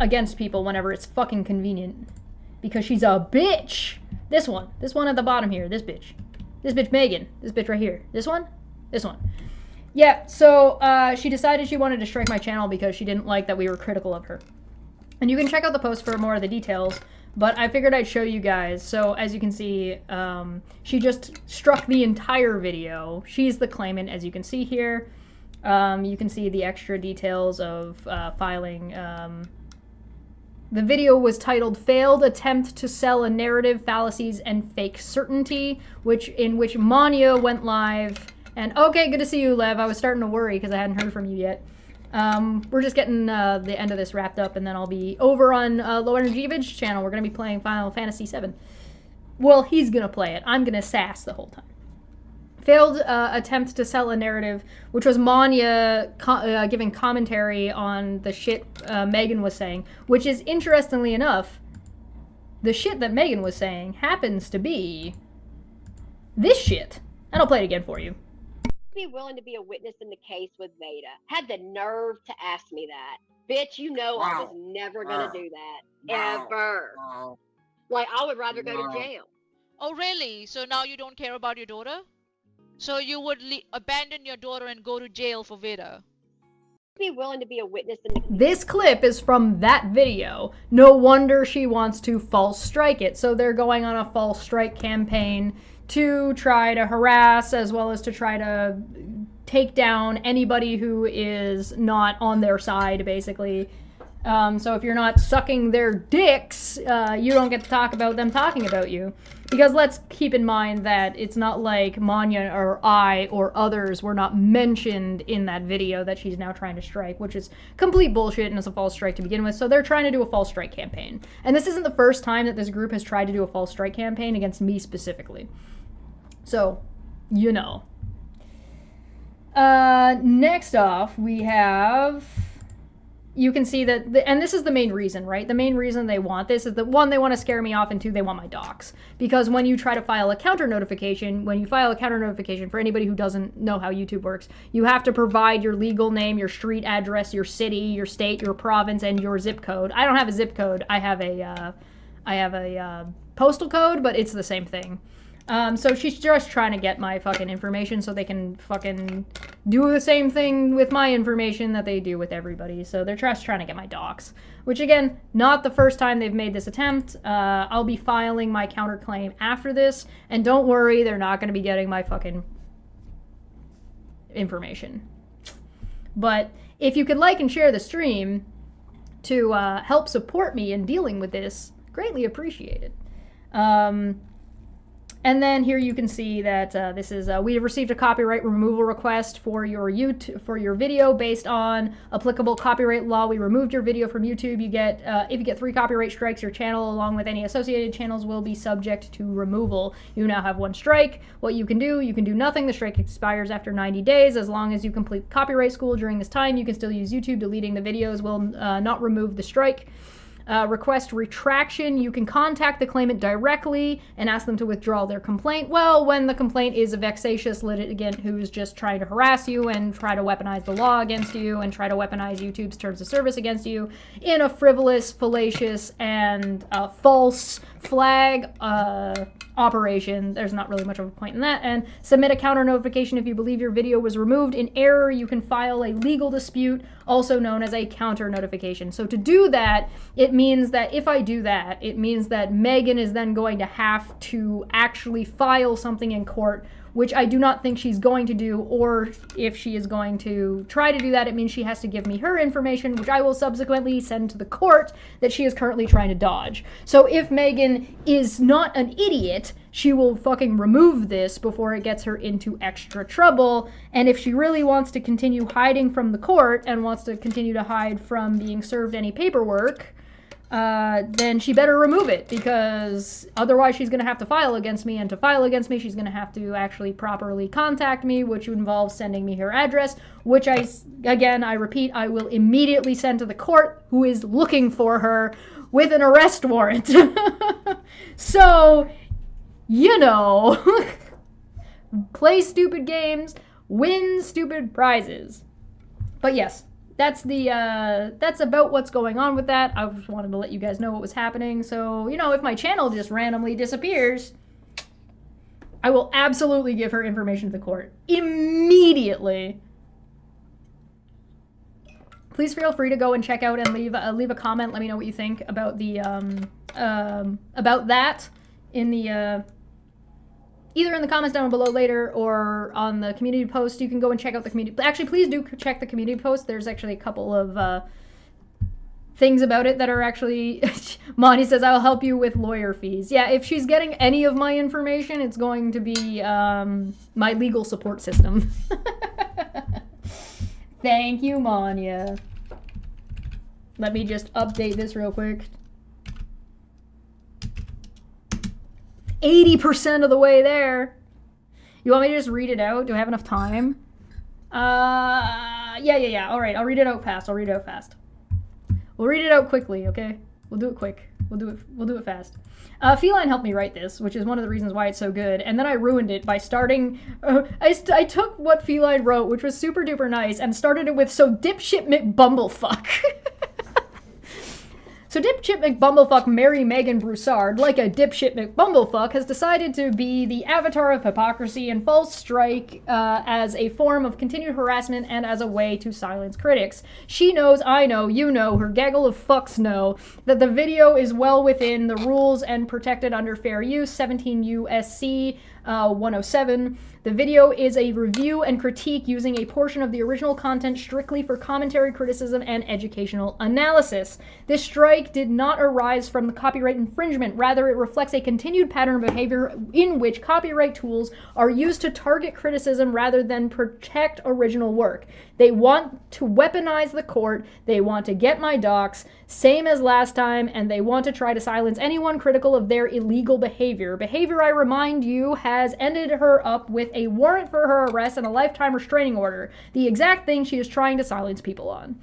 against people whenever it's fucking convenient. Because she's a bitch. This one at the bottom here, this bitch Megan, this bitch right here, this one. Yeah, so she decided she wanted to strike my channel because she didn't like that we were critical of her. And you can check out the post for more of the details, but I figured I'd show you guys. So as you can see, she just struck the entire video. She's the claimant, as you can see here. You can see the extra details of filing. The video was titled "Failed Attempt to Sell a Narrative, Fallacies, and Fake Certainty," in which Manya went live. And okay, good to see you, Lev. I was starting to worry because I hadn't heard from you yet. We're just getting the end of this wrapped up, and then I'll be over on Low Energy Vid's channel. We're going to be playing Final Fantasy VII. Well, he's going to play it. I'm going to sass the whole time. Failed attempt to sell a narrative, which was Manya giving commentary on the shit Megan was saying, which is, interestingly enough, the shit that Megan was saying happens to be this shit. And I'll play it again for you. Be willing to be a witness in the case with Veda. Had the nerve to ask me that. Bitch, you know I was never gonna do that. Ever. Like, I would rather go to jail. Oh, really? So now you don't care about your daughter? So you would abandon your daughter and go to jail for Veda? Be willing to be a witness in the... This clip is from that video. No wonder she wants to false strike it. So they're going on a false strike campaign to try to harass as well as to try to take down anybody who is not on their side, basically. So if you're not sucking their dicks, you don't get to talk about them talking about you. Because let's keep in mind that it's not like Manya or I or others were not mentioned in that video that she's now trying to strike, which is complete bullshit and it's a false strike to begin with. So they're trying to do a false strike campaign. And this isn't the first time that this group has tried to do a false strike campaign against me specifically. So, you know. Next off, we have... You can see that, and this is the main reason, right? The main reason they want this is that, one, they want to scare me off, and two, they want my docs. Because when you try to file a counter notification, for anybody who doesn't know how YouTube works, you have to provide your legal name, your street address, your city, your state, your province, and your zip code. I don't have a zip code. I have postal code, but it's the same thing. So she's just trying to get my fucking information so they can fucking do the same thing with my information that they do with everybody. So they're just trying to get my docs, which again, not the first time they've made this attempt. I'll be filing my counterclaim after this, and don't worry, they're not going to be getting my fucking information. But if you could like and share the stream to help support me in dealing with this, greatly appreciated. And then here you can see that this is we have received a copyright removal request for your video based on applicable copyright law. We removed your video from YouTube. You get if you get 3 copyright strikes, your channel along with any associated channels will be subject to removal. You now have 1 strike. What you can do nothing. The strike expires after 90 days. As long as you complete copyright school during this time, you can still use YouTube. Deleting the videos will not remove the strike. Request retraction. You can contact the claimant directly and ask them to withdraw their complaint. Well, when the complaint is a vexatious litigant who's just trying to harass you and try to weaponize the law against you and try to weaponize YouTube's terms of service against you in a frivolous, fallacious, and false flag operation, there's not really much of a point in that. And submit a counter notification if you believe your video was removed in error. You can file a legal dispute, also known as a counter notification. So to do that, it means that if I do that, it means that Megan is then going to have to actually file something in court, which I do not think she's going to do, or if she is going to try to do that, it means she has to give me her information, which I will subsequently send to the court that she is currently trying to dodge. So if Megan is not an idiot, she will fucking remove this before it gets her into extra trouble. And if she really wants to continue hiding from the court and wants to continue to hide from being served any paperwork, then she better remove it, because otherwise she's going to have to file against me, and to file against me she's going to have to actually properly contact me, which involves sending me her address, which I repeat, I will immediately send to the court, who is looking for her with an arrest warrant. So, you know, play stupid games, win stupid prizes. But yes, that's about what's going on with that. I just wanted to let you guys know what was happening. So, you know, if my channel just randomly disappears, I will absolutely give her information to the court immediately. Please feel free to go and check out and leave a comment. Let me know what you think about the about that in the either in the comments down below later or on the community post. You can go and check out the community. Actually, please do check the community post. There's actually a couple of things about it that are actually... Monty says, I'll help you with lawyer fees. Yeah, if she's getting any of my information, it's going to be my legal support system. Thank you, Manya. Let me just update this real quick. 80% of the way there. You want me to just read it out? Do I have enough time? Yeah. All right, I'll read it out fast. We'll read it out quickly, okay? We'll do it quick. We'll do it fast. Feline helped me write this, which is one of the reasons why it's so good. And then I ruined it by starting... I took what Feline wrote, which was super duper nice, and started it with, so dipshit McBumblefuck. So dipshit McBumblefuck Mary Megan Broussard, like a dipshit McBumblefuck, has decided to be the avatar of hypocrisy and false strike as a form of continued harassment and as a way to silence critics. She knows, I know, you know, her gaggle of fucks know that the video is well within the rules and protected under fair use, 17 U.S.C. 107. The video is a review and critique using a portion of the original content strictly for commentary, criticism, and educational analysis. This strike did not arise from the copyright infringement. Rather, it reflects a continued pattern of behavior in which copyright tools are used to target criticism rather than protect original work. They want to weaponize the court, they want to get my docs, same as last time, and they want to try to silence anyone critical of their illegal behavior. Behavior, I remind you, has ended her up with a warrant for her arrest and a lifetime restraining order, the exact thing she is trying to silence people on.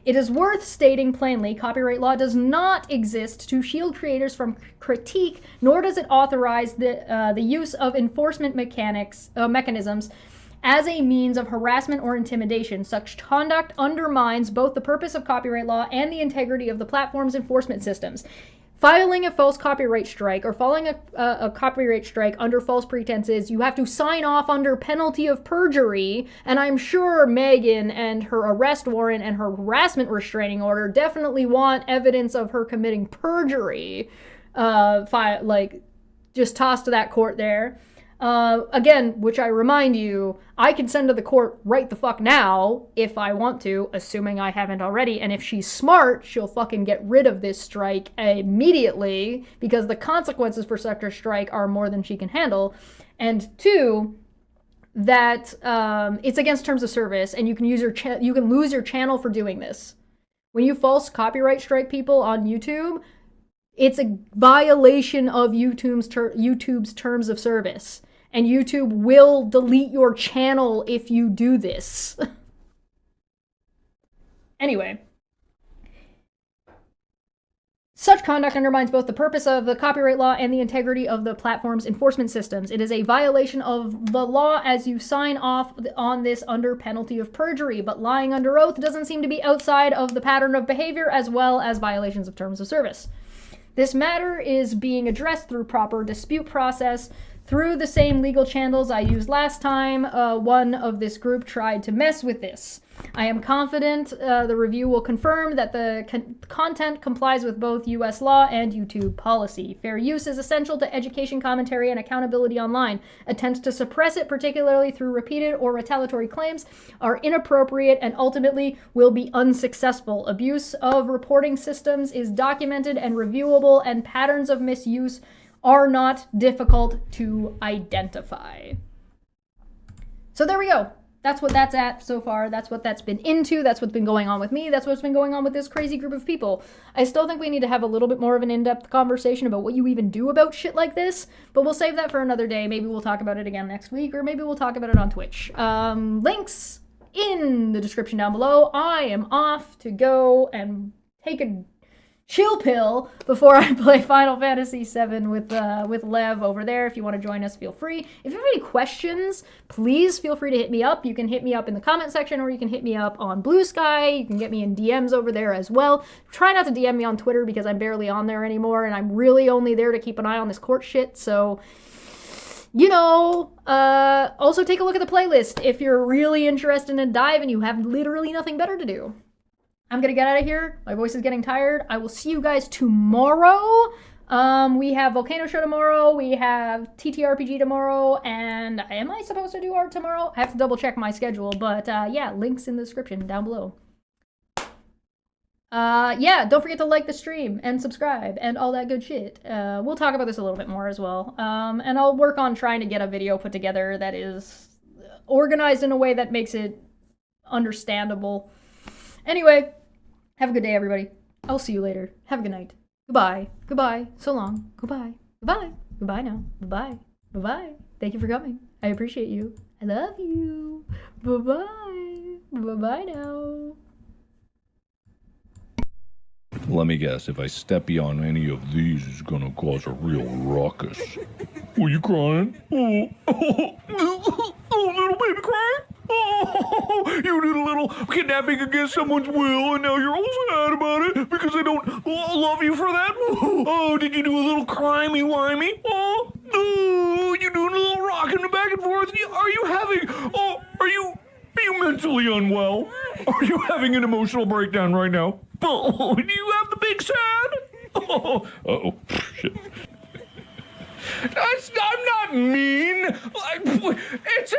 It is worth stating plainly, copyright law does not exist to shield creators from critique, nor does it authorize the use of enforcement mechanisms as a means of harassment or intimidation. Such conduct undermines both the purpose of copyright law and the integrity of the platform's enforcement systems. filing a false copyright strike or filing a copyright strike under false pretenses, you have to sign off under penalty of perjury. And I'm sure Megan and her arrest warrant and her harassment restraining order definitely want evidence of her committing perjury. Just tossed to that court there. Again, which I remind you, I can send to the court right the fuck now if I want to, assuming I haven't already. And if she's smart, she'll fucking get rid of this strike immediately because the consequences for such a strike are more than she can handle. And two, that it's against terms of service, and you can lose your channel for doing this. When you false copyright strike people on YouTube, it's a violation of YouTube's terms of service. And YouTube will delete your channel if you do this. Anyway. Such conduct undermines both the purpose of the copyright law and the integrity of the platform's enforcement systems. It is a violation of the law as you sign off on this under penalty of perjury, but lying under oath doesn't seem to be outside of the pattern of behavior as well as violations of terms of service. This matter is being addressed through proper dispute process through the same legal channels I used last time. One of this group tried to mess with this. I am confident the review will confirm that the content complies with both U.S. law and YouTube policy. Fair use is essential to education, commentary, and accountability online. Attempts to suppress it, particularly through repeated or retaliatory claims, are inappropriate and ultimately will be unsuccessful. Abuse of reporting systems is documented and reviewable, and patterns of misuse are not difficult to identify. So there we go. That's what that's at so far. That's what that's been into. That's what's been going on with me. That's what's been going on with this crazy group of people. I still think we need to have a little bit more of an in-depth conversation about what you even do about shit like this, but we'll save that for another day. Maybe we'll talk about it again next week, or maybe we'll talk about it on Twitch. Links in the description down below. I am off to go and take a chill pill before I play Final Fantasy VII with Lev over there. If you want to join us, feel free. If you have any questions, please feel free to hit me up. You can hit me up in the comment section, or you can hit me up on Blue Sky. You can get me in DMs over there as well. Try not to DM me on Twitter because I'm barely on there anymore, and I'm really only there to keep an eye on this court shit, so you know. Also take a look at the playlist if you're really interested in a dive and you have literally nothing better to do. I'm gonna get out of here. My voice is getting tired. I will see you guys tomorrow. We have Volcano Show tomorrow. We have TTRPG tomorrow. And am I supposed to do art tomorrow? I have to double check my schedule. But yeah, links in the description down below. Yeah, don't forget to like the stream and subscribe and all that good shit. We'll talk about this a little bit more as well. And I'll work on trying to get a video put together that is organized in a way that makes it understandable. Anyway, have a good day, everybody. I'll see you later. Have a good night. Goodbye. Goodbye. So long. Goodbye. Goodbye. Goodbye now. Bye-bye. Bye-bye. Thank you for coming. I appreciate you. I love you. Bye-bye. Bye-bye now. Let me guess, if I step beyond any of these, it's gonna cause a real ruckus. Were you crying? Oh, little baby crying? Oh, you did a little kidnapping against someone's will, and now you're all sad about it because I don't love you for that? Oh, did you do a little crimey-wimey? Oh, you doing a little rocking back and forth? Are you mentally unwell? Are you having an emotional breakdown right now? Oh, do you have the big sad? Oh, uh-oh, shit. I'm not mean. It's a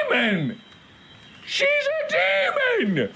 demon. She's a demon!